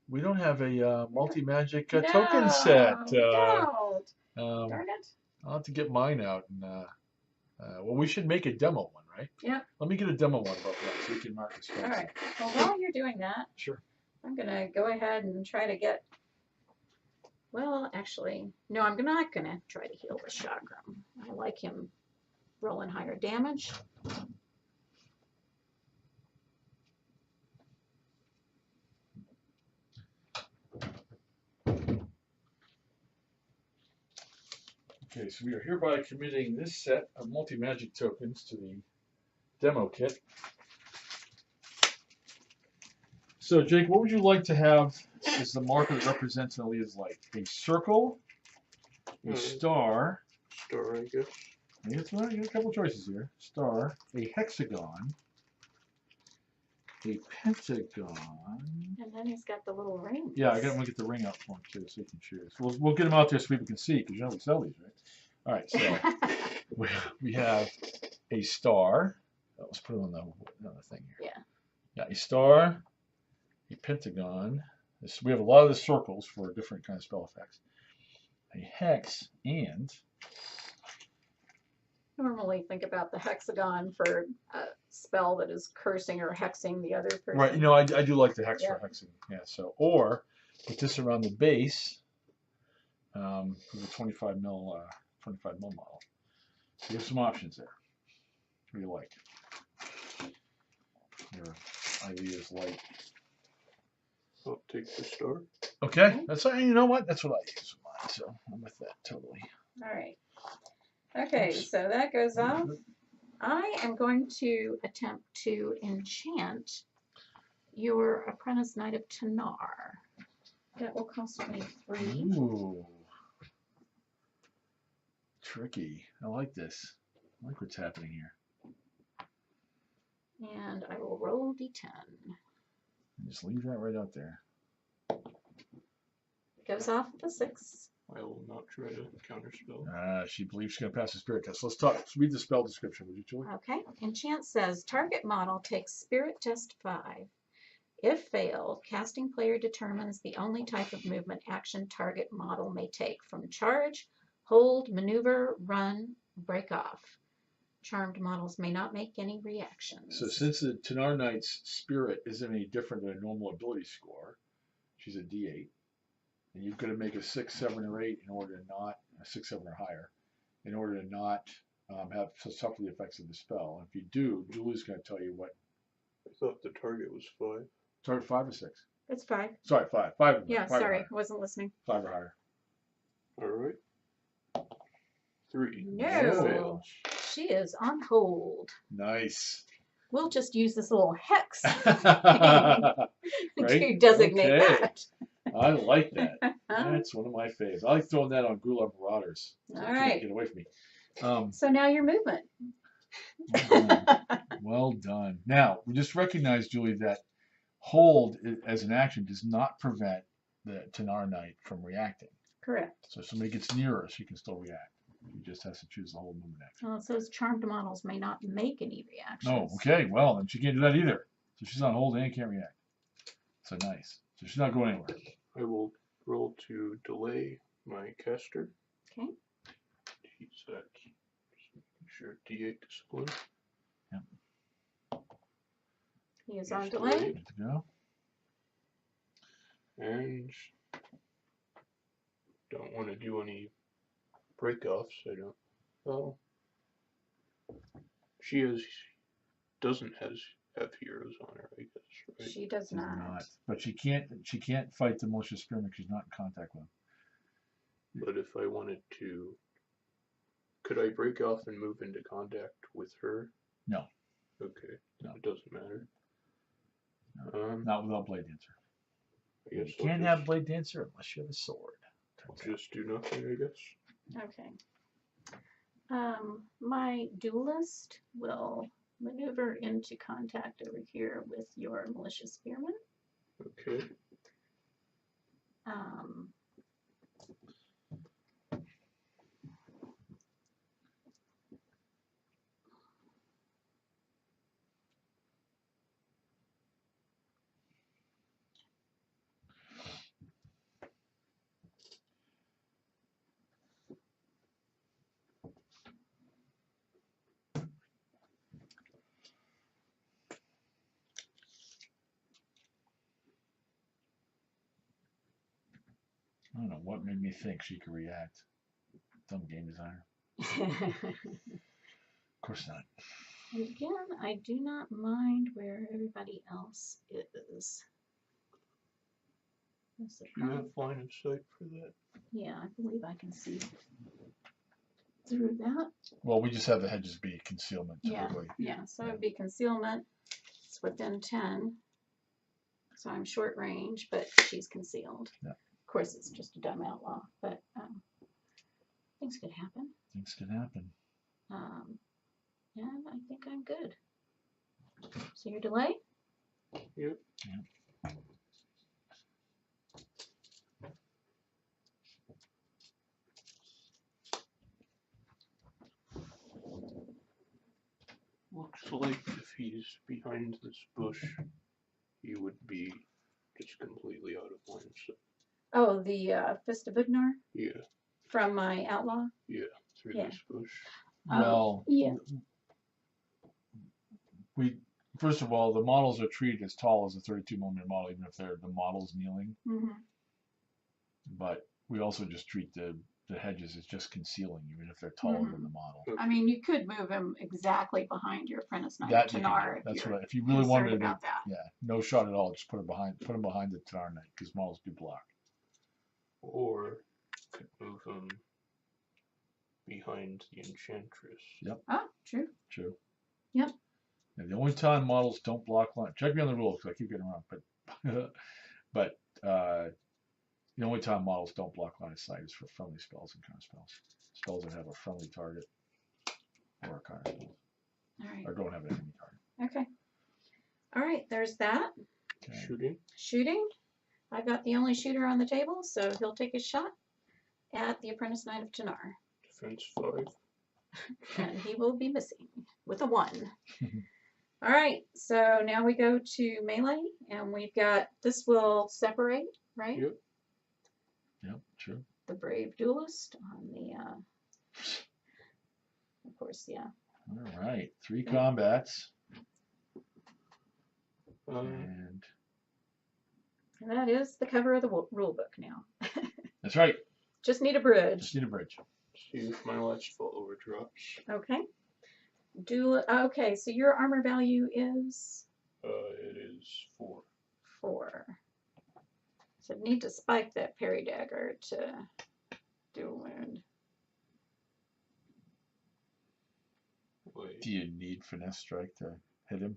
We don't have a multi-magic token set. We don't. Darn it. I'll have to get mine out. And well, we should make a demo one, right? Yeah. Let me get a demo one about that so we can mark it. All right. Well, while you're doing that, Sure. I'm going to go ahead and try to get. Well, actually, no, I'm not going to try to heal the Chakram. I like him rolling higher damage. Okay, so we are hereby committing this set of multi-magic tokens to the demo kit. So, Jake, what would you like to have as the marker that represents Hylia's Light? A circle, a star. Star, I guess. You get a couple choices here. Star, a hexagon, a pentagon. And then he's got the little ring. Yeah, I'm gonna get the ring out for him too, so you can choose. We'll get them out there so people can see, because you know we sell these, right? All right, so we have a star. Let's put it on the thing here. Yeah. Yeah, a star, a pentagon. We have a lot of the circles for different kind of spell effects. A hex, and Normally think about the hexagon for a spell that is cursing or hexing the other person. right, you know, I do like the hex Yeah. for hexing. Yeah, so or put this around the base for the 25 mil model. So you have some options there. What do you like? Your Hylia's Light. I'll take the star. Okay, that's you know what? That's what I use with mine, so I'm with that totally. All right. Okay, so that goes off. I am going to attempt to enchant your Apprentice Knight of Tanar. That will cost me 3. Ooh. Tricky. I like this. I like what's happening here. And I will roll D10. Just leave that right out there. It goes off with a 6. I will not try to counterspell. She believes she's going to pass the spirit test. Let's read the spell description, would you, Julie? Okay. Enchant says, target model takes Spirit Test 5. If failed, casting player determines the only type of movement action target model may take from charge, hold, maneuver, run, break off. Charmed models may not make any reactions. So since the Tanar Knight's spirit isn't any different than a normal ability score, she's a D8, and you've got to make a 6, 7, or 8 in order to not, a 6, 7, or higher, in order to not have suffer the effects of the spell. And if you do, Julie's going to tell you what. I thought the target was 5. Target 5 or 6? It's 5. Sorry, 5. 5. Yeah, 5 sorry, or higher. wasn't listening. 5 or higher. Alright. 3. No. Fails. She is on hold. Nice. We'll just use this little hex Right? to designate Okay. that. I like that. That's one of my faves. I like throwing that on Gulag Marauders. So All they right. can't get away from me. So now your movement. Well done. Well done. Now, we just recognize, Julie, that hold as an action does not prevent the Tanar Knight from reacting. Correct. So if somebody gets near her, she can still react. He just has to choose the hold movement action. Well, it says charmed models may not make any reactions. Oh, okay. Well, then she can't do that either. So she's on hold and can't react. So nice. So she's not going anywhere. I will roll to delay my caster. Okay. He's at, just making sure, D8 discipline. He is He's on delay. delayed. Good to go. And don't want to do any break-offs. I don't. Well, she doesn't have heroes on her, I guess, right? She does She's not. But she can't fight the malicious spearman because she's not in contact with him. But if I wanted to, could I break off and move into contact with her? No. Okay. No. It doesn't matter. No. Not without Blade Dancer. I guess You can't have Blade Dancer unless you have a sword. I'll just do nothing, I guess. Okay. My duelist will maneuver into contact over here with your malicious spearman. Okay. I don't know what made me think she could react. Dumb game designer. Of course not. And again, I do not mind where everybody else is. That's the Do you problem. have line of sight for that? Yeah, I believe I can see through that. Well, we just have the hedges be concealment typically. Yeah, so it'd be concealment. It's within 10. So I'm short range, but she's concealed. Yeah. Of course, it's just a dumb outlaw, but things could happen. Things can happen. And I think I'm good. So your delay? Yep. Yeah. Looks like if he's behind this bush, he would be just completely out of line of sight. Oh, the Fist of Bugnar Yeah, from my outlaw? through Yeah. this bush. Well, yeah. we first of all, the models are treated as tall as a 32mm model, even if they're the models kneeling. Mm-hmm. But we also just treat the hedges as just concealing, even if they're taller than the model. I mean, you could move him exactly behind your apprentice knight That you can Tanar. do. That's you're what if you really concerned wanted to, about that. yeah, no shot at all. Just put him behind the Tanar Knight because models do block. Or could move him behind the enchantress. Yep. Oh, true. True. Yep. Now, the only time models don't block line. Check me on the rules because I keep getting wrong. But the only time models don't block line of sight is for friendly spells and counter spells. Spells that have a friendly target or a counter spell. All right. Or don't have an enemy target. Okay. All right, there's that. Okay. Shooting. Shooting. I've got the only shooter on the table, so he'll take a shot at the apprentice knight of Tanar. Defense 5. And he will be missing with a 1. All right, so now we go to melee, and we've got, this will separate, right? Yep. Yep, true. The brave duelist on the, of course, yeah. All right, 3 combats. And And that is the cover of the rule book now. That's right. Just need a bridge. Just need a bridge. see if my last follower drops. Okay. Okay, so your armor value is? It is 4. 4. So I need to spike that parry dagger to do a wound. Do you need finesse strike to hit him?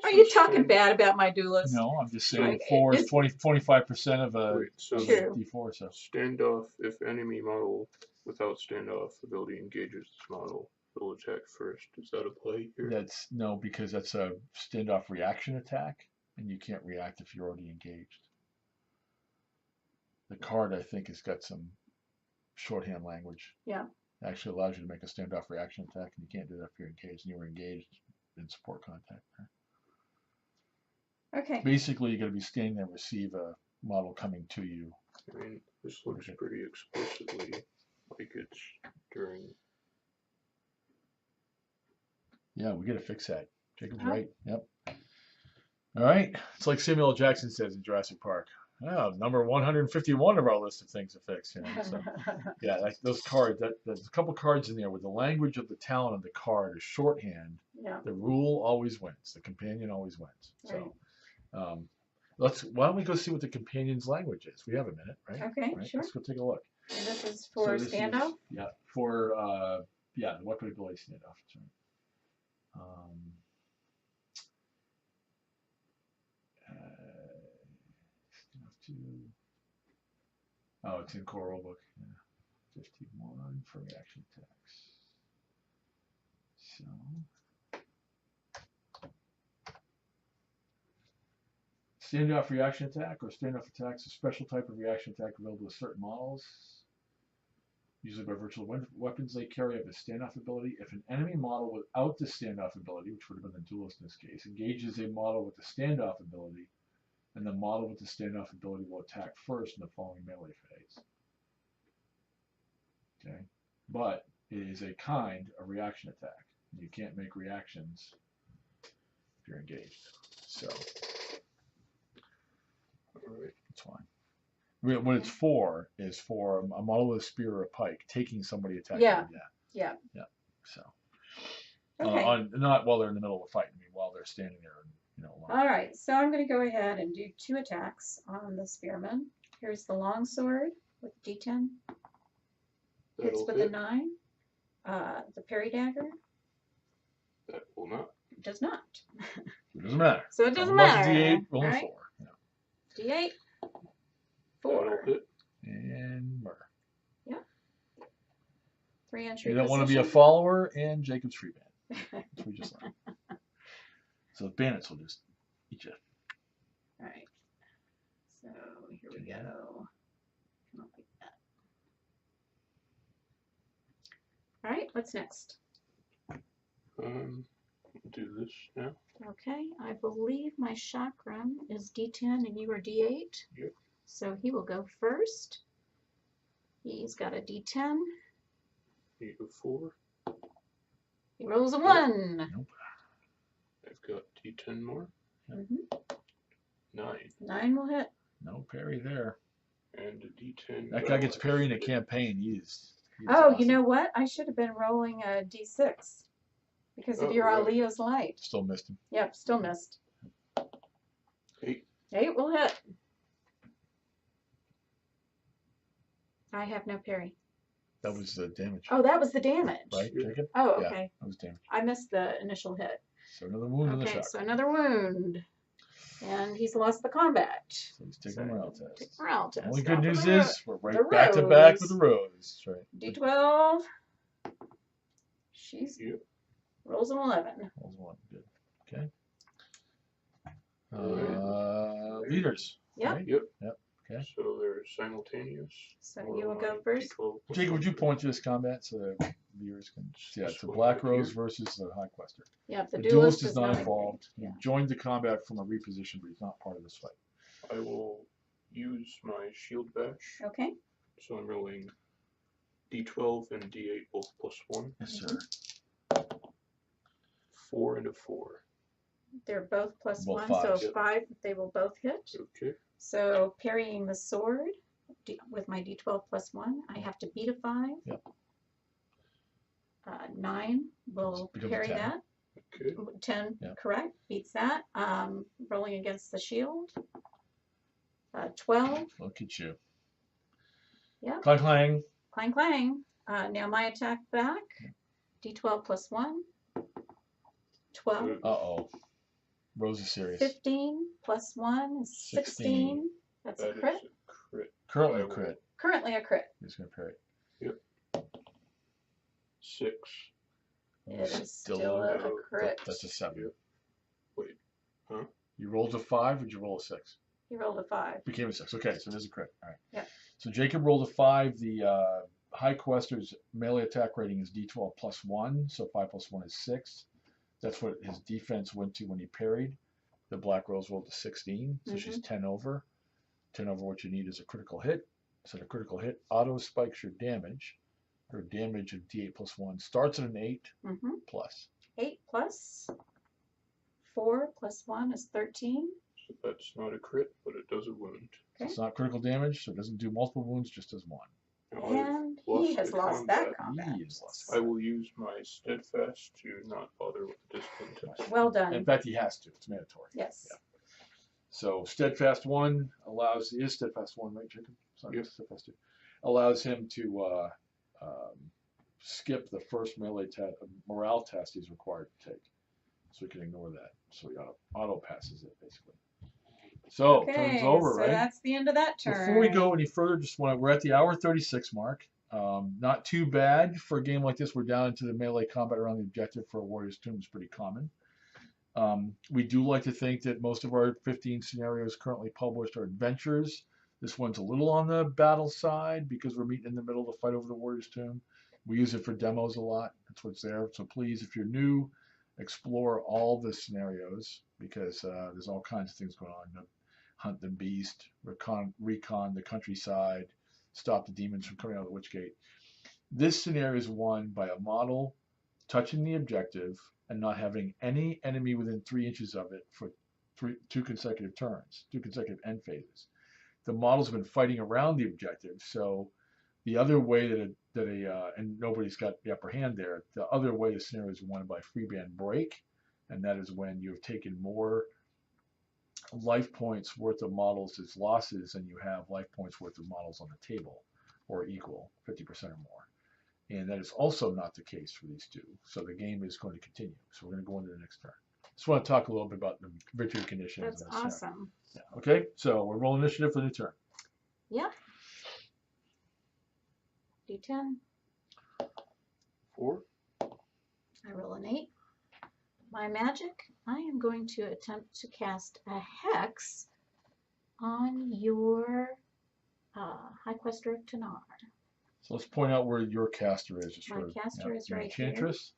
Are you talking bad about my duelist? No, I'm just saying Right. 4 is It's- 25% of a Wait, so True. D4. So standoff, if enemy model without standoff ability engages this model, it'll attack first. Does that apply here? that's no, because that's a standoff reaction attack, and you can't react if you're already engaged. The card, I think, has got some shorthand language. Yeah. It actually allows you to make a standoff reaction attack, and you can't do that if you're engaged, and you were engaged in support contact. Okay. Basically, you're going to be standing there and receive a model coming to you. I mean, this looks pretty explicitly like it's during. Yeah, we got to fix that. Jacob's Oh. right. Yep. All right. It's like Samuel L. Jackson says in Jurassic Park. Oh, number 151 of our list of things to fix. You know, so, yeah, those cards. There's a couple cards in there where the language of the talent of the card is shorthand. Yeah. The rule always wins. The companion always wins. Right. So, why don't we go see what the companion's language is? We have a minute, right? Okay, Right? sure. Let's go take a look. And this is So for this is- standoff? Yeah, for the weapon ability standoff. That's right. Standoff 2. Oh, it's in core rulebook. Yeah. 51 for reaction attacks. So. Standoff reaction attack or standoff attack is a special type of reaction attack available with certain models. Usually by virtual weapons they carry have a standoff ability. If an enemy model without the standoff ability, which would have been the duelist in this case, engages a model with the standoff ability, and the model with the standoff ability will attack first in the following melee phase. Okay, but it is a reaction attack. You can't make reactions if you're engaged. So. Alright. That's fine. What it's for is for a model with a spear or a pike taking somebody attacking. Yeah. Yeah. Yeah. So. Okay. Not while they're in the middle of a fight. I mean, while they're standing there, alone. All right. So I'm going to go ahead and do 2 attacks on the spearman. Here's the longsword with D10. Hits That'll with hit. a 9. The parry dagger That will not. does not. It doesn't matter. So it doesn't Unless matter. D8, rolling Right? 4. Yeah. D8. That'll 4. hit. And murder. 3 entry You don't want to be a position. follower in Jacob's Freeband. Which we just learned. So the bandits will just eat you. All right. So here we go. Come up like that. All right. What's next? Do this now. Okay. I believe my chakram is D10 and you are D8. Yep. So he will go first. He's got a D10. You go 4. He rolls a 1. Nope. I've got D10 more. Mm-hmm. 9. 9 will hit. No parry there. And a D10. That guy gets parry in a campaign. He's Oh, awesome. you know what? I should have been rolling a D6 because of Oh, your right. Leo's light. Still missed him. Yep, still missed. 8. 8 will hit. I have no parry. That was the damage. Oh, that was the damage. Right, Jacob? Oh, Yeah. okay. That was damage. I missed the initial hit. So another wound in the Okay, shock. so another wound. And he's lost the combat. So he's taking a morale test. Take a morale test. Only good Off news of the is we're right the back to back rose. with the rose. That's right. D12. She's Yep. rolls an 11. That was one. Good. Okay. Alright. Leaders. Yep. Right? Yep. Okay. So they're simultaneous. So you will go first. Jacob, would you point to this combat so the viewers can see? Yeah, it's the This one Black right Rose here. versus the High Quester. Yep, the The duelist duelist is is not not involved. He Yeah. joined the combat from a reposition, but he's not part of this fight. I will use my shield bash. Okay. So I'm rolling D12 and D8 both +1. Yes, sir. 4 and a 4. They're both plus Both 1, so fives. 5, they will both hit. Okay. So parrying the sword with my D12 plus 1, I have to beat a 5. Yep. 9 will Becomes a parry 10. that. Okay. 10, Yep. correct, beats that. Rolling against the shield. 12, Look at you. Yeah. Clang, clang. clang clang. Now my attack back. D12 plus 1. 12. Uh-oh. Rose is serious. 15 plus 1 is 16. That's a That crit. is a crit. Currently I a will- crit. Currently a crit. He's going to parry. 6. It is still a crit. That's a 7. Wait. Huh? You rolled a 5 or did you roll a 6? He rolled a 5. Became a 6. Okay, so there's a crit. All right. Yeah. So Jacob rolled a 5. The High Quester's melee attack rating is D12 plus 1. So 5 plus 1 is 6. That's what his defense went to when he parried. The Black Rose rolled a 16. So she's 10 over. 10 over what you need is a critical hit. So the critical hit auto spikes your damage. Her damage of D8 plus 1 starts at an 8 plus. 8 plus 4 plus 1 is 13. So that's not a crit, but it does a wound. So it's not critical damage, so it doesn't do multiple wounds, just does 1. Now And I've he has the lost that combat. He is lost. I will use my steadfast to not bother with the discipline test. Well done. In fact, he has to. It's mandatory. Yes. Yeah. So steadfast 1 allows, is steadfast 1, right, Jacob? Sorry, Yes. steadfast 2. Allows him to skip the first melee morale test he's required to take. So we can ignore that. So he auto passes it, basically. So, turn's over, so right? that's the end of that turn. Before we go any further, we're at the hour 36 mark. Not too bad for a game like this. We're down into the melee combat around the objective for a Warrior's Tomb is pretty common. We do like to think that most of our 15 scenarios currently published are adventures. This one's a little on the battle side because we're meeting in the middle to fight over the Warrior's Tomb. We use it for demos a lot. That's what's there. So please, if you're new, explore all the scenarios because there's all kinds of things going on. Hunt the beast, recon the countryside, stop the demons from coming out of the witch gate. This scenario is won by a model touching the objective and not having any enemy within 3 inches of it for 2 consecutive turns, 2 consecutive end phases. The models have been fighting around the objective, so the other way and nobody's got the upper hand there, the other way the scenario is won by freeband break, and that is when you have taken more life points worth of models as losses and you have life points worth of models on the table, or equal, 50% or more. And that is also not the case for these two. So the game is going to continue. So we're going to go into the next turn. Just want to talk a little bit about the victory conditions. That's awesome. Yeah. Okay, so we're rolling initiative for the new turn. Yep. D10. 4. I roll an 8. My magic, I am going to attempt to cast a hex on your High Quester of Tanar. So let's point out where your caster is. Just My caster is right here. Enchantress,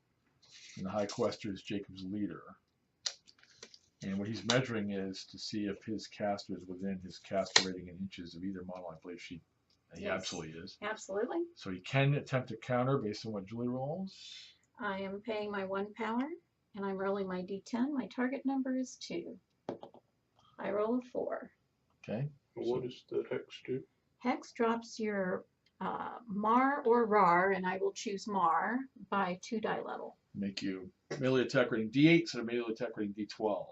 and the High Quester is Jacob's leader. And what he's measuring is to see if his caster is within his caster rating in inches of either model. I believe he Yes. absolutely is. Absolutely. So he can attempt to counter based on what Julie rolls. I am paying my 1 power, and I'm rolling my D10. My target number is 2. I roll a 4. Okay. What does the hex do? Hex drops your Mar or Rar, and I will choose Mar by 2 die level. Make you melee attack rating D8 instead of melee attack rating D12.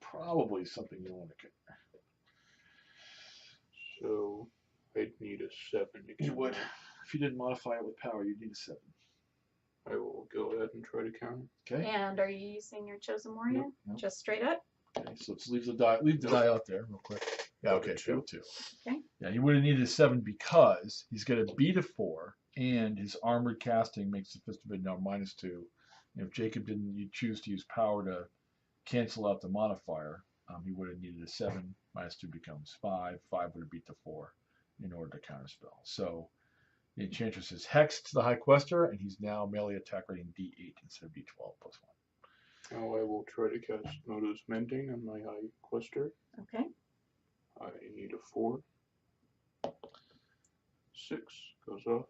Probably something you want to get. So I'd need a 7 to You count. would. If you didn't modify it with power, you'd need a 7. I will go ahead and try to counter. Okay. And are you using your chosen warrior? Nope. Just straight up? Okay, so let's leave the die out there real quick. Yeah, okay, Two. 2. Okay. Yeah, he would have needed a 7 because he's going to beat a 4, and his armored casting makes the Fist of It now -2. And if Jacob didn't choose to use power to cancel out the modifier, he would have needed a 7. -2 becomes 5. 5 would have beat the 4 in order to counterspell. So the Enchantress is hexed to the High Quester, and he's now melee attack rating D8 instead of D12 plus 1. Now I will try to cast Noda's Mending on my High Quester. Okay. I need a 4. 6 goes off.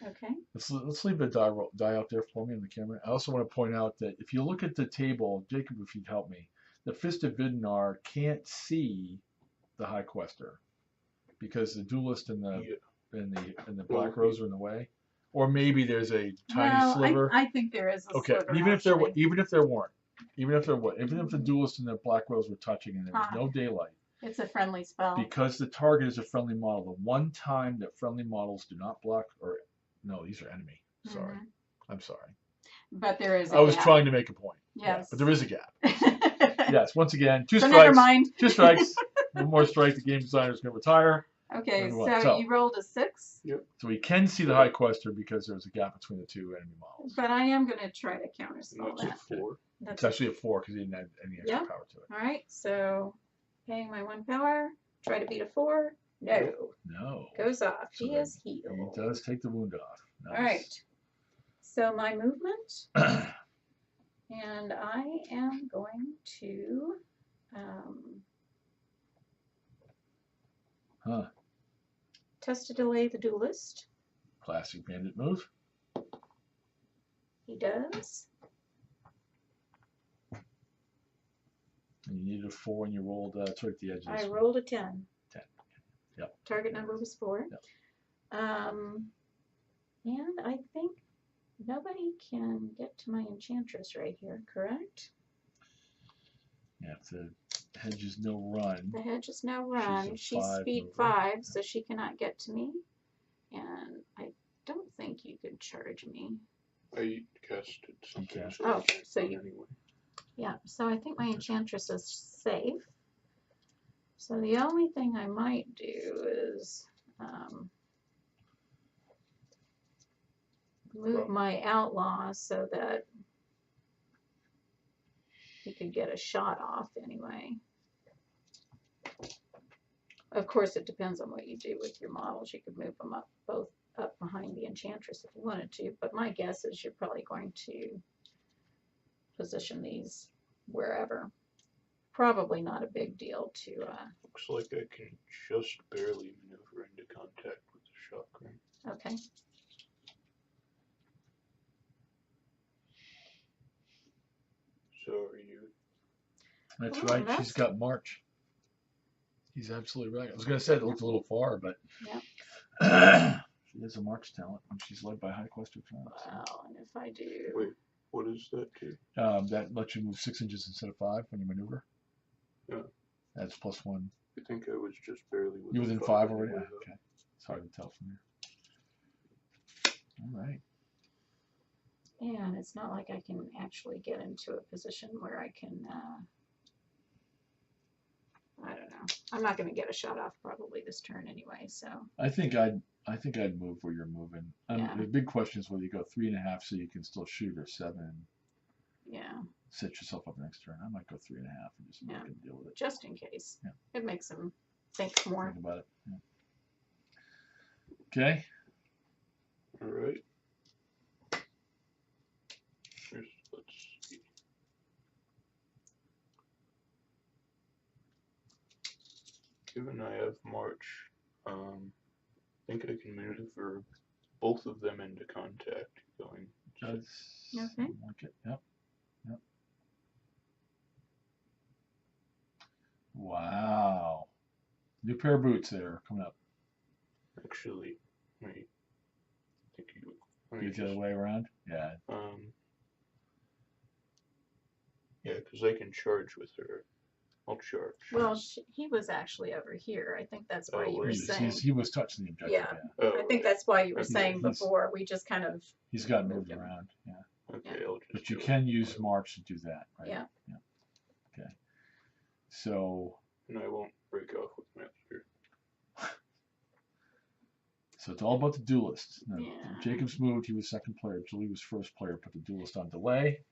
Okay. Let's leave the die out there for me on the camera. I also want to point out that if you look at the table, Jacob, if you'd help me, the Fist of Vidnar can't see the High Quester because the duelist and the Black Rose are in the way. Or maybe there's a tiny sliver. I think there is a sliver. Even if actually. even if the duelist and the Black Rose were touching and there was no daylight, It's a friendly spell. because the target is a friendly model, the one time that friendly models do not block or No, these are enemy. Sorry. I'm sorry. But there is a I was gap. trying to make a point. Yes. Yeah, but there is a gap. Yes, once again, 2 So strikes. never mind. 2 strikes. One more strike, the game designer is going to retire. Okay, So- so you rolled a 6. So we can see the High Quester because there's a gap between the 2 enemy models. But I am going to try to counterspell That's a that. 4. It's actually a 4 because he didn't add any extra Yep. power to it. All right, so paying my 1 power, try to beat a 4. No, No. goes off. So He is He healed. does take the wound off. Nice. All right. So my movement, and I am going to test to delay the duelist. Classic bandit move. He does. And you needed a 4 and you rolled toward the edge of I this one. rolled a 10. 10. Yep. Target number was 4. Yep. And I think nobody can get to my enchantress right here, correct? Yeah, if the hedge is no run. The hedge is no run. She's She's a 5 speed mover. 5, so she cannot get to me. And I don't think you could charge me. I casted something. Okay. So I Oh, can't so run you- anyway. Yeah, so I think my enchantress is safe. So the only thing I might do is move my outlaw so that he could get a shot off anyway. Of course, it depends on what you do with your models. You could move them up, both up behind the enchantress if you wanted to, but my guess is you're probably going to position these wherever. Probably not a big deal to, Looks like I can just barely maneuver into contact with the chakram. okay. So are you? That's Oh, right. that's- She's got March. He's absolutely right. I was going to say it looked a little far, but she has a March talent and she's led by High Quester talent. Wow, and if I do, Wait, what is that do? That lets you move 6 inches instead of 5 when you maneuver. Yeah. That's +1. I think I was just barely within You within 5 already? anyway, Ah, okay. It's hard to tell from here. All right. and it's not like I can actually get into a position where I can, I don't know. I'm not going to get a shot off probably this turn anyway, so. I think I'd move where you're moving. Yeah. The big question is whether you go 3.5 so you can still shoot, or 7 and Yeah, set yourself up next turn. I might go 3.5 and just Yeah. deal with it. just in case. Yeah. It makes them think more. Think about it. Yeah. Okay. All right. Let's see. Given I have March, I think I can maneuver both of them into contact. Going. That's Okay. like it. Yep. Yep. Wow. New pair of boots there coming up. Actually, wait. I think you. Let Do me it the other just, way around. Yeah. Yeah, because I can charge with her. I'll charge. Well, he was actually over here. I think that's why Oh, you were was he? saying. He was touching the objective. Yeah. Yeah. Oh, I think that's why you were Okay, saying he's- before. We just kind of. He's got moved Moved him. around. Yeah. okay. I'll just. But you do it. can use March to do that, right? Yeah. Yeah. Okay. So And I won't break off with Master. it's all about the duelist. Now, Yeah. Jacob's moved. He was second player. Julie was first player. Put the duelist on delay.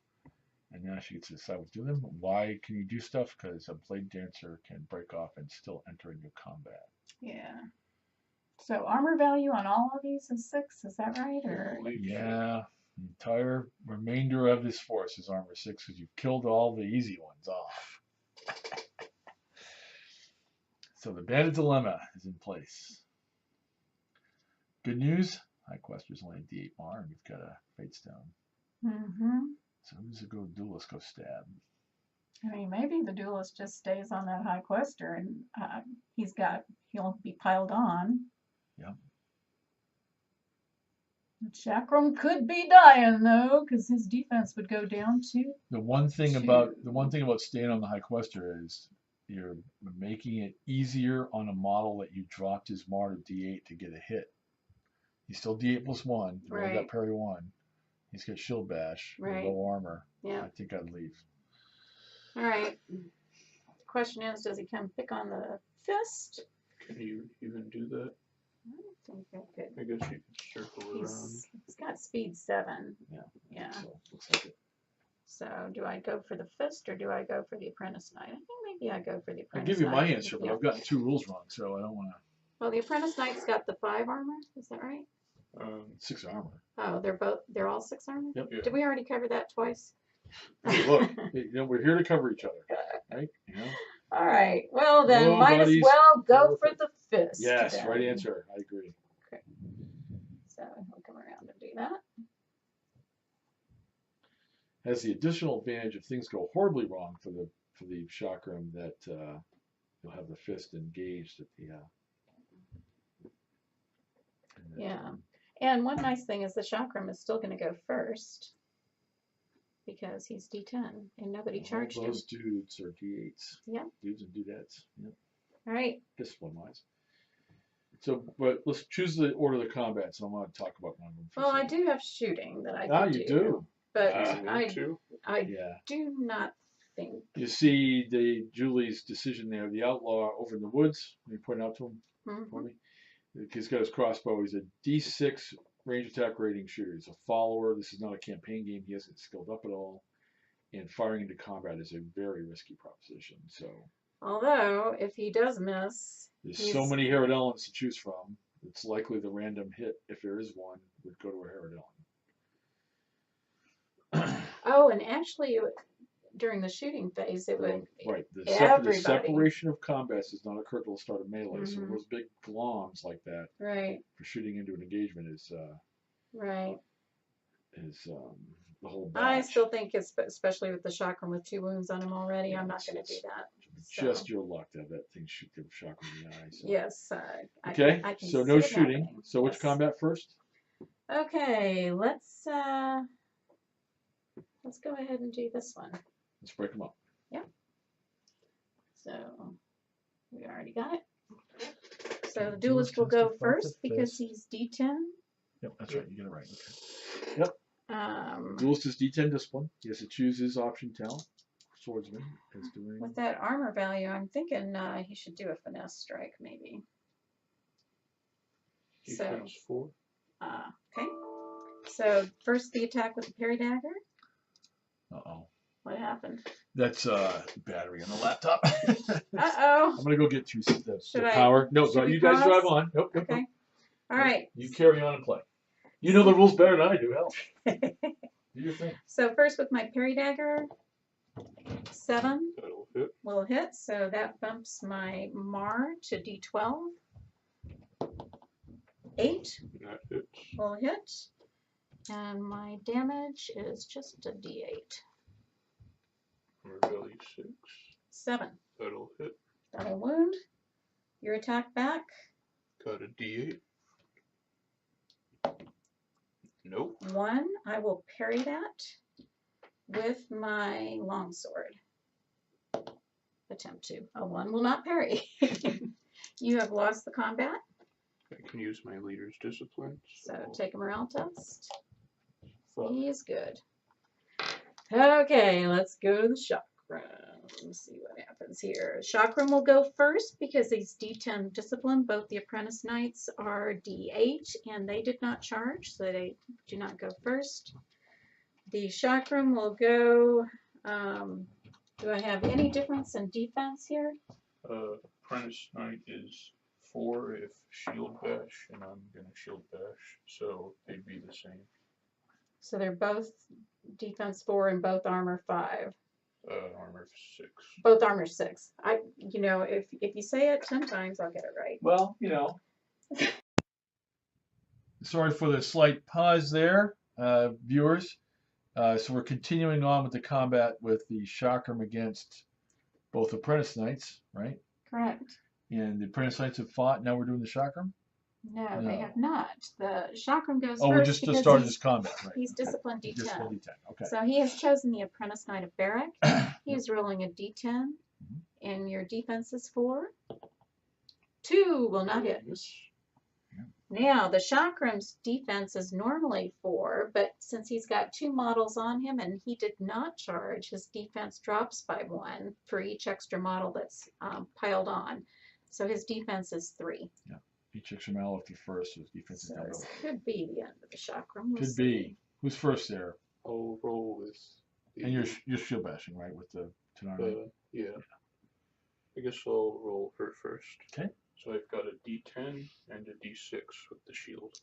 And now she gets to decide what to do them. Why can you do stuff? Because a blade dancer can break off and still enter into combat. Yeah. So armor value on all of these is 6. Is that right? Or Yeah. The entire remainder of this force is armor 6 because you've killed all the easy ones off. So the bandit dilemma is in place. Good news, High Quester's only a D8 bar and you've got a Fate Stone. Mm-hmm. So who's a go duelist go stab? I mean, maybe the duelist just stays on that High Quester and he'll be piled on. Yep. Chakram could be dying though, because his defense would go down too. The one thing about staying on the High Quester is you're making it easier on a model that you dropped his martyr D8 to get a hit. He's still D8 plus 1. He's only Right. got parry 1. He's got shield bash. Right. Low armor. Yeah. I think I'd leave. All right. The question is, does he come pick on the fist? Can you even do that? I don't think I could. I guess you can circle around. He's got speed 7. Yeah. Yeah. So looks like it. So do I go for the fist or do I go for the apprentice knight? I think maybe I go for the I'll apprentice give you my knight. answer, but Yeah. I've gotten 2 rules wrong, so I don't want to. Well, the apprentice knight's got the 5 armor. Is that right? 6 armor. Oh, they're all 6 armor? Yep. Yeah. Did we already cover that twice? Hey, look, we're here to cover each other, right? All right. Well, then Whoa, might buddies. as well go for Perfect. the fist. Yes, then. right answer. I agree. So I'll come around and do that. Has the additional advantage if things go horribly wrong for the chakram that you'll have the fist engaged at the. Yeah. And one nice thing is the chakram is still going to go first because he's D10 and nobody charged him. Those dudes are D8s. Yeah. Dudes and dudettes. Yep. All right. Discipline wise. So, but let's choose the order of the combat. So I want to talk about one of them. Well, I do have shooting that I Ah, can you do. But Me too. I Yeah. do not think. You see Julie's decision there. The outlaw over in the woods. Let me point out to him for Mhm. me. He's got his crossbow. He's a D6 range attack rating shooter. He's a follower. This is not a campaign game. He hasn't skilled up at all. And firing into combat is a very risky proposition. So Although, if he does miss, there's so many Herodellans to choose from. It's likely the random hit, if there is one, would go to a Herodellan. Oh, and actually, during the shooting phase, it would. Right. The Everybody. separation of combats does not occur till the start of melee. So Mhm. those big gloms like that Right. for shooting into an engagement is Right. the whole batch. I still think, especially with the chakram with 2 wounds on him already, Yeah, I'm not going to do it's that. just your luck to have that thing shoot the chakra in the eye. So. Yes. Okay. I can So no see it shooting. happening. So which Yes. combat first? Okay, let's go ahead and do this one. Let's break them up. So we already got it. So the duelist will go first because he's D10. Yep, that's right. You get it right. Okay. Duelist is D10 discipline. He has to choose his option talent. Swordsman is doing. With that armor value, I'm thinking he should do a finesse strike, maybe. Defense 4. Okay. So first the attack with the parry dagger. Uh-oh. What happened? That's battery on the laptop. Uh-oh. I'm gonna go get you the Should I- power. No, should we you guys pause? drive on. Nope. Okay. All right. You carry on and play. You know the rules better than I do. Hell. Do your thing. So first with my parry dagger, 7 That'll hit. will hit. So that bumps my Mar to D12. 8 That hits. will hit. And my damage is just a D8. Armor value 6. 7. That'll hit. That'll wound. Your attack back. Got a D8. Nope. 1. I will parry that with my longsword. Attempt to. A 1 will not parry. You have lost the combat. I can use my leader's discipline. So take a morale test. Fuck. He is good. Okay, let's go to the chakram. Let's see what happens here. Chakram will go first because he's D10 discipline. Both the apprentice knights are D8 and they did not charge, so they do not go first. The chakram will go. Do I have any difference in defense here? Apprentice Knight is 4 if shield bash, and I'm gonna shield bash, so they'd be the same. So they're both defense 4 and both armor 5. Armor 6. Both armor 6. If you say it 10 times, I'll get it right. Well, sorry for the slight pause there, viewers. So we're continuing on with the combat with the chakram against both apprentice knights, right? Correct. And the apprentice knights have fought. Now we're doing the chakram. No, No. they have not. The chakram goes Oh, first. we just because started this combat, right? He's disciplined He's D10. disciplined D10. Okay. So he has chosen the apprentice knight of Barrack. He is rolling a D10, and your defense is 4. 2 will not hit. Now, the Chakram's defense is normally 4, but since he's got 2 models on him and he did not charge, his defense drops by 1 for each extra model that's piled on. So his defense is 3. Yeah. Each extra model after first, so his defense is So down this low. could be the end of the Chakram. We'll Could see. be. Who's first there? I'll roll with the, And you're shield bashing, right? With the 10 yeah. I guess I'll roll her first. Okay. So I've got a D10 and a D6 with the shield.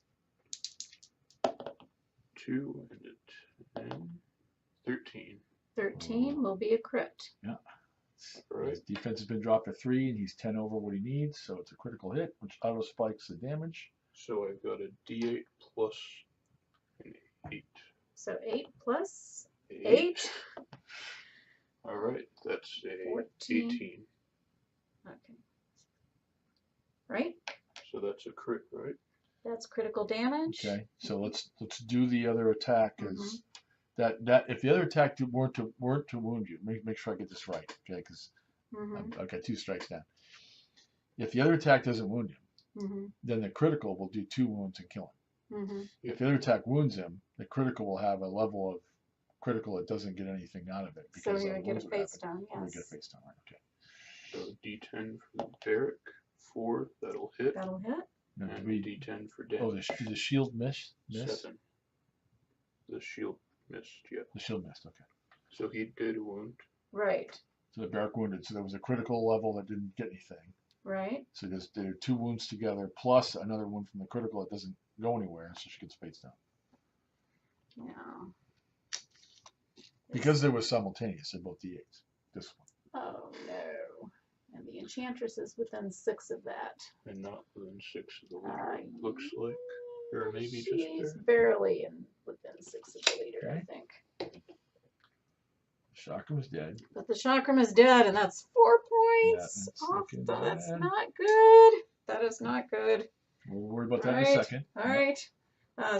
2 and a 10. 13. 13 will be a crit. Yeah. Right. His defense has been dropped to 3, and he's 10 over what he needs, so it's a critical hit, which auto spikes the damage. So I've got a D8 plus an 8. So 8 plus 8. All right, that's a 14. 18. Okay. Right? So that's a crit, right? That's critical damage. Okay, so let's do the other attack as Mm-hmm. that if the other attack weren't to wound you, make sure I get this right, okay? Because I've got 2 strikes down. If the other attack doesn't wound him, then the critical will do 2 wounds and kill him. If the other attack wounds him, the critical will have a level of critical that doesn't get anything out of it. So Because he would get a wounds face happen. down, He would yes. get face down, right? Okay. So D10 for the barrack, 4, that'll hit. That'll hit. Now, And do we? D10 for damage. Oh, the shield miss. 7. The shield missed, yeah. The shield missed. Okay. So he did wound. Right. So the barrack wounded. So there was a critical level that didn't get anything. Right. So there are 2 wounds together plus another one from the critical that doesn't go anywhere, so she gets face down. Yeah. Because they were simultaneous, they're both D8s. This one. Oh no. And the Enchantress is within 6 of that. And not within 6 of the leader, looks like. Or maybe just She's there. barely within 6 of the leader, I think. Chakram is dead. But the Chakram is dead, and that's 4 points that's off. looking That's bad. not good. That is not good. We'll worry about that in a Alright, second. All right.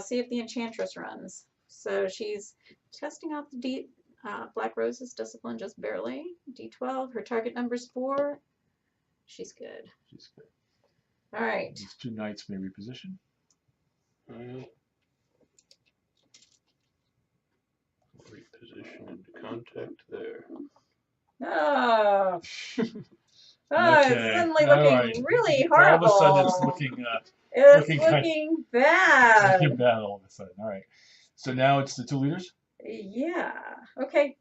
See if the Enchantress runs. So she's testing out the Black Rose's discipline just barely. D12. Her target number's 4. She's good. She's good. All right. These 2 knights may reposition. Reposition into contact there. Oh. Okay. It's suddenly All looking right. really All horrible. of a sudden, it's looking It's looking looking bad. looking bad all of a sudden. All right. So now it's the 2 leaders. Yeah. Okay.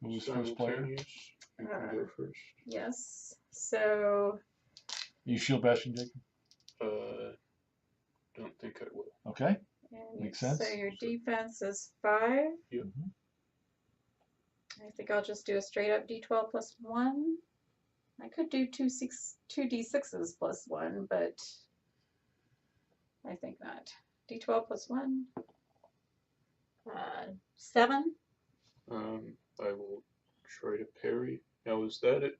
Who's first player? Simultaneous. You can go first. Yes. So You shield bashing, Jacob? Don't think I will. Okay. and Makes sense. So your defense is 5. Yep. I think I'll just do a straight up D12 plus 1. I could do 2 D6s plus 1, but I think not. D12 plus 1. 7. I will try to parry. Now is that it?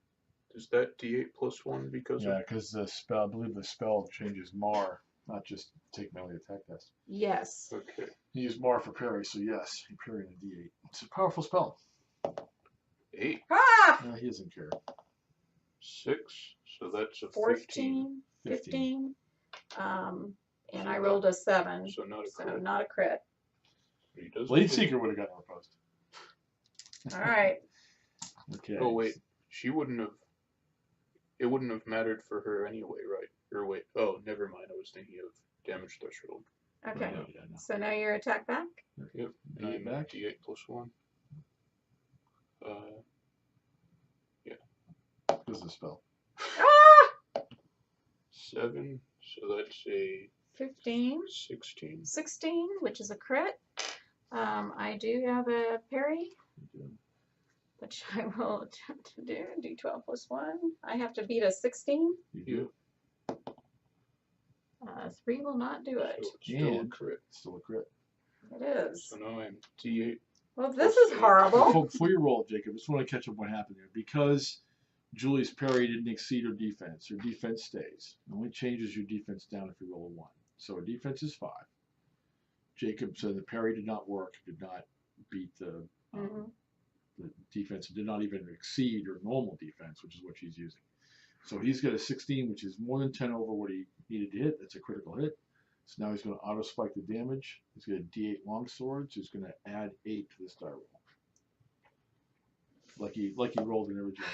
Is that D8 plus 1 because Yeah, of because the spell, I believe the spell changes Mar, not just take melee attack test. Yes. okay. He used Mar for parry, so yes, he parried a D8. It's a powerful spell. 8, Ah! He doesn't care. 6, so that's a 14, 15. And I rolled a 7. So not a So crit. not a crit. He doesn't Blade hit. Seeker would have gotten opposed. All right. Okay. Oh wait, she wouldn't have. It wouldn't have mattered for her anyway, right? Or wait, oh, never mind. I was thinking of damage threshold. Okay. Yeah, no. So now your attack back. Yep. And you 9 back? D8 plus 1. This is a spell. Ah! 7, so that's a 15. 16. 16, which is a crit. I do have a parry, which I will attempt to do. D12 plus 1. I have to beat a 16. You do. 3 will not do So it. it's still a And- crit. Still a crit. It is. So now I'm D8. Well, this is horrible. Before you roll, Jacob, I just want to catch up what happened there. Because Julie's parry didn't exceed her defense stays. It only changes your defense down if you roll a 1. So her defense is 5. Jacob said the parry did not work, did not beat the defense, did not even exceed her normal defense, which is what she's using. So he's got a 16, which is more than 10 over what he needed to hit. That's a critical hit. So now he's going to auto spike the damage. He's got a D8 longsword, so he's going to add 8 to this die roll. Like he rolled in original.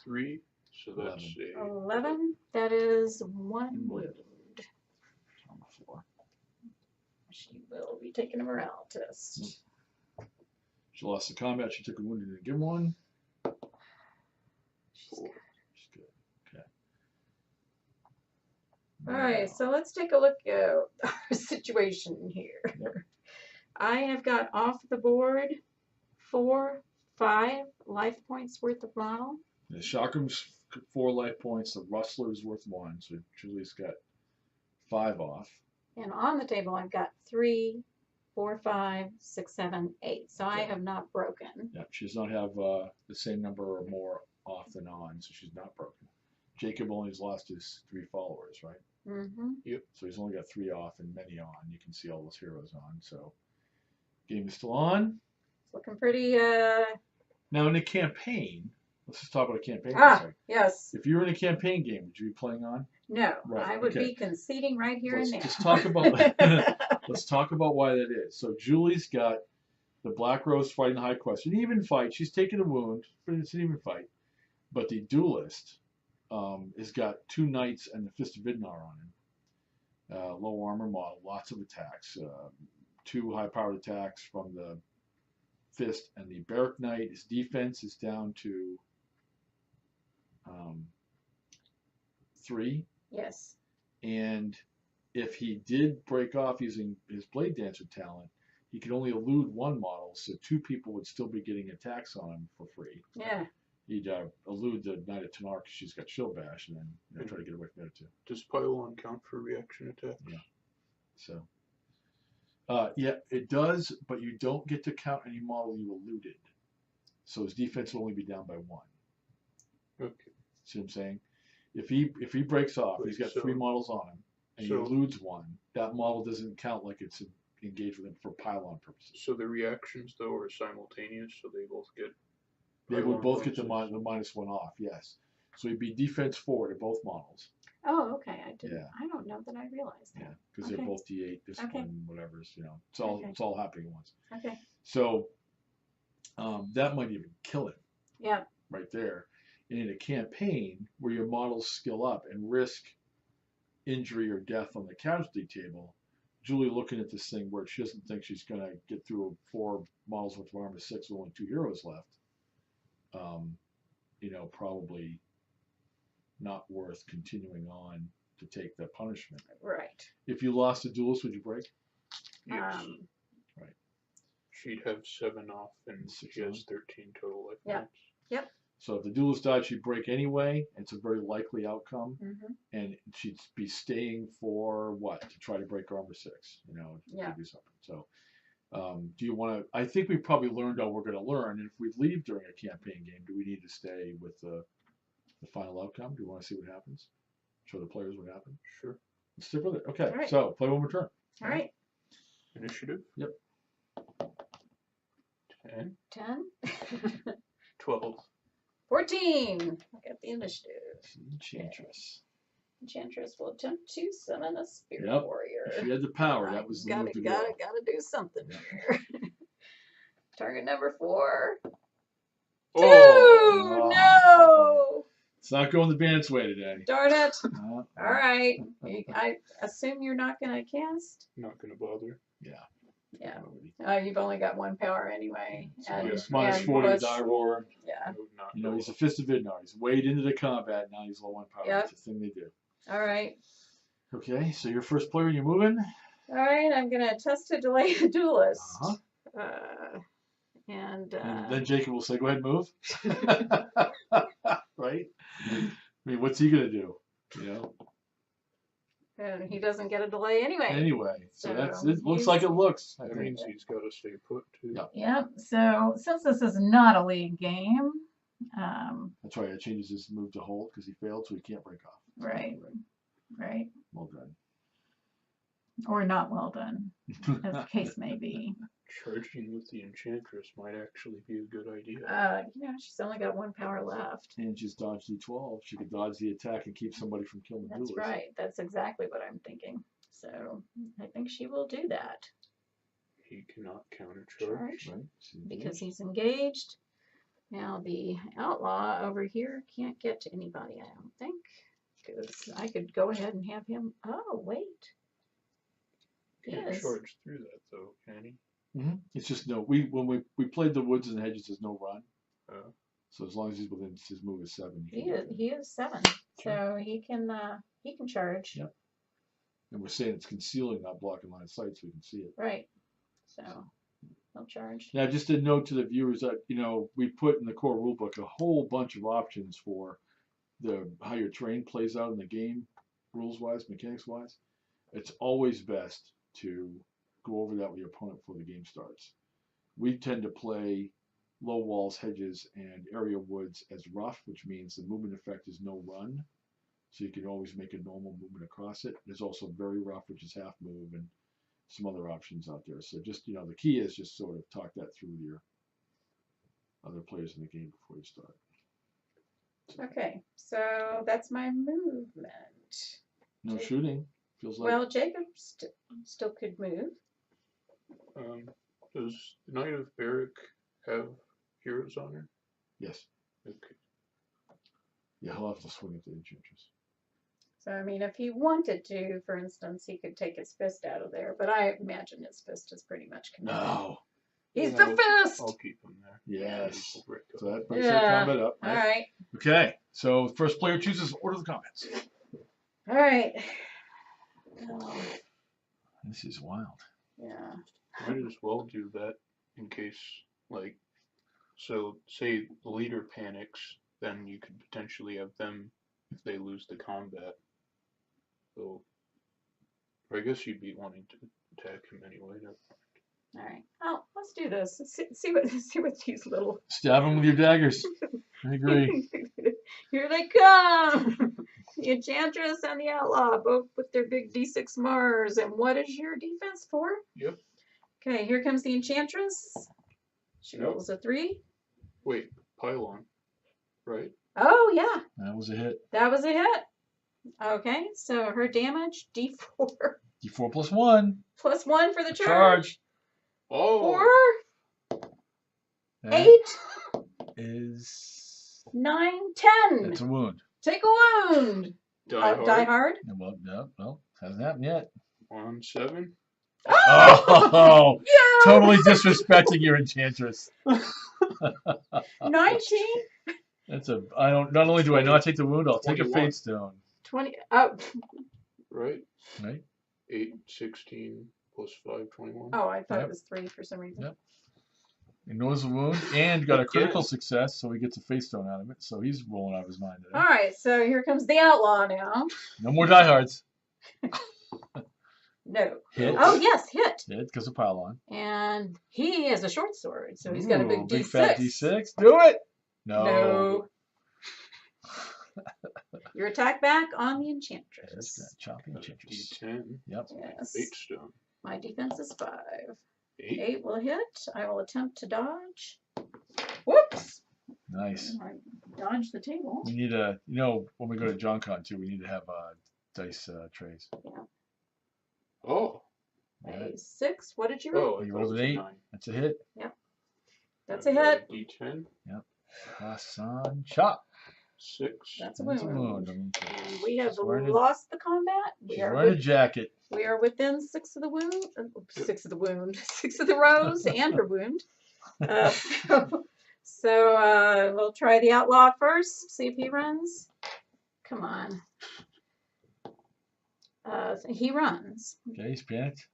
3. So that's 11. That is 1 wound. On the floor. She will be taking a morale test. She lost the combat. She took a wound and didn't give one. She's good. She's good. Okay. All right, so let's take a look at our situation here. Yep. I have got off the board 4, 5 life points worth of model. The Chakram's 4 life points. The Rustler's worth 1. So Julie's got 5 off. And on the table, I've got 3, 4, 5, 6, 7, 8. So I have not broken. Yeah, she does not have the same number or more off than on, so she's not broken. Jacob only has lost his 3 followers, right? Mm-hmm. Yep. So he's only got 3 off and many on. You can see all those heroes on. So game is still on. It's looking pretty. Now in a campaign, let's just talk about a campaign for a second. Yes. If you were in a campaign game, would you be playing on? No, Right, I would okay. be conceding right here Let's and now. just talk about let's talk about why that is. So Julie's got the Black Rose fighting the High Quest. An even fight. She's taken a wound, but it's an even fight. But the Duelist has got 2 knights and the Fist of Vidnar on him. Low armor model, lots of attacks. 2 high-powered attacks from the Fist and the Barrack Knight. His defense is down to 3. Yes. And if he did break off using his Blade Dancer talent, he could only elude 1 model, so 2 people would still be getting attacks on him for free. Yeah. He'd elude the Knight of Tanar because she's got Shield Bash, and then try to get away from the other 2. Does Pylon count for reaction attacks? Yeah. So, yeah, it does, but you don't get to count any model you eluded. So his defense will only be down by 1. Okay. See what I'm saying? If he breaks off, Wait, he's got so- 3 models on him, and so- he eludes 1, that model doesn't count like it's engaged with him for pylon purposes. So the reactions though are simultaneous, so they both get. They would pylon both get the bonuses? -1 off, yes. So he'd be defense 4 to both models. Oh, okay. I didn't. Yeah. I don't know that I realized that. Yeah, because Okay. they're both D8 discipline, whatever's, it's all Okay. it's all happening at once. Okay. So that might even kill him Yeah. right there. And in a campaign where your models skill up and risk injury or death on the casualty table, Julie looking at this thing where she doesn't think she's going to get through 4 models with armor 6 with only 2 heroes left, probably not worth continuing on to take the punishment. Right. If you lost a duelist, would you break? Yes. Right. She'd have 7 off, and 6 she has 13 total life Yeah. points. Yep. So if the duelist died, she'd break anyway. It's a very likely outcome, Mm-hmm. and she'd be staying for what? To try to break armor 6, Yeah. to do something. So, do you want to? I think we probably learned all we're going to learn. And if we leave during a campaign game, do we need to stay with the final outcome? Do you want to see what happens? Show the players what happened? Sure. Let's stick with it. Okay. All right. So play one more turn. All right. Initiative? Yep. 10. 10. 12. 14. Look at the initiative. Enchantress. Enchantress will attempt to summon a spirit Yep. warrior. If you had the power, that was the move to go. Gotta do something Yeah. here. Target number 4. Oh! No! It's not going the band's way today. Darn it. No. All right. I assume you're not going to cast? Not gonna bother. Yeah. Yeah. Nobody. You've only got 1 power anyway. So And, it's minus and 40 to Bush- die roar. Yeah. I would not He's go. a Fist of Vidnar. He's wade into the combat. Now he's low on power. Yep. It's a thing they do. All right. Okay, so your first player, you're moving. All right. I'm going to test to delay the duelist. Uh-huh. And And then Jacob will say, go ahead and move. Right? I mean, what's he going to do? and he doesn't get a delay anyway. Anyway, so So it looks like it looks. I That think. means he's gotta stay put too. Yep. Yep. So since this is not a league game, That's right. It changes his move to hold because he failed, so he can't break off. right. Well done. Or not well done, as the case may be. Charging with the Enchantress might actually be a good idea. She's only got 1 power left. And just dodge D12. She could dodge the attack and keep somebody from killing the That's duelist. right. That's exactly what I'm thinking. So I think she will do that. He cannot countercharge. Charge, Right? because he's engaged. Now the outlaw over here can't get to anybody, I don't think. Because I could go ahead and have him. Oh, wait. Can't Yes. charge through that though, can he? It's just no. When we played the woods and hedges, there's no run. Oh. So as long as he's within his move is 7, He is 7, so he can charge. Yep. And we're saying it's concealing, not blocking line of sight, so we can see it. Right. So he'll charge. Now, just a note to the viewers that we put in the core rulebook a whole bunch of options for how your terrain plays out in the game, rules wise, mechanics wise. It's always best to go over that with your opponent before the game starts. We tend to play low walls, hedges, and area woods as rough, which means the movement effect is no run. So you can always make a normal movement across it. There's also very rough, which is half move, and some other options out there. So just, the key is just sort of talk that through with your other players in the game before you start. Okay, so that's my movement. No shooting. Feels like. Well, Jacob still could move. Does the Knight of Berwick have Heroes Honor? Yes. Okay. Yeah, he'll have to swing at the Enchantress. So, I mean, if he wanted to, for instance, he could take his fist out of there, but I imagine his fist is pretty much committed. No. He's the fist! I'll keep him there. Yes. We'll break up. So that breaks that combat up. All right. Okay. So first player chooses order the combats. All right. Oh, This is wild. yeah. Might as well do that in case, so say the leader panics, then you could potentially have them, if they lose the combat. So, or I guess you'd be wanting to attack him anyway. All right. Oh, let's do this. See what these little. Stab him with your daggers. I agree. Here they come. The Enchantress and the Outlaw, both with their big D6 Mars. And what is your defense for? Yep. Okay, here comes the Enchantress. She Nope. rolls a 3. Wait, pylon, right? Oh, yeah. That was a hit. That was a hit. Okay, so her damage, D4. D4 plus 1. Plus 1 for the charge. Charge. Oh. 4, That 8, is 9, 10. That's a wound. Take a wound. Die hard. Well, hasn't happened yet. 1, 7. Oh, Yeah. totally disrespecting your Enchantress. 19. That's not only do I not take the wound, I'll take a 21. Fate Stone. 20. Oh. Right? Right? 8, 16, plus 5, 21. Oh, I thought Yep. it was 3 for some reason. Yep. Ignores the wound and got a critical Again. success, so he gets a Fate Stone out of it. So he's rolling out of his mind today. All right, so here comes the Outlaw now. No more diehards. No. Hit. Oh, yes, hit. Hit because of pylon. And he has a short sword, so he's got a big Ooh, D6. fat D6. Do it. No. Your attack back on the That's Enchantress. that chopping Enchantress. D10. Yep. Yes. 8 stone. My defense is 5. 8. 8 will hit. I will attempt to dodge. Whoops. Nice. I dodged the table. We need when we go to JohnCon too, we need to have dice trays. Oh. A 6. What did you roll? Oh, You rolled an 8. 9. That's a hit. That's a hit. D10. Hassan chop. 6. That's a That's a wound. wound. And we have She's wearing a- lost the combat. She's wearing a jacket. We are within 6 of the wound. 6 of the wound. 6 of the rows and her wound. So we'll try the Outlaw first. See if he runs. Come on. He runs. Okay, he's panicked.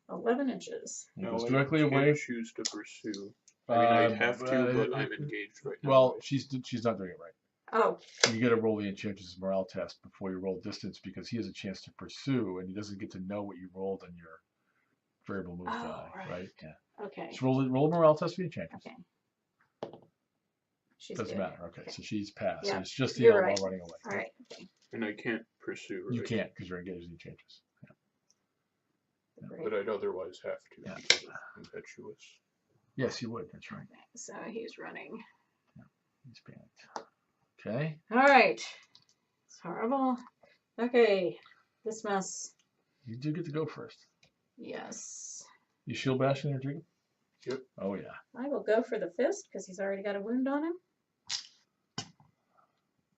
11 inches. He No, goes I directly can't away. choose to pursue. I mean, I have to, but I'm engaged right now. Well, she's not doing it right. Oh, You got to roll the Enchantress's morale test before you roll distance because he has a chance to pursue and he doesn't get to know what you rolled on your variable move die, right? Yeah. okay. Just roll a morale test for the Enchantress. Okay. She's Doesn't good. matter. Okay, so she's passed. Yeah, So it's just the you're Outlaw right. running away. All right. Okay. And I can't pursue, right? You can't because you're engaged in the Enchantress. Great. But I'd otherwise have to. Yeah. Because I'm impetuous. Yes, you would. That's right. So he's running. He's panicked. Okay. All right. It's horrible. Okay. this mess. You do get to go first. Yes. You shield bashing there, Jacob? Yep. Oh, yeah. I will go for the fist because he's already got a wound on him.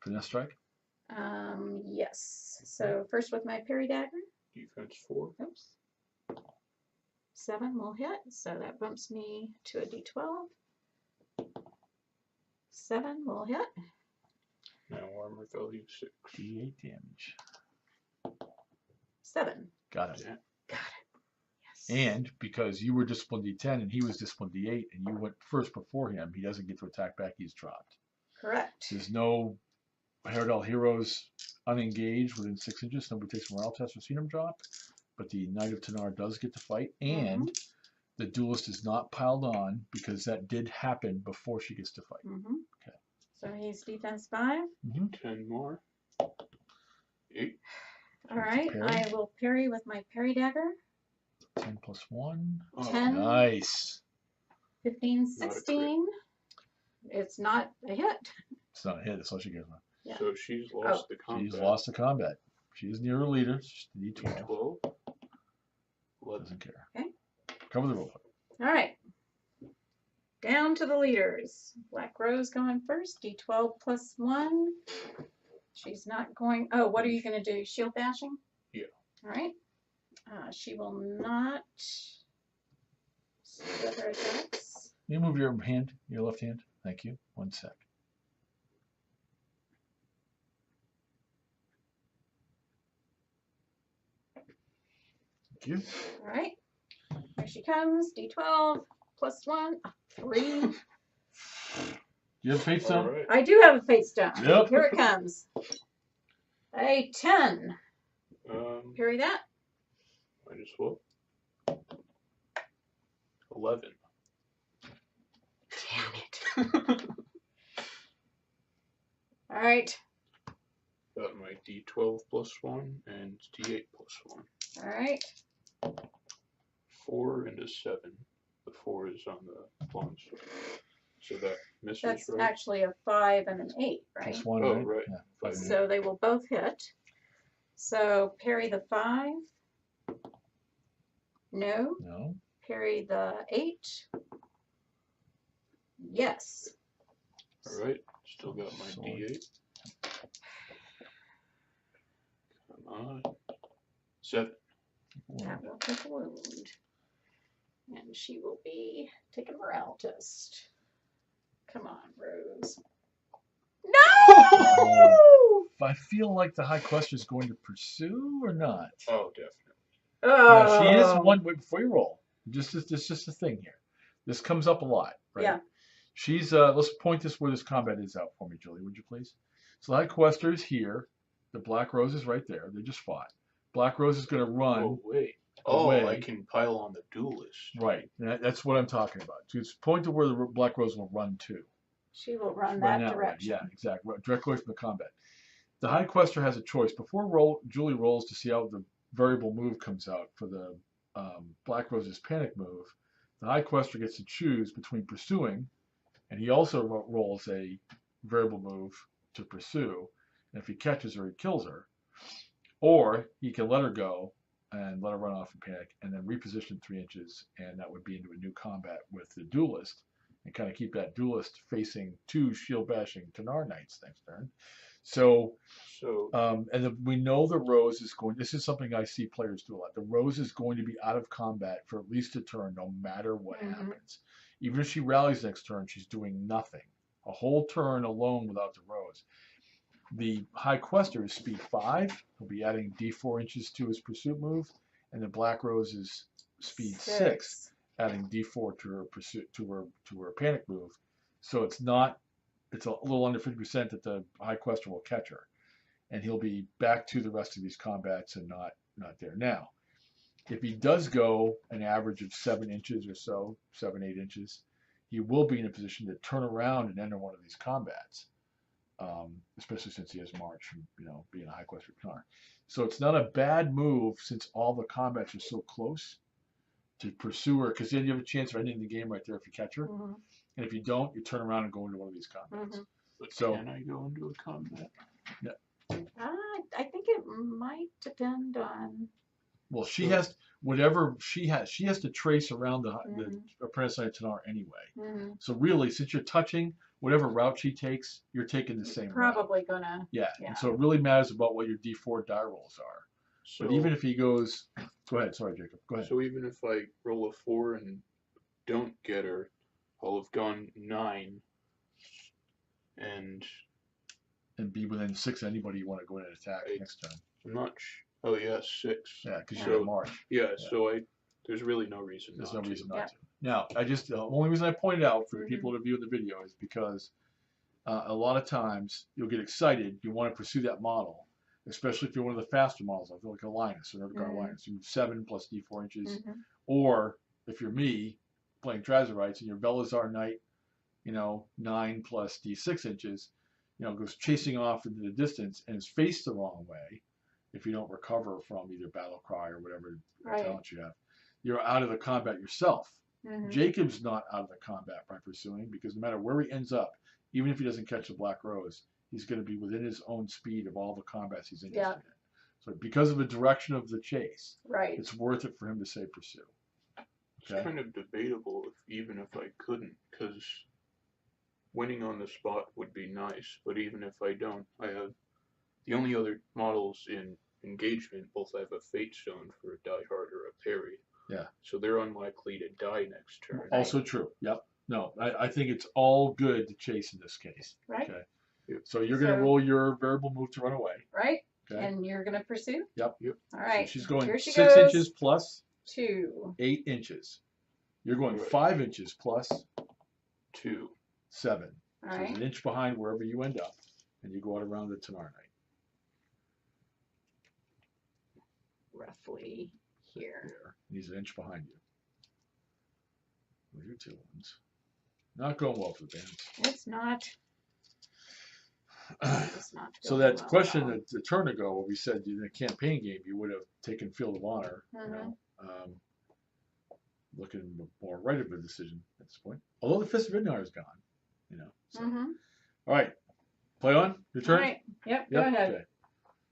Finesse strike? Yes. So first with my parry dagger. Defense 4. Oops. 7 will hit, so that bumps me to a d12. 7 will hit. Now armor value 6. D8 damage. 7. Got it. Yeah. Got it. Yes. And because you were disciplined D10 and he was disciplined D8 and you went first before him, he doesn't get to attack back. He's dropped. Correct. There's no Haredale heroes unengaged within 6 inches. Nobody takes a morale test or seen him drop. But the Knight of Tanar does get to fight. And the duelist is not piled on because that did happen before she gets to fight. Okay. So he's defense 5. 10 more. 8. All right. I will parry with my parry dagger. 10 plus 1. 10. Nice. 15, 16. It's not a hit. It's not a hit. That's all she gets. Yeah. So she's lost the combat. She's lost the combat. She is near her leader. She's D12. D12. Doesn't care. Okay. Cover the roll. All right. Down to the leaders. Black Rose going first. D12 plus 1. She's not going. Oh, what are you going to do? Shield bashing? Yeah. All right. She will not. With her attacks. You move your hand, your left hand. Thank you. 1 sec. Thank you. All right. Here she comes. D12 plus 1. 3. You have Fate Stone? Right. I do have a fate stone. Yep. Here it comes. A 10. Parry that. Minus what? 11. Damn it. All right. Got my D12 plus 1 and D8 plus 1. All right. 4 and a 7. The 4 is on the long sword. So that misses, That's right? actually a 5 and an 8, right? Plus 1, Oh, right? right. Yeah. 5 So they will both hit. So parry the 5. No. No. Parry the 8. Yes. Alright. Still got my Sword. D8. Come on. 7. That will take a wound. And she will be taking a morale test. Come on, Rose. No! I feel like the High Quester is going to pursue or not. Oh, definitely. Oh. She is one. Wait, before you roll, just a thing here. This comes up a lot, right? Yeah. She's let's point this where this combat is out for me, Julie, would you please? So the High Quester is here. The Black Rose is right there. They just fought. Black Rose is going to run. Oh, wait. Oh, away. I can pile on the duelist. Right. That's what I'm talking about. Just point to where the Black Rose will run to. She will run Run that way. direction. Yeah, exactly. Direct away from the combat. The High Quester has a choice. Before Julie rolls to see how the variable move comes out for the Black Rose's panic move, the High Quester gets to choose between pursuing, and he also rolls a variable move to pursue. And if he catches her, he kills her. Or he can let her go and let her run off and panic, and then reposition 3 inches, and that would be into a new combat with the duelist, and kind of keep that duelist facing 2 shield bashing Tanar Knights next turn. So, we know the Rose is going. This is something I see players do a lot. The Rose is going to be out of combat for at least a turn, no matter what happens. Even if she rallies next turn, she's doing nothing. A whole turn alone without the Rose. The High Quester is speed 5. He'll be adding D4 inches to his pursuit move, and the Black Rose is speed 6, adding D4 to her pursuit to her panic move. So it's a little under 50% that the High Quester will catch her, and he'll be back to the rest of these combats and not there. Now, if he does go an average of 7 inches or so, 7-8 inches, he will be in a position to turn around and enter one of these combats. Especially since he has March from being a High Quester Tanar. So it's not a bad move since all the combats are so close to pursue her, because then you have a chance of ending the game right there if you catch her. And if you don't, you turn around and go into one of these combats. But can I go into a combat? I think it might depend on. Well, she has whatever she has. She has to trace around the apprentice knight of Tanar anyway. So really, since you're touching, whatever route she takes, you're taking the same route. Probably gonna. Yeah. And so it really matters about what your D4 die rolls are. So, but even if he goes, go ahead. Sorry, Jacob. Go ahead. So even if I roll a 4 and don't get her, I'll have gone 9 and be within 6 of anybody you want to go in and attack next turn. I'm not. Oh yeah, 6. Yeah, because you're in March. Yeah, so there's really no reason. There's no reason not to. Now, the only reason I pointed out for the people that view the video is because a lot of times you'll get excited. You want to pursue that model, especially if you're one of the faster models, like a Linus, or Nerdguard Linus. You move 7 plus D4 inches, or if you're me, playing Trazerites, and your Velazar Knight, 9 plus D6 inches, goes chasing off into the distance and is faced the wrong way. If you don't recover from either battle cry or whatever talent you have, you're out of the combat yourself. Jacob's not out of the combat by pursuing, because no matter where he ends up, even if he doesn't catch the Black Rose, he's going to be within his own speed of all the combats he's interested in. So because of the direction of the chase, it's worth it for him to say pursue. Okay? It's kind of debatable even if I couldn't, because winning on the spot would be nice, but even if I don't, I have the only other models in engagement both have a Fate Stone for a Die Hard or a parry. Yeah. So they're unlikely to die next turn. Also true. Yep. No, I think it's all good to chase in this case. Right. Okay. Yep. So you're going to roll your variable move to run away. Right. Okay. And you're going to pursue? Yep. All right. So she's going Here she 6 goes. inches plus 2. 8 inches. You're going 5 inches plus 2. 7. All so right. it's an inch behind wherever you end up, and you go out around the Tanar Knight. Roughly here. There. And he's an inch behind you. With your 2 ones. Not going well for the bands. It's not. So that question a turn ago, where we said in a campaign game you would have taken Field of Honor, looking more right of a decision at this point. Although the Fist of Ignar is gone, So. All right, play on. Your turn. All right. Yep. Go ahead.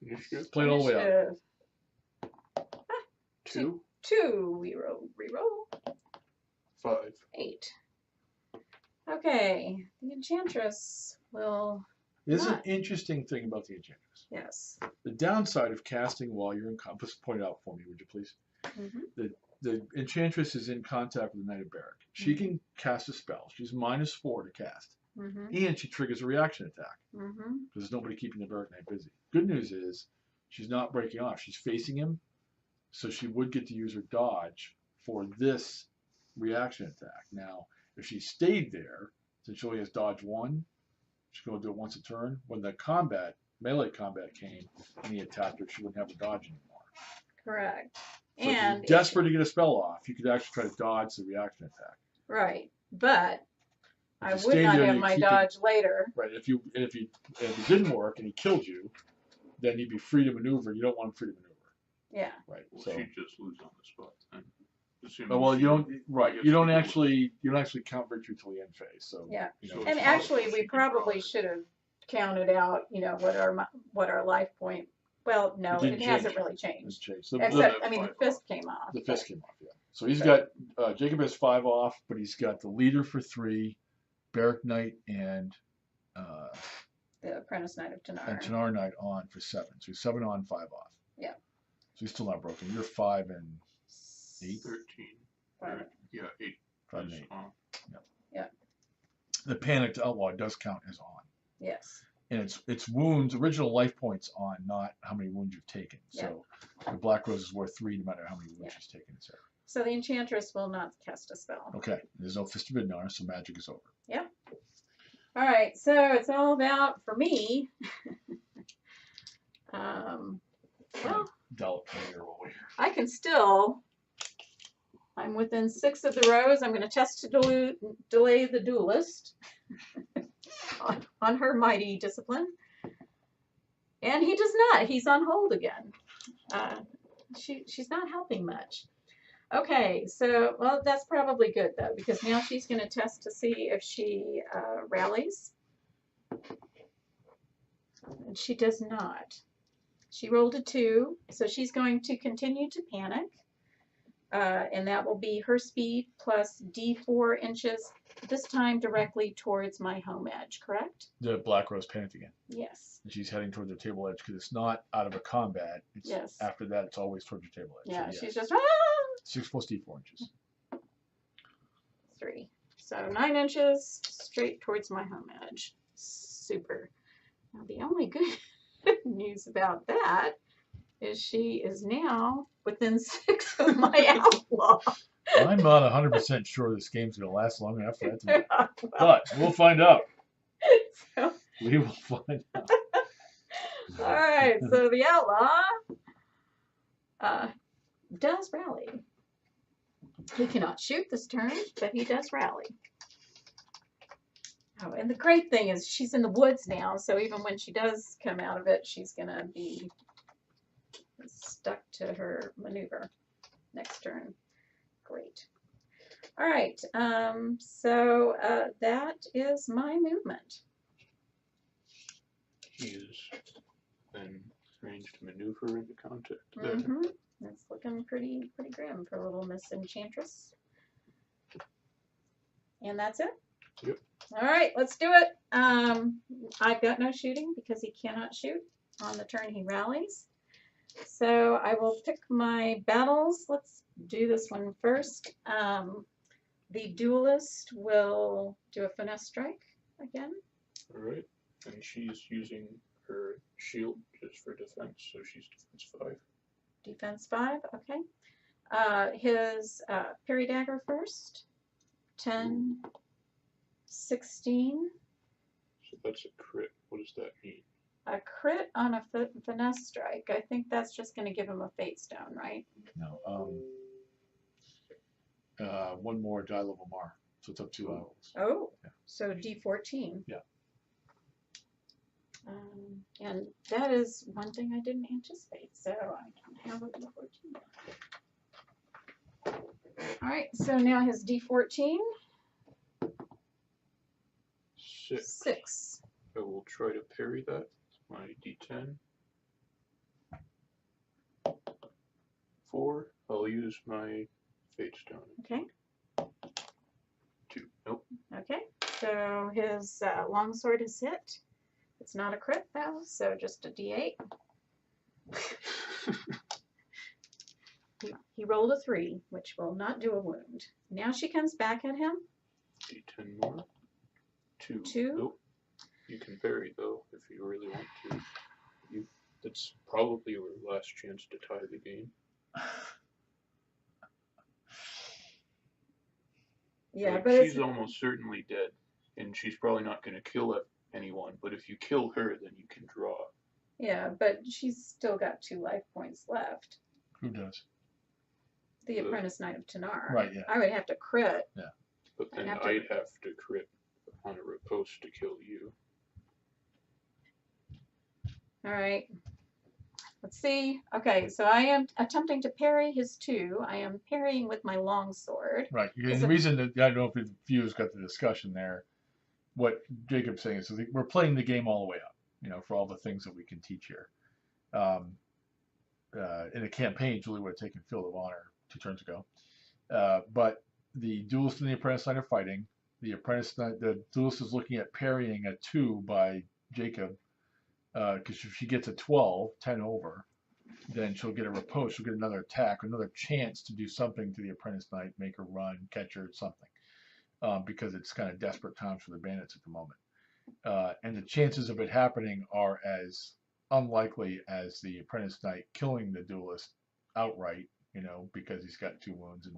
Okay. Play it all the way out. 2. 2. Reroll. 5. 8. Okay. The Enchantress will. There's an interesting thing about the Enchantress. Yes. The downside of casting while you're in compass, point out for me, would you please? The Enchantress is in contact with the Knight of Barrack. She can cast a spell. She's -4 to cast. And she triggers a reaction attack. Because there's nobody keeping the Barrack Knight busy. Good news is, she's not breaking off. She's facing him, so she would get to use her dodge for this reaction attack. Now, if she stayed there, since she only has dodge 1, she's going to do it once a turn. When the melee combat came and he attacked her, she wouldn't have a dodge anymore. Correct. So And if you're desperate to get a spell off, you could actually try to dodge the reaction attack. Right. But I If you would stayed not there, have you my keep dodge later. Right. If it didn't work and he killed you, then you'd be free to maneuver. You don't want him free to maneuver. Yeah. Right. Well, So she'd just lose on the spot then. well, you don't. Right. You don't actually count victory till the end phase. So Yeah. So And actually, we probably should have counted out, what our life point. Well, no, It didn't it hasn't change. really changed. It's changed. So Except, the fist came off. the fist came off. Yeah. So he's got Jacob has 5 off, but he's got the leader for 3, Barrack Knight and The Apprentice Knight of Tanar. and Tanar Knight on for 7. So he's 7 on, 5 off. Yeah. So he's still not broken. You're 5 and 8. 13. 5. Yeah, 8. 5 and 8. Yep. The Panicked Outlaw does count as on. Yes. And it's wounds, original life points on, not how many wounds you've taken. Yeah. So the Black Rose is worth 3 no matter how many wounds she's taken, etc. So the Enchantress will not cast a spell. Okay. There's no Fist of Ignar, so magic is over. Yeah. All right. So it's all about, for me, well, I can still, I'm within 6 of the rows. I'm going to test to delay the duelist on her mighty discipline. And he does not. He's on hold again. She's not helping much. Okay, so, well, that's probably good, though, because now she's going to test to see if she rallies. And she does not. She rolled a 2, so she's going to continue to panic. And that will be her speed plus D4 inches, this time directly towards my home edge, correct? The Black Rose panicked again. Yes. And she's heading towards the table edge because it's not out of a combat. It's, Yes. after that, it's always towards your table edge. Yeah, So, yes. she's just, 6 plus D4 inches. 3. So 9 inches straight towards my home edge. Super. Now the only good news about that is she is now within 6 of my outlaw. I'm not 100% sure this game's going to last long enough for that to matter. Well, But we'll find out. so, We will find out. all right, so the outlaw does rally. He cannot shoot this turn, but he does rally. Oh, and the great thing is she's in the woods now, so even when she does come out of it, she's going to be stuck to her maneuver next turn. Great. All right, so that is my movement. He is then ranged maneuver into contact there. Mm-hmm. It's looking pretty grim for little Miss Enchantress. And that's it? Yep. All right, let's do it. I've got no shooting because he cannot shoot on the turn he rallies. So I will pick my battles. Let's do this one first. The duelist will do a finesse strike again. All right, and she's using her shield just for defense, so she's defense 5. Defense 5, okay. His parry dagger first. 10, 16. So that's a crit. What does that mean? A crit on a finesse strike. I think that's just going to give him a fate stone, right? No. One more die level mar. So it's up 2 levels. Oh, Yeah. so D14. Yeah. And that is one thing I didn't anticipate, so I don't have a D14. All right, so now his D14. 6. I will try to parry that. My D10. 4. I'll use my fate stone. Okay. 2. Nope. Okay, so his longsword is hit. It's not a crit though, so just a D8. He rolled a 3, which will not do a wound. Now she comes back at him. D10 more. 2. 2. Nope. You can parry though if you really want to. That's probably your last chance to tie the game. Yeah, Like, but she's almost certainly dead, and she's probably not going to kill anyone. But if you kill her, then you can draw. yeah, but she's still got 2 life points left. Who does? The Apprentice Knight of Tanar. Right, yeah. I would have to crit. Yeah. But then I'd have to- I'd have to crit on a riposte to kill you. All right. Let's see. Okay, so I am attempting to parry his 2. I am parrying with my longsword. Right. And Is the it- reason that I don't know if the viewers got the discussion there, what Jacob's saying is we're playing the game all the way up, for all the things that we can teach here. In a campaign, Julie would have taken Field of Honor 2 turns ago. But the duelist and the apprentice knight are fighting. The duelist is looking at parrying a 2 by Jacob. Because if she gets a 12, 10 over, then she'll get a riposte. She'll get another attack, another chance to do something to the apprentice knight, make her run, catch her, something. Because it's kind of desperate times for the bandits at the moment. And the chances of it happening are as unlikely as the apprentice knight killing the duelist outright, because he's got 2 wounds and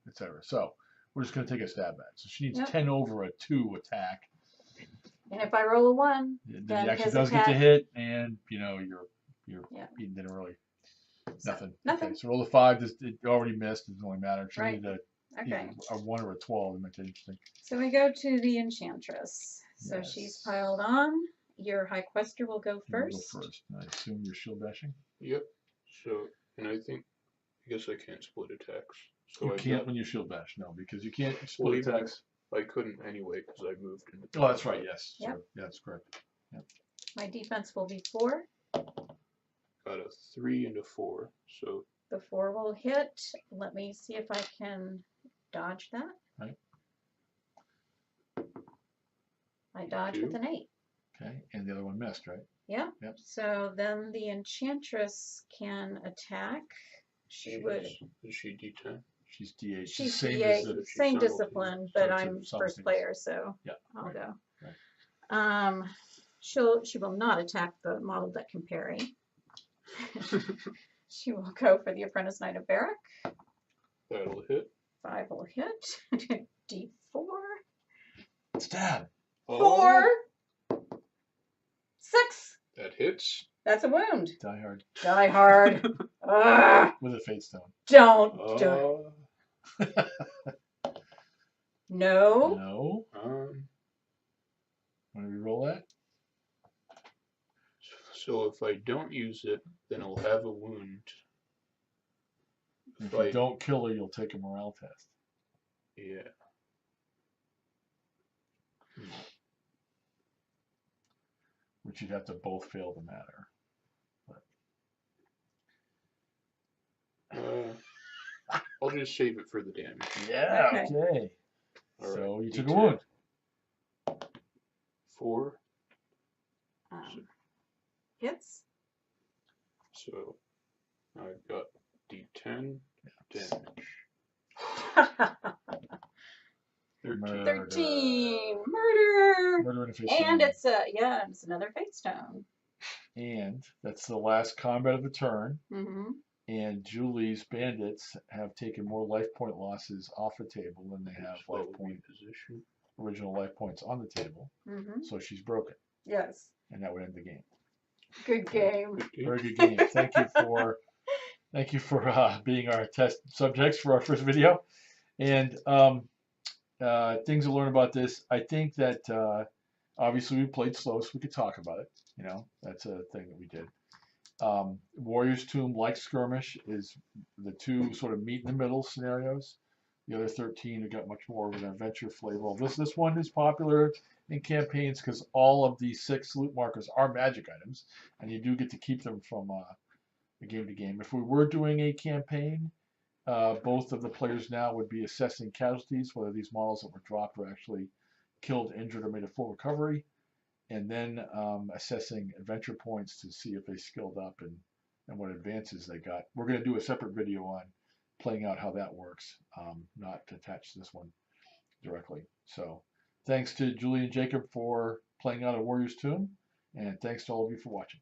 etc. So we're just going to take a stab at it. So she needs 10 over a 2 attack. And if I roll a 1, Then then he actually his does attack, get to hit, and you didn't really nothing. Nothing. Okay, so roll a 5. It already missed. It doesn't really matter. She Right. needed Okay. a 1 or a 12. It makes it interesting. So we go to the Enchantress. So Yes. she's piled on. Your High Quester will go You first. go first. I assume you're shield dashing. Yep. So, and I guess I can't split attacks. So You I've can't got- when you shield bash. No, because you can't Well, split even attacks. I couldn't anyway because I moved into. Oh, that's right. Yes. Yep. So, yeah, that's correct. My defense will be 4. got a 3 and a 4. So The 4 will hit. Let me see if I can dodge that. Right. I dodge with an 8. Okay, and the other one missed, right? Yeah. Yep. So then the Enchantress can attack. She would. Is she D10? She's D8. She's same D8, as the, same subtlety. discipline, So but it's a I'm subtlety. first player, so Yeah, I'll right, go. right. She will not attack the model that can parry. She will go for the Apprentice Knight of Barrack. That'll hit. 5 will hit. D4. Stab. 4. 6. That hits. That's a wound. Die hard. Die hard. Ugh, With a fate stone. don't do it. No. No. Want to reroll that? So if I don't use it, then I'll have a wound. If you don't kill her, you'll take a morale test. Yeah. Which you'd have to both fail the matter. I'll just save it for the damage. Yeah, Okay. okay. All right, So you took a D10. wound. 4. Hits. So I've got D10 damage. 13. 13. Murder. Murder and a fate And stone. it's another fate stone. And that's the last combat of the turn. Mm-hmm. And Julie's bandits have taken more life point losses off the table than they have original life points on the table. Mm-hmm. So she's broken. Yes. And that would end the game. Good game. Very good game. Thank you for being our test subjects for our first video. And things to learn about this. I think that obviously we played slow, so we could talk about it. You know, that's a thing that we did. Warrior's Tomb, like Skirmish, is the two sort of meet in the middle scenarios. The other 13 have got much more of an adventure flavor. This one is popular in campaigns because all of these 6 loot markers are magic items, and you do get to keep them from game to game. If we were doing a campaign, both of the players now would be assessing casualties, whether these models that were dropped were actually killed, injured, or made a full recovery, and then assessing adventure points to see if they skilled up and what advances they got. We're going to do a separate video on playing out how that works, not attached to this one directly. So thanks to Julie and Jacob for playing out a Warrior's Tomb, and thanks to all of you for watching.